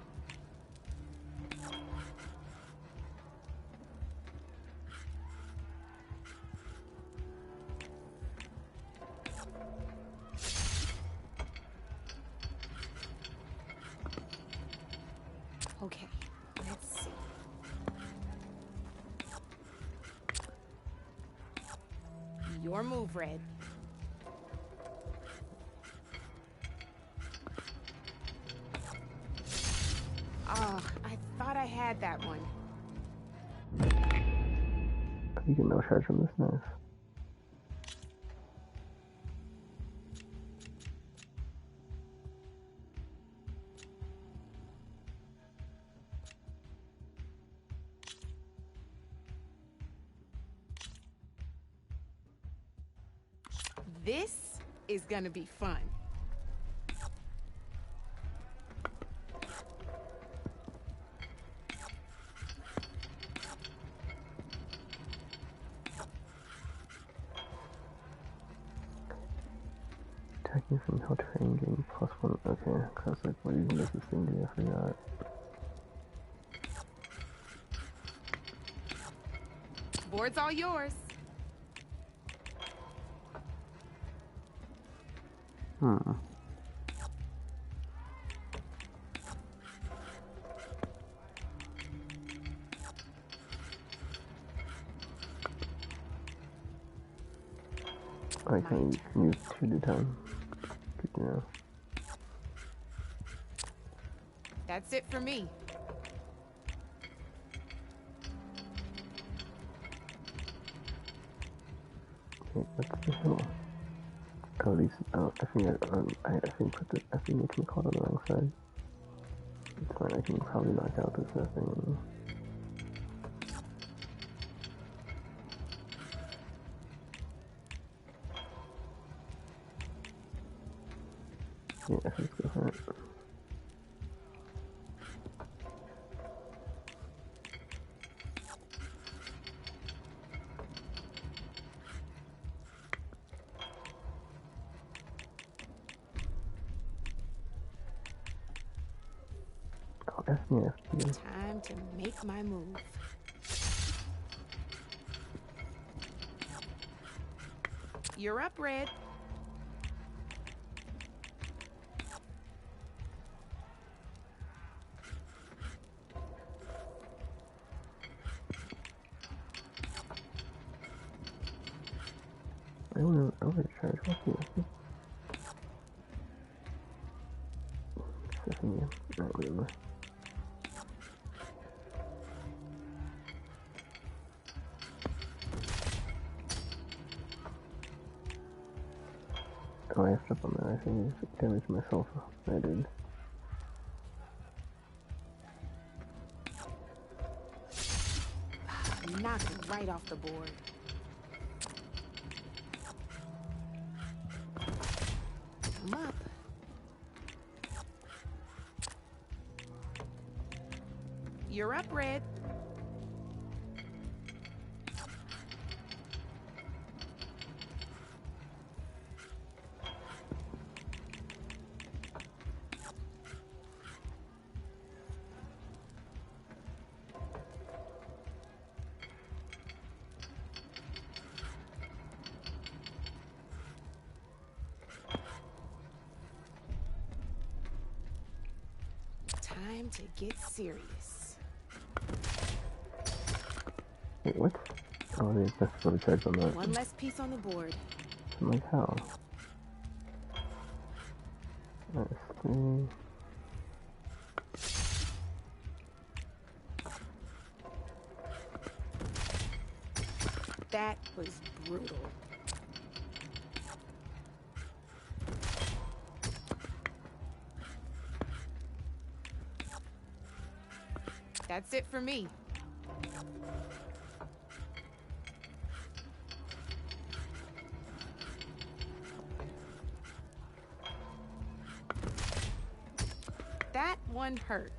Okay, let's see. Your move, Red. Oh, I thought I had that one. You can no charge from this knife. This is gonna be fun. Using how terrain gain +1. Okay, cause like what even does this thing do? I forgot. Board's all yours. I can use 2 at a time. Good to know. That's it for me. Okay, what's the hill? Oh, these. Oh, I think I think it's me caught on the wrong side. It's fine. I can probably knock out this thing. Yeah, I think it's good. Time to make my move. You're up, Red. I don't know, overcharge. What's this? Stephanie. Not really. Oh, I have stuff on there. I think I damaged myself. I did. Knocked it right off the board. I'm up. You're up, Red. Time to get serious. Wait, what? Oh, there's just overcharge on that. One less piece on the board. I'm like, how? Let's see. That was brutal. That's it for me. That one hurt.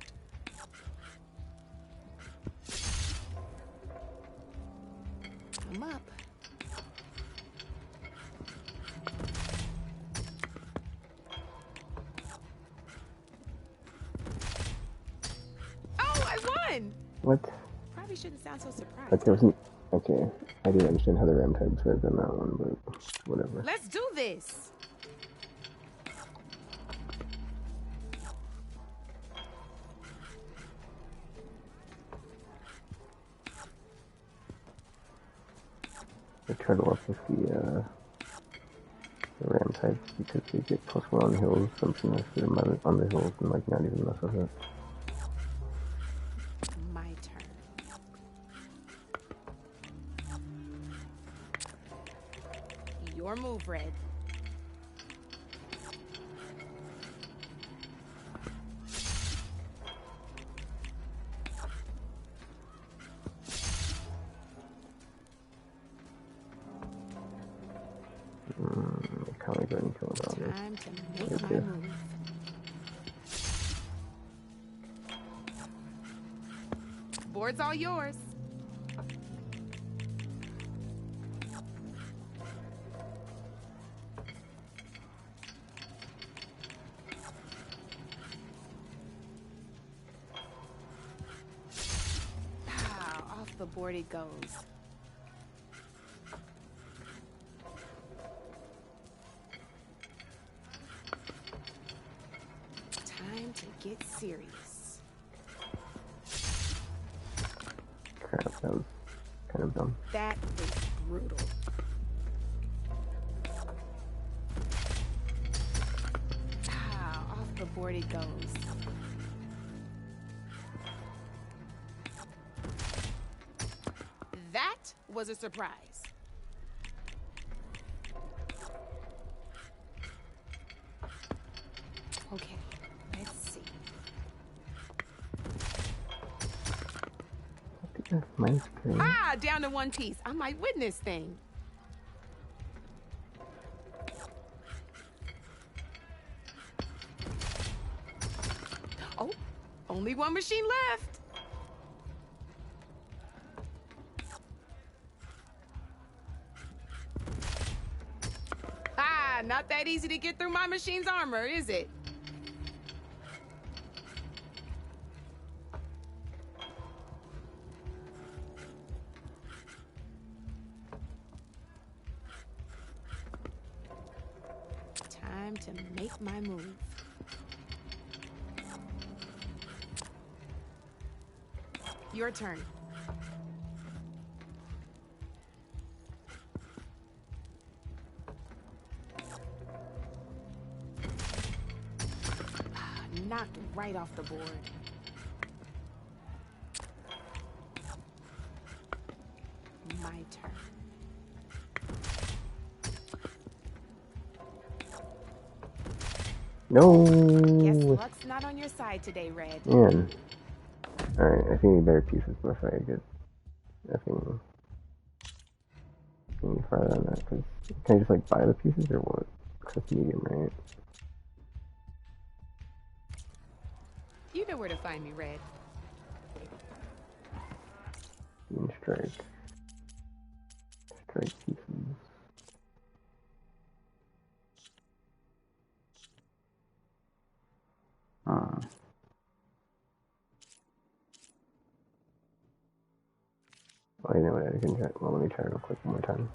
I'm up. Oh, I won! What? Probably shouldn't sound so surprised. Like there wasn't. Okay, I didn't understand how the ram types worked on that one, but whatever. Let's do this. I try to work with the ram types because they get +1 on hills, something like that on the hills, and like not even mess with it. My turn. Your move, Red. I can't go and kill about this. Time to make my move. Board's all yours. board it goes. Time to get serious. Crap, that was kind of dumb. That was brutal. Off the board it goes. That was a surprise. Okay, let's see. My screen. Down to one piece. I might win this thing. Oh, only one machine left. Not that easy to get through my machine's armor, is it? Time to make my move. Your turn. Knocked right off the board. My turn. No. Guess luck's not on your side today, Red. Man. Alright, I think I need better pieces before I get. I think. Can you fire on that? Cause can I just like buy the pieces or what? Cause it's medium, right? You know where to find me, Red. Strike. Strike pieces. Oh, you know what? I can try. Well, let me try real quick one more time.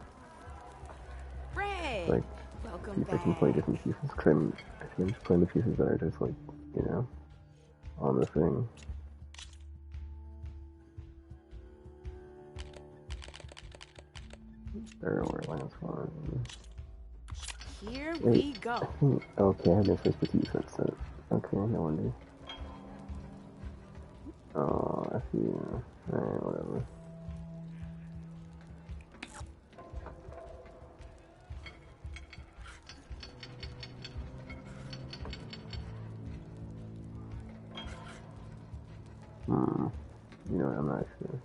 Red. Like, welcome see if back. I can play different pieces. Cause I think I'm just playing the pieces that are just like, you know, on the thing. There were last one. Here Wait, we go. I think, okay, I have no choice but to use that set. Okay, no wonder. Oh, I see. Alright, whatever. You know what, I'm not actually.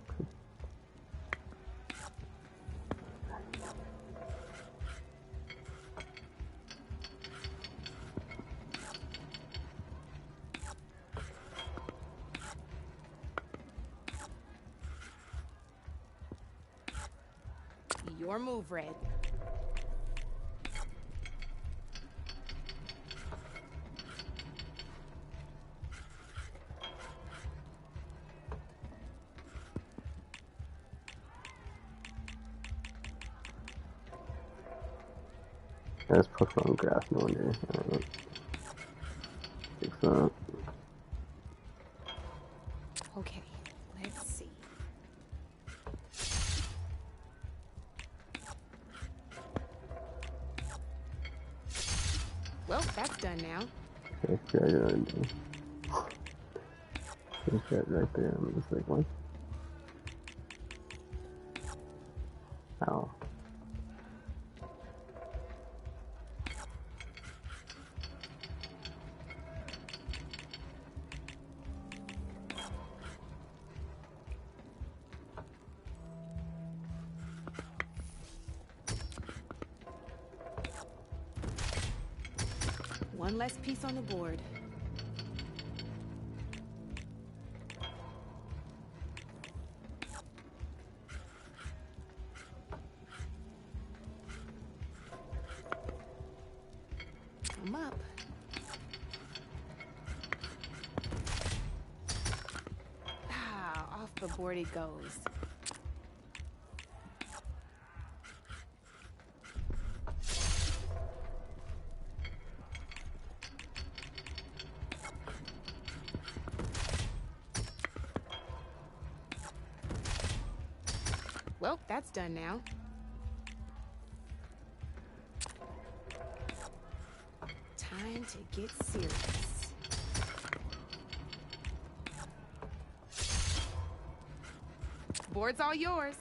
Your move, Red. That's Pokemon grass, no wonder. Fix that. Okay, let's see. Well, that's done now. Okay, drag it on. Just that right there. I'm just like, what? Ow. One less piece on the board. Come up. Off the board it goes. Well, that's done now. Time to get serious. Board's all yours.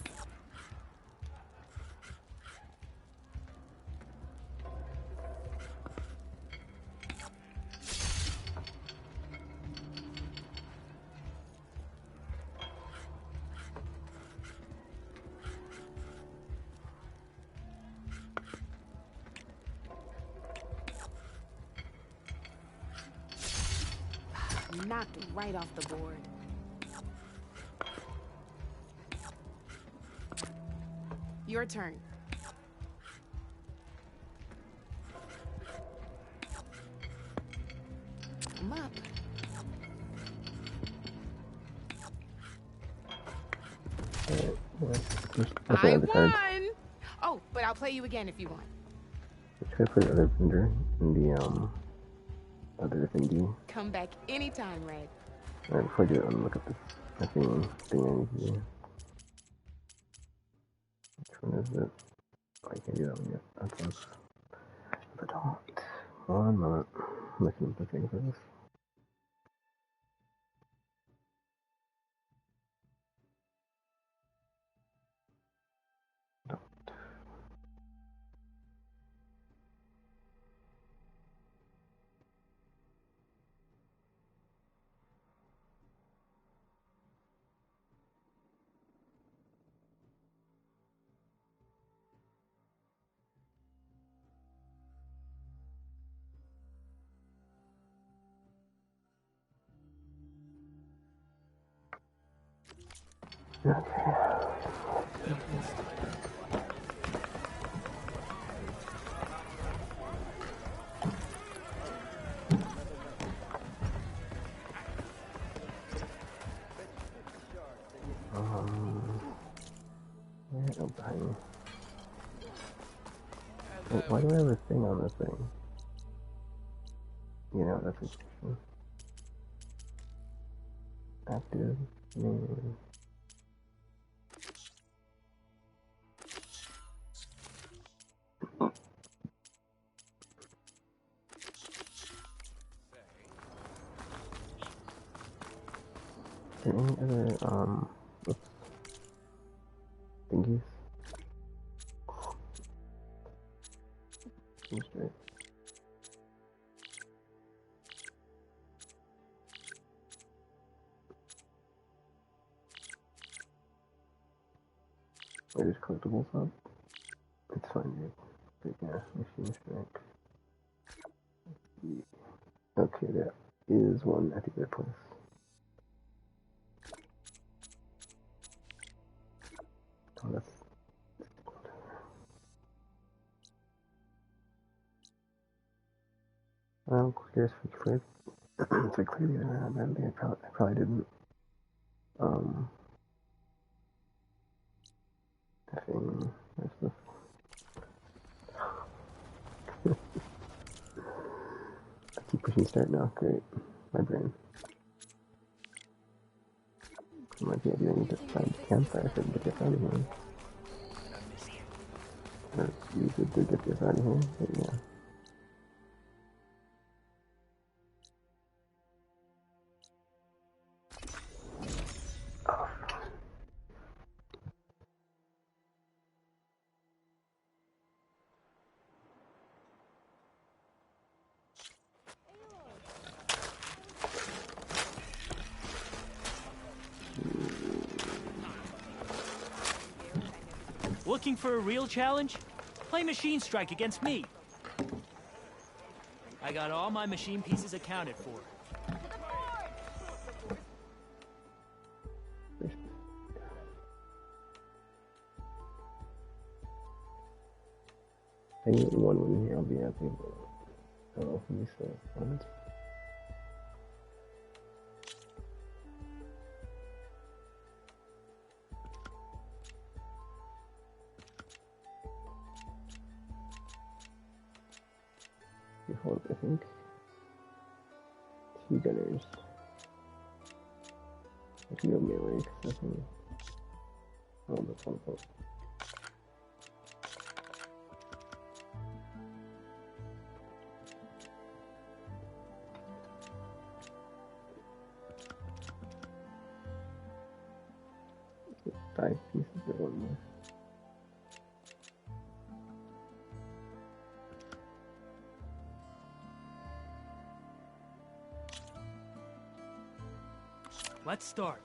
Knocked right off the board. Your turn. Come up. I won! Oh, but I'll play you again if you want. Let's try for the other vendor in the other thingy. Come back anytime, Red. Alright, before I do it, I'm gonna look up this thing I need to do. Which one is it? Oh, I can't do that one yet. Okay. The dot. 1 moment. I'm looking up the thing for this. Why do I have a thing on this thing? You know, that's a question. Active name. Is there any other, oops, thingies? Straight. Wait, is collectibles up? It's fine, dude. But yeah, machine strength. Okay, there is one at the other place. Oh, that's... Clear for so clearly I probably didn't effing where's this? I keep pushing start now, great. My brain. It might be idea I need to find the campfire so I can get this out of here. Or use it to get this out of here, but yeah. Looking for a real challenge? Play Machine Strike against me. I got all my machine pieces accounted for. I need one win here, I'll be happy, but I don't know if we still want it. Hold, I think. 2 gunners. I can go melee, because nothing. Oh, that's one quote. Five pieces or one more. Let's start.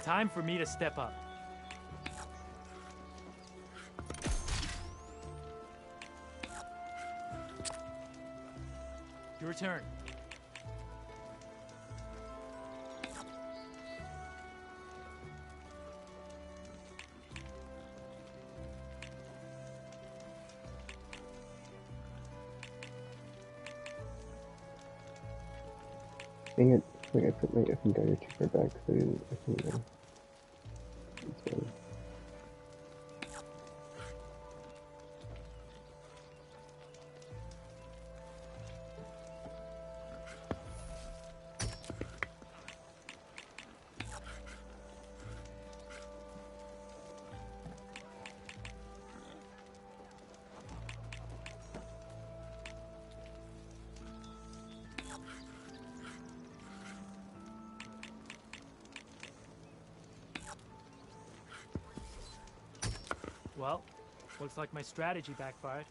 Time for me to step up. Your turn. Dang it, like I put my effing Dire Trooper back because I couldn't even. That's fine. Well, looks like my strategy backfired.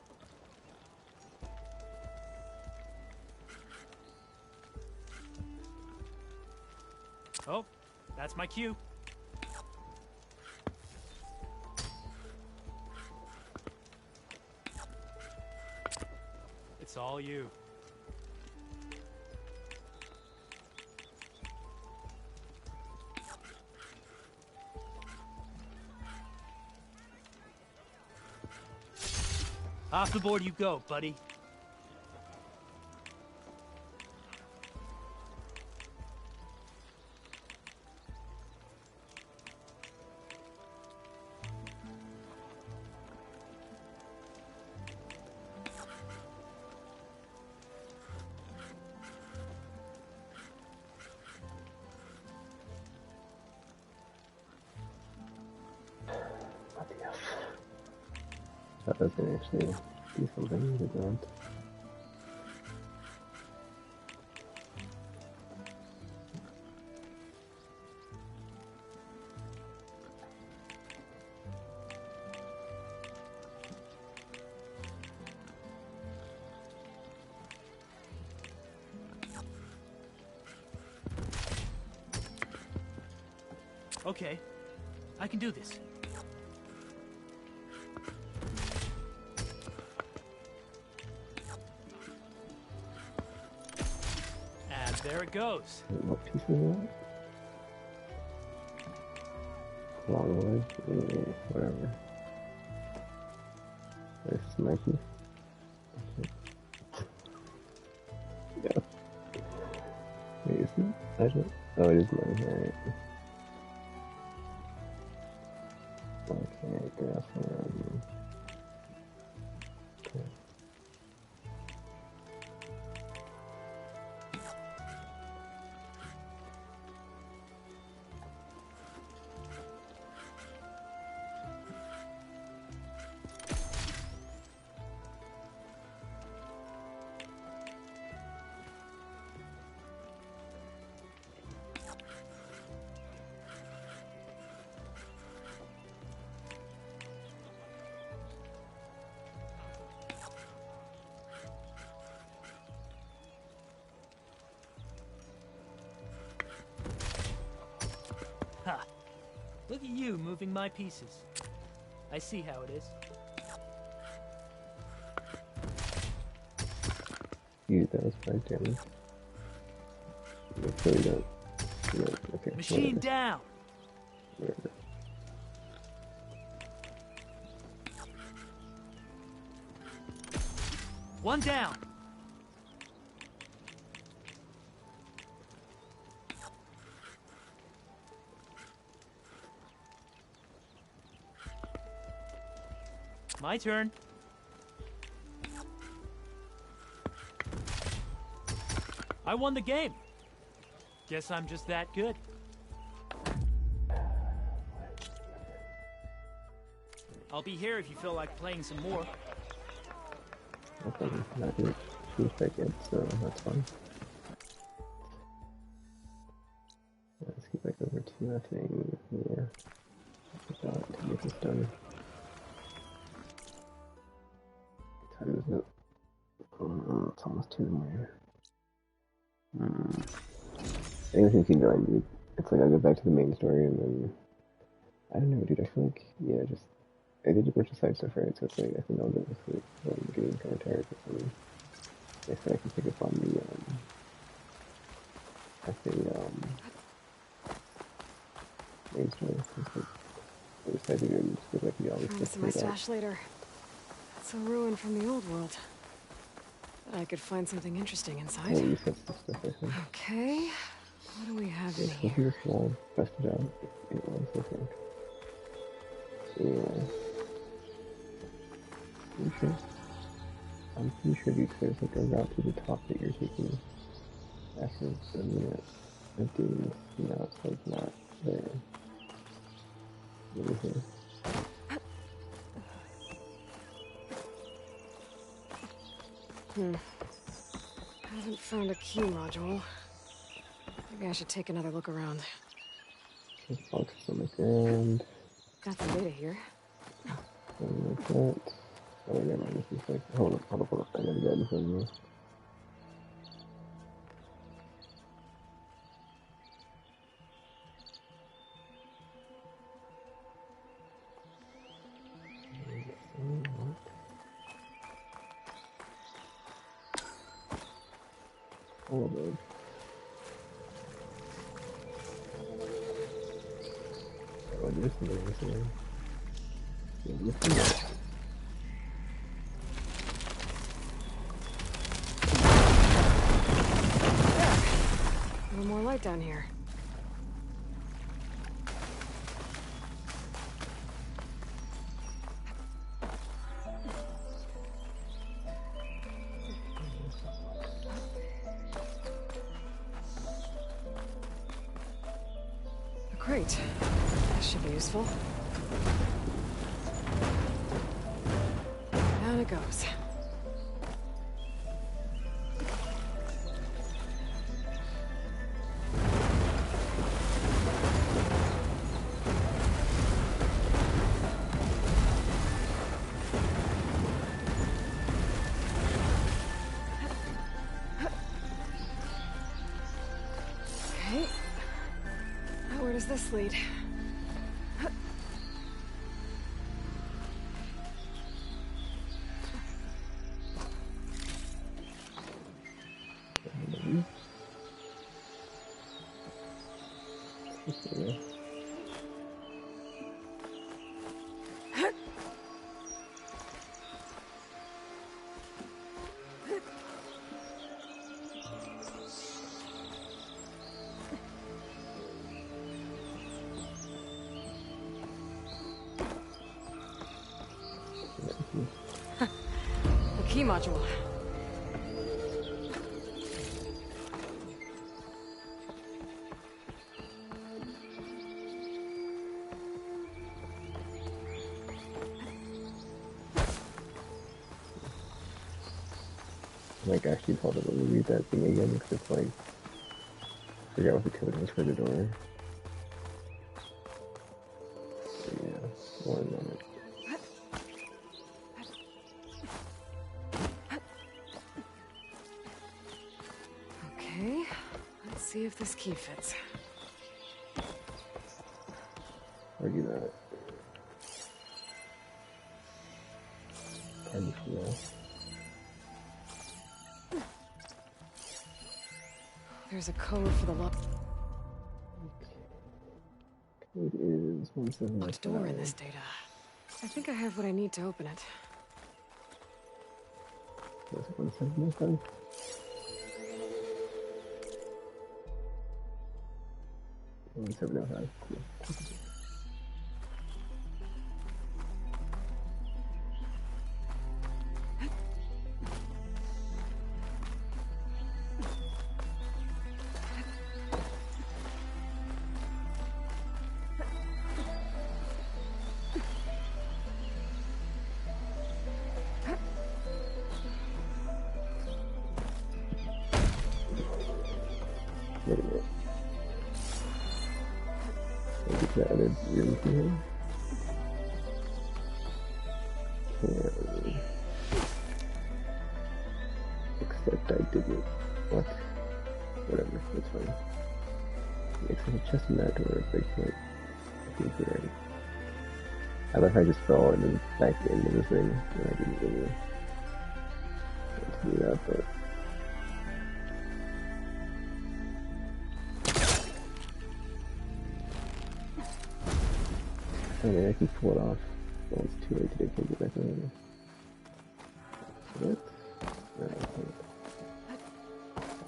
Oh, that's my cue. It's all you. Off the board you go, buddy. That doesn't actually do something to that. Okay, I can do this. And there it goes. What piece is that? Longwood? Yeah, whatever. This is my piece. Yeah. Wait, is it? I don't. Oh, it is mine, alright. Okay, grass around. Okay. at you moving my pieces. I see how it is. Dude, that was 5 damage. That's really good. Yeah, okay, Machine whatever. down! Whatever. One down! My turn. I won the game. Guess I'm just that good. I'll be here if you feel like playing some more. Okay, not good. She's back in, so that's fine. Let's get back over to nothing here. To get this done. What time is it? It's almost 2 in the morning. I think we can keep going, dude. It's like I'll go back to the main story and then I don't know, dude. I feel like I did a bunch of side stuff, right? So it's like I think I'll go with it. I'm getting kind of tired of it. I think I can pick up on the main story. I decided to do just because I always Promise my stash later. It's a ruin from the old world. But I could find something interesting inside. Oh, you said some stuff, I think. Okay, what do we have in It's here? this wall, busted out. It was, I think. Yeah. Pretty sure. I'm pretty sure dude, there's like a route to the top that you're taking after the minute of doing this. No, it's like not there. Over here. Haven't found a key module. Maybe I should take another look around. There's boxes on the ground. Got some data here. Something like that. Oh, never mind. This is like, hold up. I gotta get in front of me. Oh, man. Oh, there's something. Yeah, listen up. A little more light down here. Great. This should be useful. Down it goes. Okay. Now where does this lead? The key module. Like, actually told it to read that thing again because it's like, I forgot what the code was for the door. Yeah, 1 minute. Okay, let's see if this key fits. argue that. Argue for now. There's a code for the lock. Code is 175. Locked door in this data. I think I have what I need to open it. What's it, 175? Cool. Wait a minute. Maybe the added room here. Can... Except I didn't. What? Whatever, it's fine. Makes a chest mat or a big point. I think we're ready. I love how I just fell and then back into the thing, and I didn't really want to do that, but... I mean, I can pull it off, but it's too late to take it back in. What?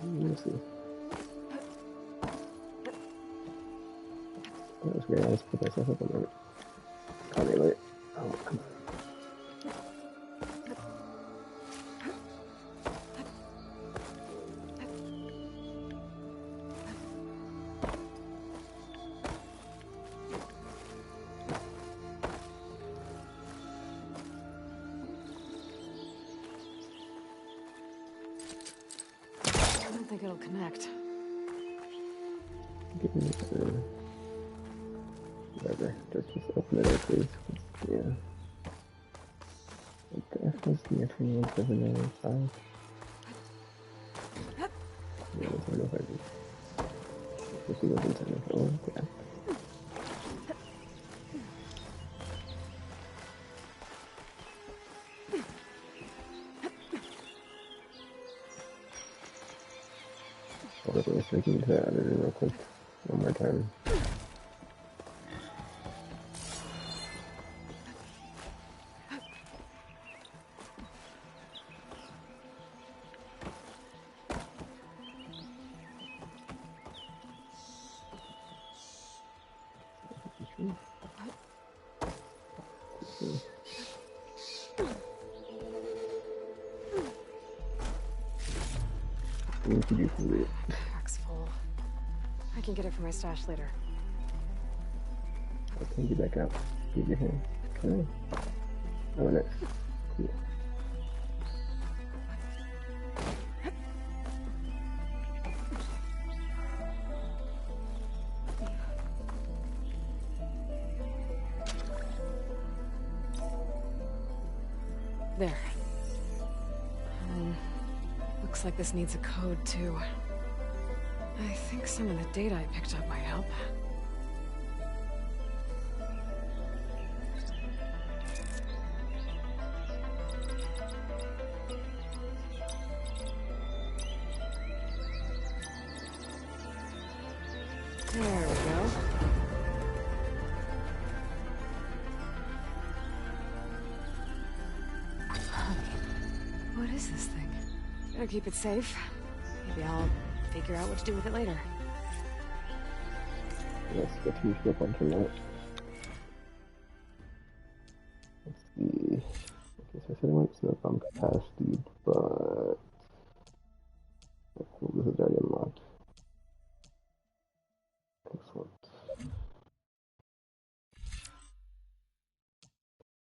We'll see. That was great, I just put myself up on it. Call me late. Oh, come on. I don't think it'll connect. Give me whatever. Just open it up, please. Yeah. What the F was the entry 1795? Yeah, that's 105. This is open 7. Yeah. Hold on, let's make it to that real quick. One more time. What did you do it? Pack's full. I can get it from my stash later. I can get back up. Give your hand. Okay. Oh, nice. Cool. There. Looks like this needs a code, too. I think some of the data I picked up might help. There we go. What is this thing? Better keep it safe. Maybe I'll figure out what to do with it later. Let's get to a bunch of that. Let's see. Okay, so I said I want smoke bomb capacity, but well, this is already unlocked. Excellent.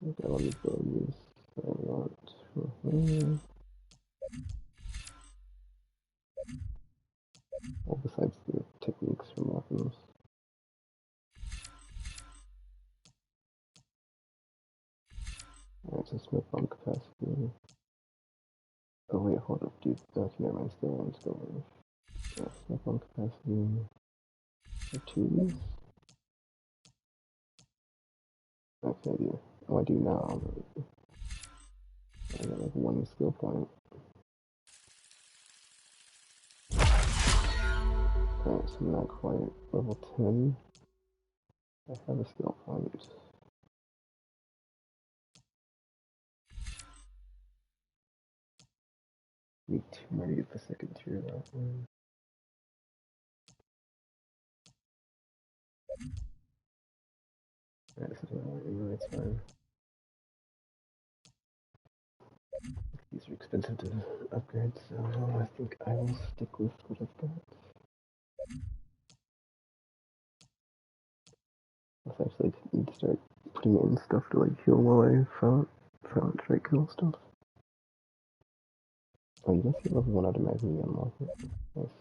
Okay, let me go use what I want. Well, besides the techniques from weapons. Alright, so smoke bomb capacity. Oh wait, hold up, dude. Okay, never mind, still. Yeah, smoke bomb capacity. For 2 of these. Okay, I do. Oh, I do now. I got like 1 skill point. Alright, so I'm not quite level 10. I have a skill point. Need 2 more to get the second tier though. Alright, this is what I want anyway, it's fine. These are expensive to upgrade, so I think I will stick with what I've got. I actually need to start putting in stuff to like heal while I silent strike kill stuff. Oh, you can see level 1 automatically unlock it. Nice.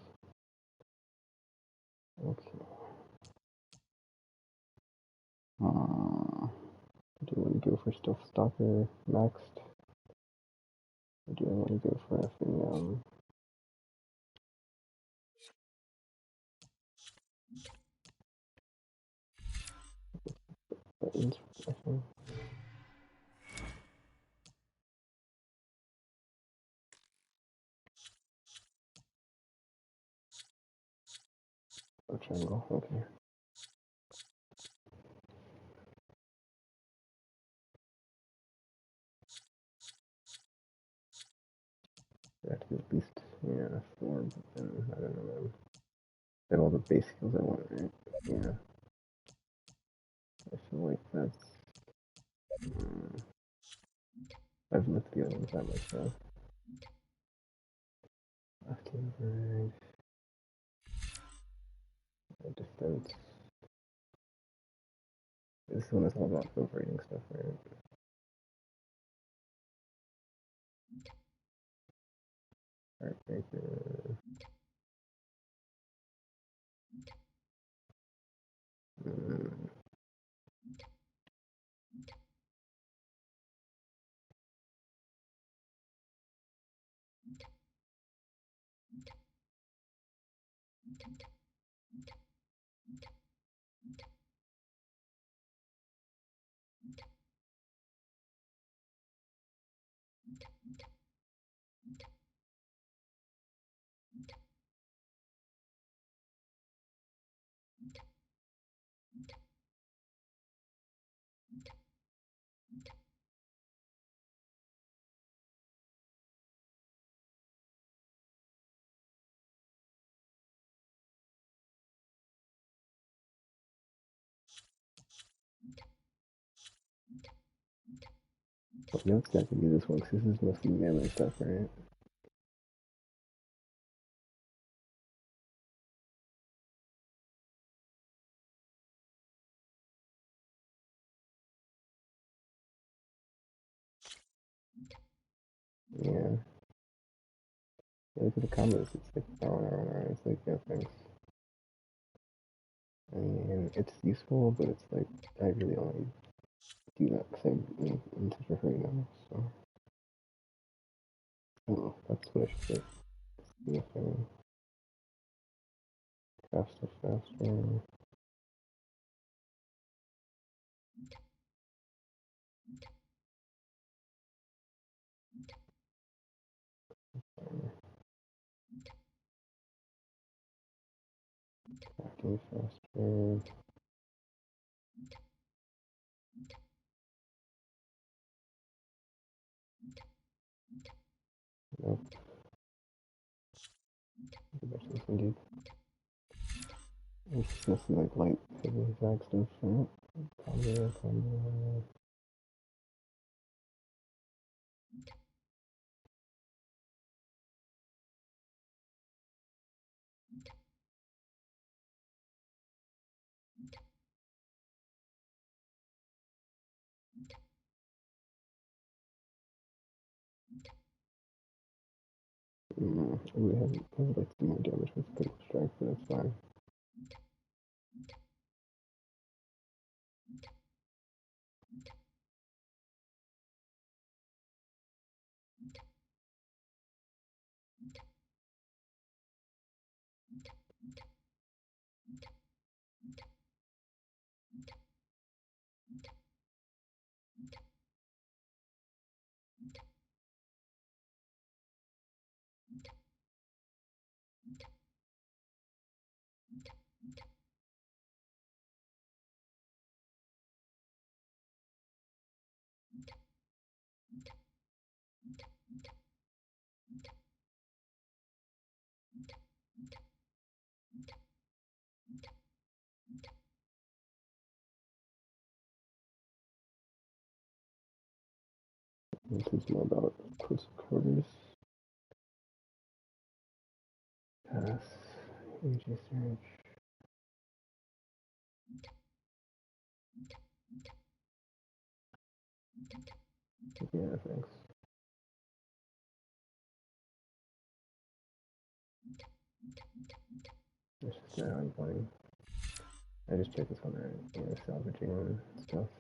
Okay. Do I want to go for Stealth Stalker maxed? Or do I want to go for effing, buttons, I think? Oh, triangle, okay. I have to be at least, yeah, 4, but then, I don't know, man. I have all the base skills I want, right? Yeah. I feel like that's... I've looked the other ones by myself. Active range. Defense. This one is all about filtering stuff, right? Heartbreaker. Well, you know, it's not gonna do this one because this is mostly melee stuff, right? Yeah. Yeah, look at the combos. It's like, it's like, yeah, thanks. I mean, it's useful, but it's like, I really only do that because I'm in such a hurry now, so. I don't know, that's what I should get. See if I can craft stuff faster. Crafting faster. Nope. Go back to this one, dude. It's just mostly like light heavy attack stuff, right? Combo. I would like to do more damage with critical strike, but that's fine. is more about close quarters. Pass. AG search. Yeah, thanks. It's just not I'm playing. I just checked this one out, salvaging and stuff.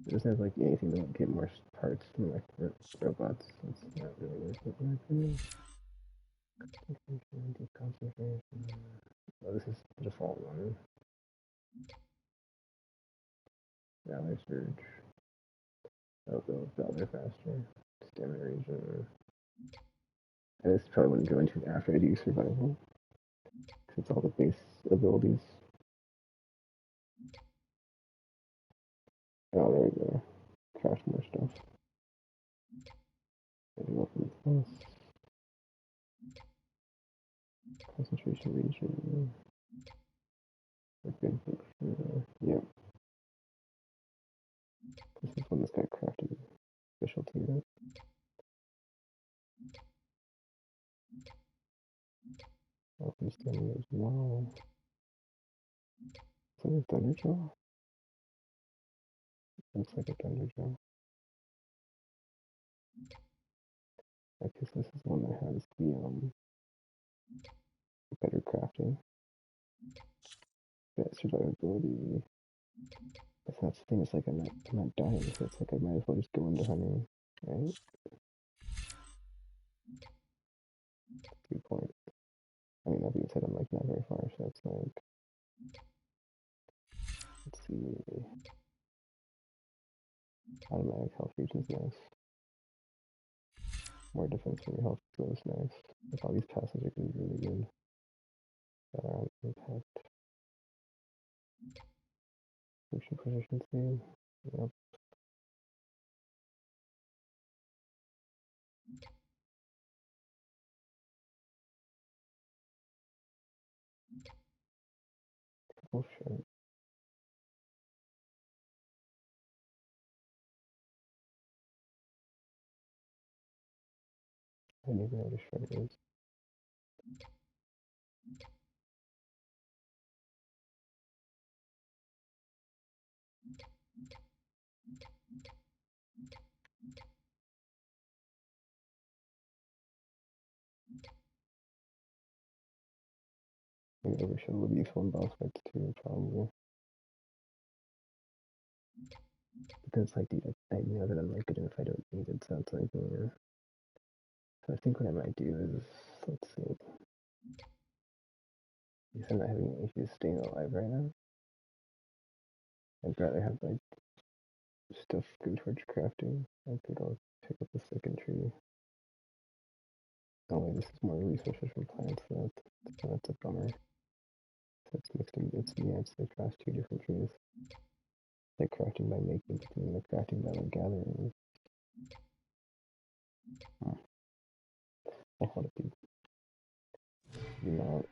It doesn't have like anything to get more parts from like robots. It's not really worth it in my opinion. Concentration. Oh, this is the default one. Valor surge. Oh, build Valor faster. Stamina region. And this probably wouldn't go into after I do survival. Because it's all the base abilities. Oh, there we go. Craft more stuff. Weapon plus. Concentration region. Yep. This is one that's got crafting specialty, right? Open stamina as well. Is that a thunder jaw? Looks like a thunder jaw. I guess this is one that has the better crafting. Yeah, survivability. That's the thing, it's like I'm not dying, so it's like I might as well just go into hunting, right? Good point. I mean, that being said, I'm like not very far, so it's like, let's see. Automatic health region's nice. More defense when your health goes nice. Like all these passes are gonna be really good. Impact. Motion proficiency. Yep. Oh shit. I didn't even know what a shred is. And overshield would be useful in boss fights too, probably. Because like, dude, I know that I'm like good if I don't need it, so it's like, yeah. So I think what I might do is, let's see. Because I'm not having any issues staying alive right now. I'd rather have like stuff go towards crafting. I think I'll pick up the second tree. Oh wait, this is more resources from plants, so that's a bummer. So it's mixed in, it's like across two different trees. Like crafting by making, and the crafting by like gathering. I want to be not.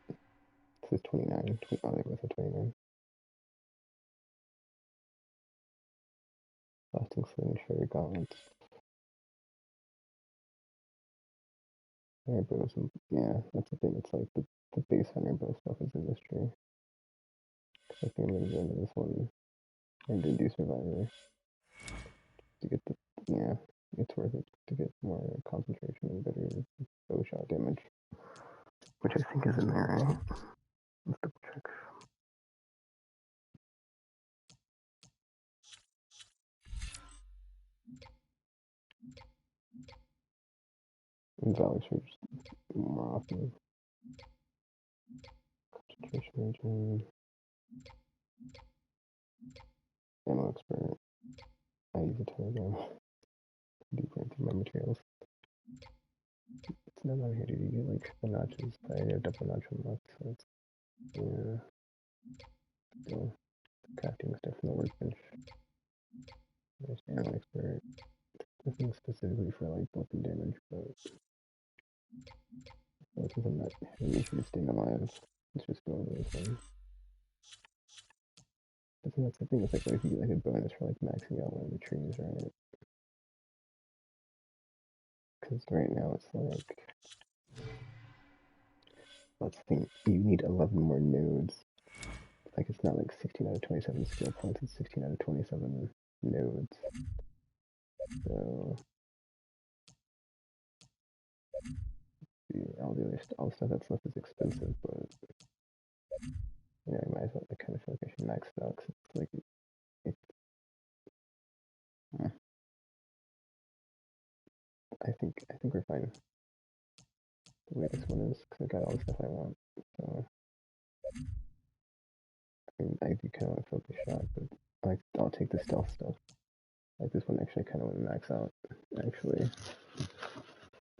This is 29. Oh, there was a 29. Lasting sling, fairy gauntlets. Fire bows, and yeah, that's the thing. It's like the base hunter bow stuff is in this tree. I think I'm gonna go into this one and then do survivor to get the, yeah, it's worth it to get more concentration and better bow shot damage, which I think is in there, right? Let's double check. And Valor Surge more often. Concentration region. Ammo expert. I use a ton of them. Deeper into my materials. It's not on here, dude. You get like triple notches. I have double notch unlocked, so it's, yeah. Still, crafting stuff in the workbench. There's ammo expert. Nothing specifically for like weapon damage, but since I'm not having issues staying alive, let's just go over this one. I think that's the thing, it's like what if you get like a bonus for like maxing out one of the trees, right? Because right now it's like, let's think, you need 11 more nodes. Like, it's not like 16 out of 27 skill points, it's 16 out of 27 nodes. So, all the other all the stuff that's left is expensive, but you know, I might as well. I kind of feel like I should max it out because it's like I think we're fine the way this one is because I got all the stuff I want. So I mean, I do kind of want to focus shot, but I'll take the stealth stuff. Like this one actually, I kind of want to max out actually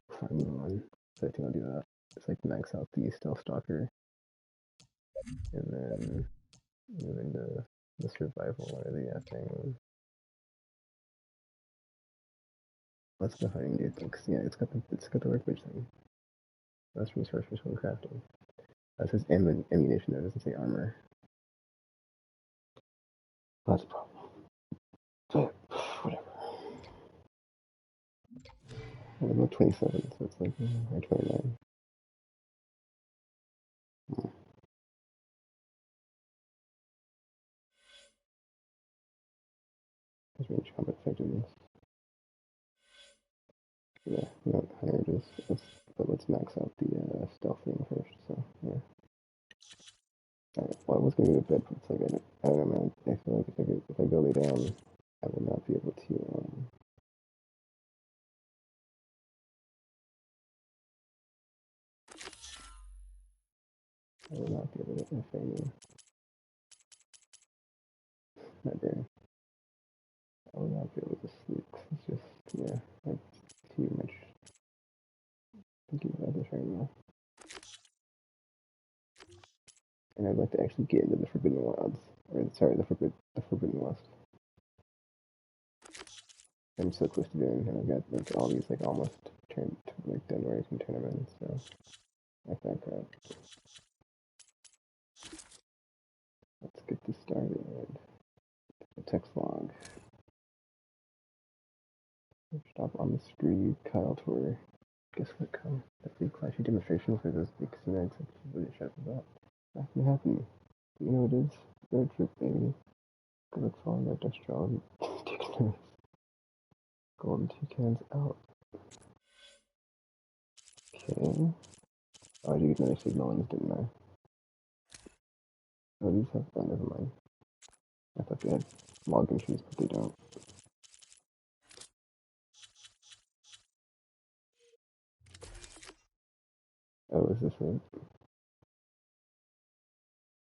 before I move on. So I think I'll do that. It's like max out the stealth stalker, and then move into the survival or the thing. Let's go hunting, dude. Because yeah, it's got the workbench thing. That's resource for swing crafting. That says ammunition. That doesn't say armor. That's a problem. But whatever. I'm about 27, so it's like or 29. There's range combat effectiveness. Yeah, no, 100 is. But let's max out the stealth thing first. So yeah. Alright, well, I was gonna go to bed, but it's like I don't know, man. I feel like if I go lay down, I will not be able to. I will not be able to FM my brain. I will not be able to sleep. It's just, yeah, like too much thinking about this right now. And I'd like to actually get into the Forbidden Wilds, or sorry, the Forbidden West. I'm so close to doing, and I've got like all these like almost turned like done racing tournaments, so like that crap. Let's get this started. The text log. Stop on the screw, Kyle Tour. Guess what, Kyle? The free Clashy demonstration for those big Cenites that you really shut about. That can happen. You know what it is? Road trip, baby. Good luck following that Dutch job. Golden toucans out. Okay. Oh, I did get another signal ones, didn't I? Oh, these have. Oh, never mind. I thought they had login trees, but they don't. Oh, is this it?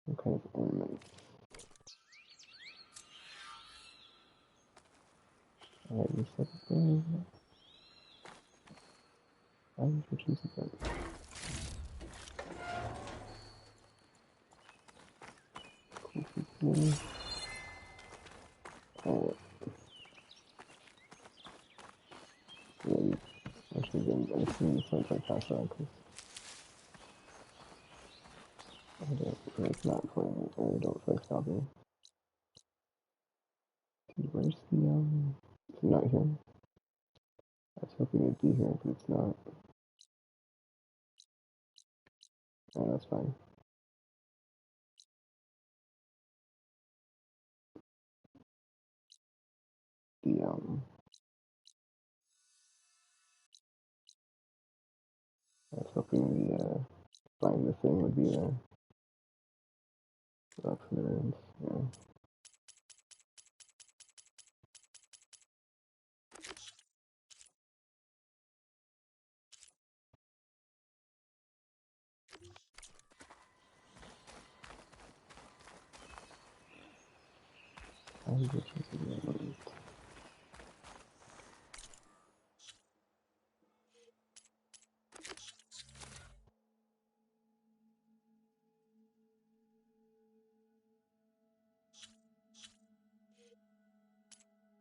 What kind of ornament? Alright, you said it there. I was choose it. Cool. Alright. Actually, I'm assuming this one's like pass out because I don't like not playing it, or I don't feel like stopping. Dude, where's the it's not here. I was hoping it'd be here, but it's not. Oh, that's fine. The I was hoping the find the thing would be there. That's what it is. Yeah. I'm just looking at it.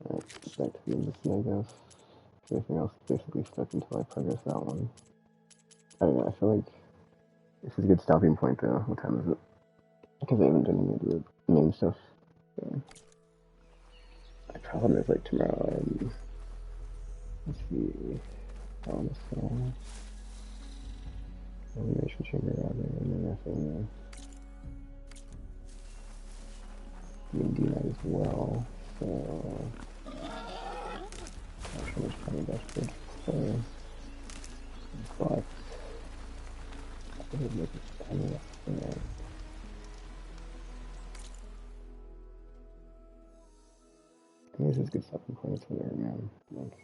Alright, back to the embassy, I guess. Everything else is basically stuck until I progress that one. I don't know, I feel like this is a good stopping point though. What time is it? Because I haven't done any of the main stuff. So. My problem is like tomorrow let's see. on the cell. Elimination chamber out there, and then nothing. D&D night as well, so not sure which kind of best good to play, but I would make it kind of there. I mean, this is good stuff in points for there, man. Like,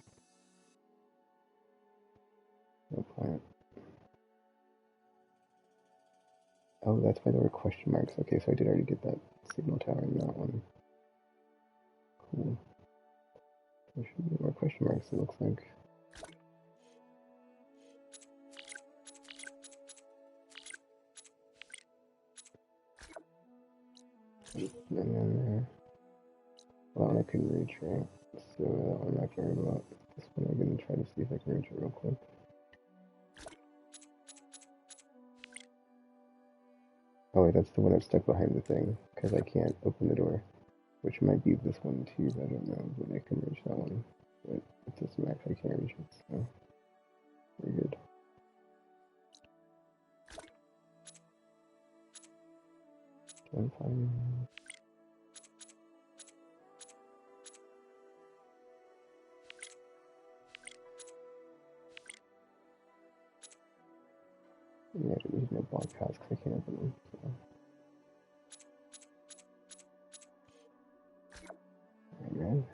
no point. Oh, that's why there were question marks. Okay, so I did already get that signal tower in that one. Cool. There should be more question marks, it looks like. And then there. Well, that one I couldn't reach, right? So that one I can worry about. This one I'm gonna try to see if I can reach it real quick. Oh wait, that's the one that's stuck behind the thing, because I can't open the door. Which might be this one too, but I don't know, but I can reach that one. But it's this max, I can't reach it, so we're good. Gunfire. Yeah, there's no block paths because I can't open them, so. Alright, man.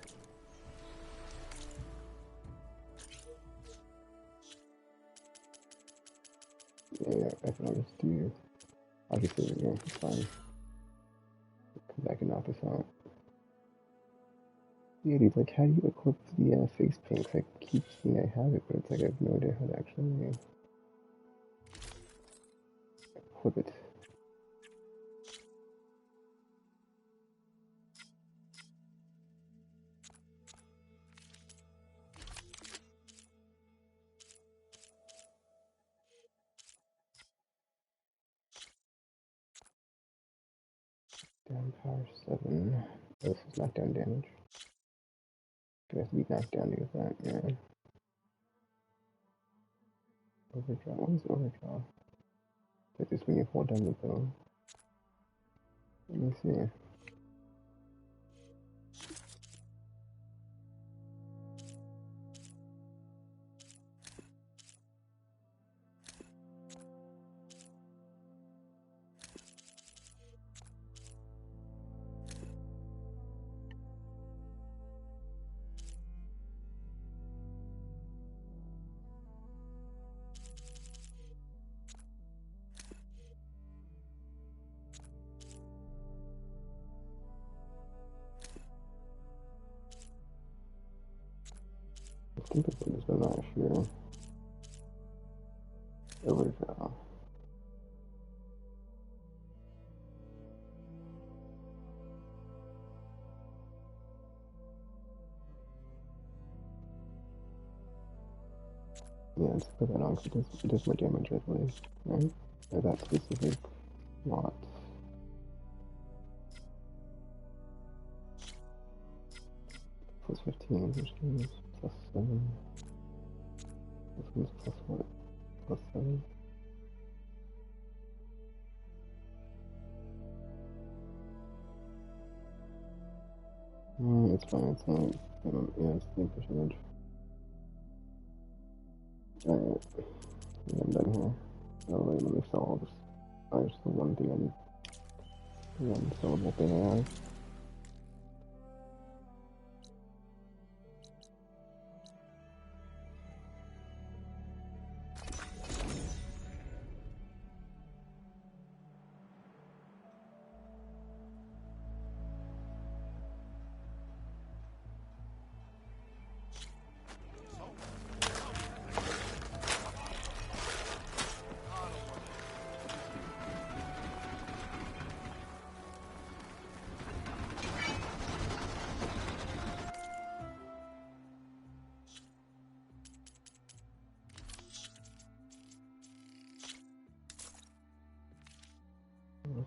Yeah, I can always do. I'll just leave it here, it's fine. Come back and knock this out. Yeah, dude, like, how do you equip the face paint? I keep seeing I have it, but it's like I have no idea how to actually equip it. Down power 7. This is knockdown damage. It has to be knocked down to get that, yeah. Overdraw. What is overdraw? Is this when you hold down the bow? Let me see. I think this one is not sure. Overdraw. Yeah, let's put that on because it does more damage, I believe, right? Or that specific lot. Plus 15, which is plus 7. This one's plus what? Plus 7. It's fine, it's not, yeah, it's the percentage. Alright, I'm done here. Oh wait, let me sell all this. Oh, there's the one thing I need. One sellable thing I have.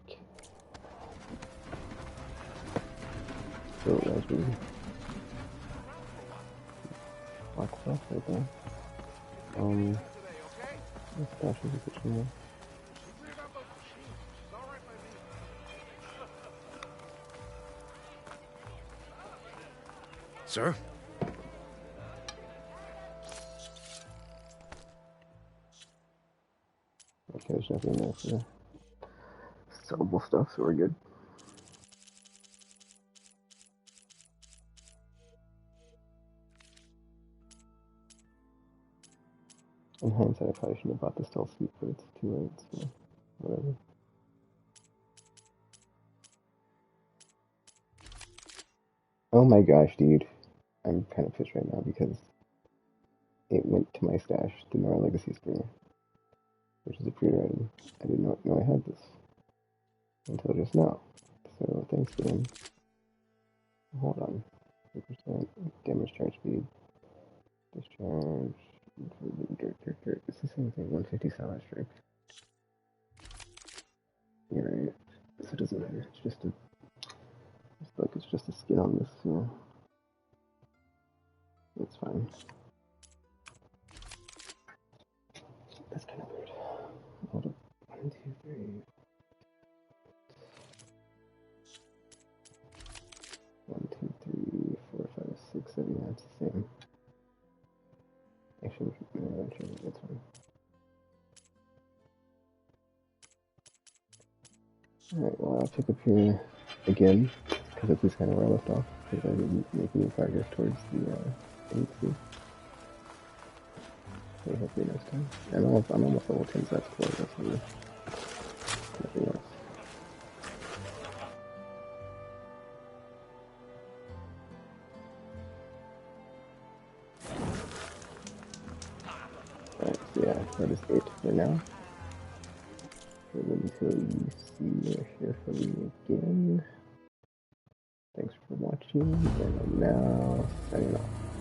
Okay. So as we walk off right there. Stash is a kitchen here. Sir? Okay, there's nothing there for the sellable stuff, so we're good. In hindsight, I probably shouldn't have bought the stealth suit, but it's too late, so whatever. Oh my gosh, dude. I'm kind of pissed right now because it went to my stash, the Nora Legacy Springer, which is a pre-order item. I did not know I had this until just now. So thanks, game. Hold on. 3% damage charge speed. Discharge. It's the same thing. 150 salad strike. You're right. So it doesn't matter. It's just a. It's like it's just a skin on this. Yeah. It's fine. That's kind of weird. Hold up. 1, 2, 3. 1, 2, 3, 4, 5, 6, 7. Yeah, it's the same. Actually, no, that's fine. Alright, well, I'll pick up here again, because this is kind of where I left off, because I didn't make any progress towards the AC. So hopefully next time. I'm almost level 10, so that's cool. That's really nothing else. Alright, so yeah, that is it for now. So until you see or hear from me again, thanks for watching, and I'm now signing off.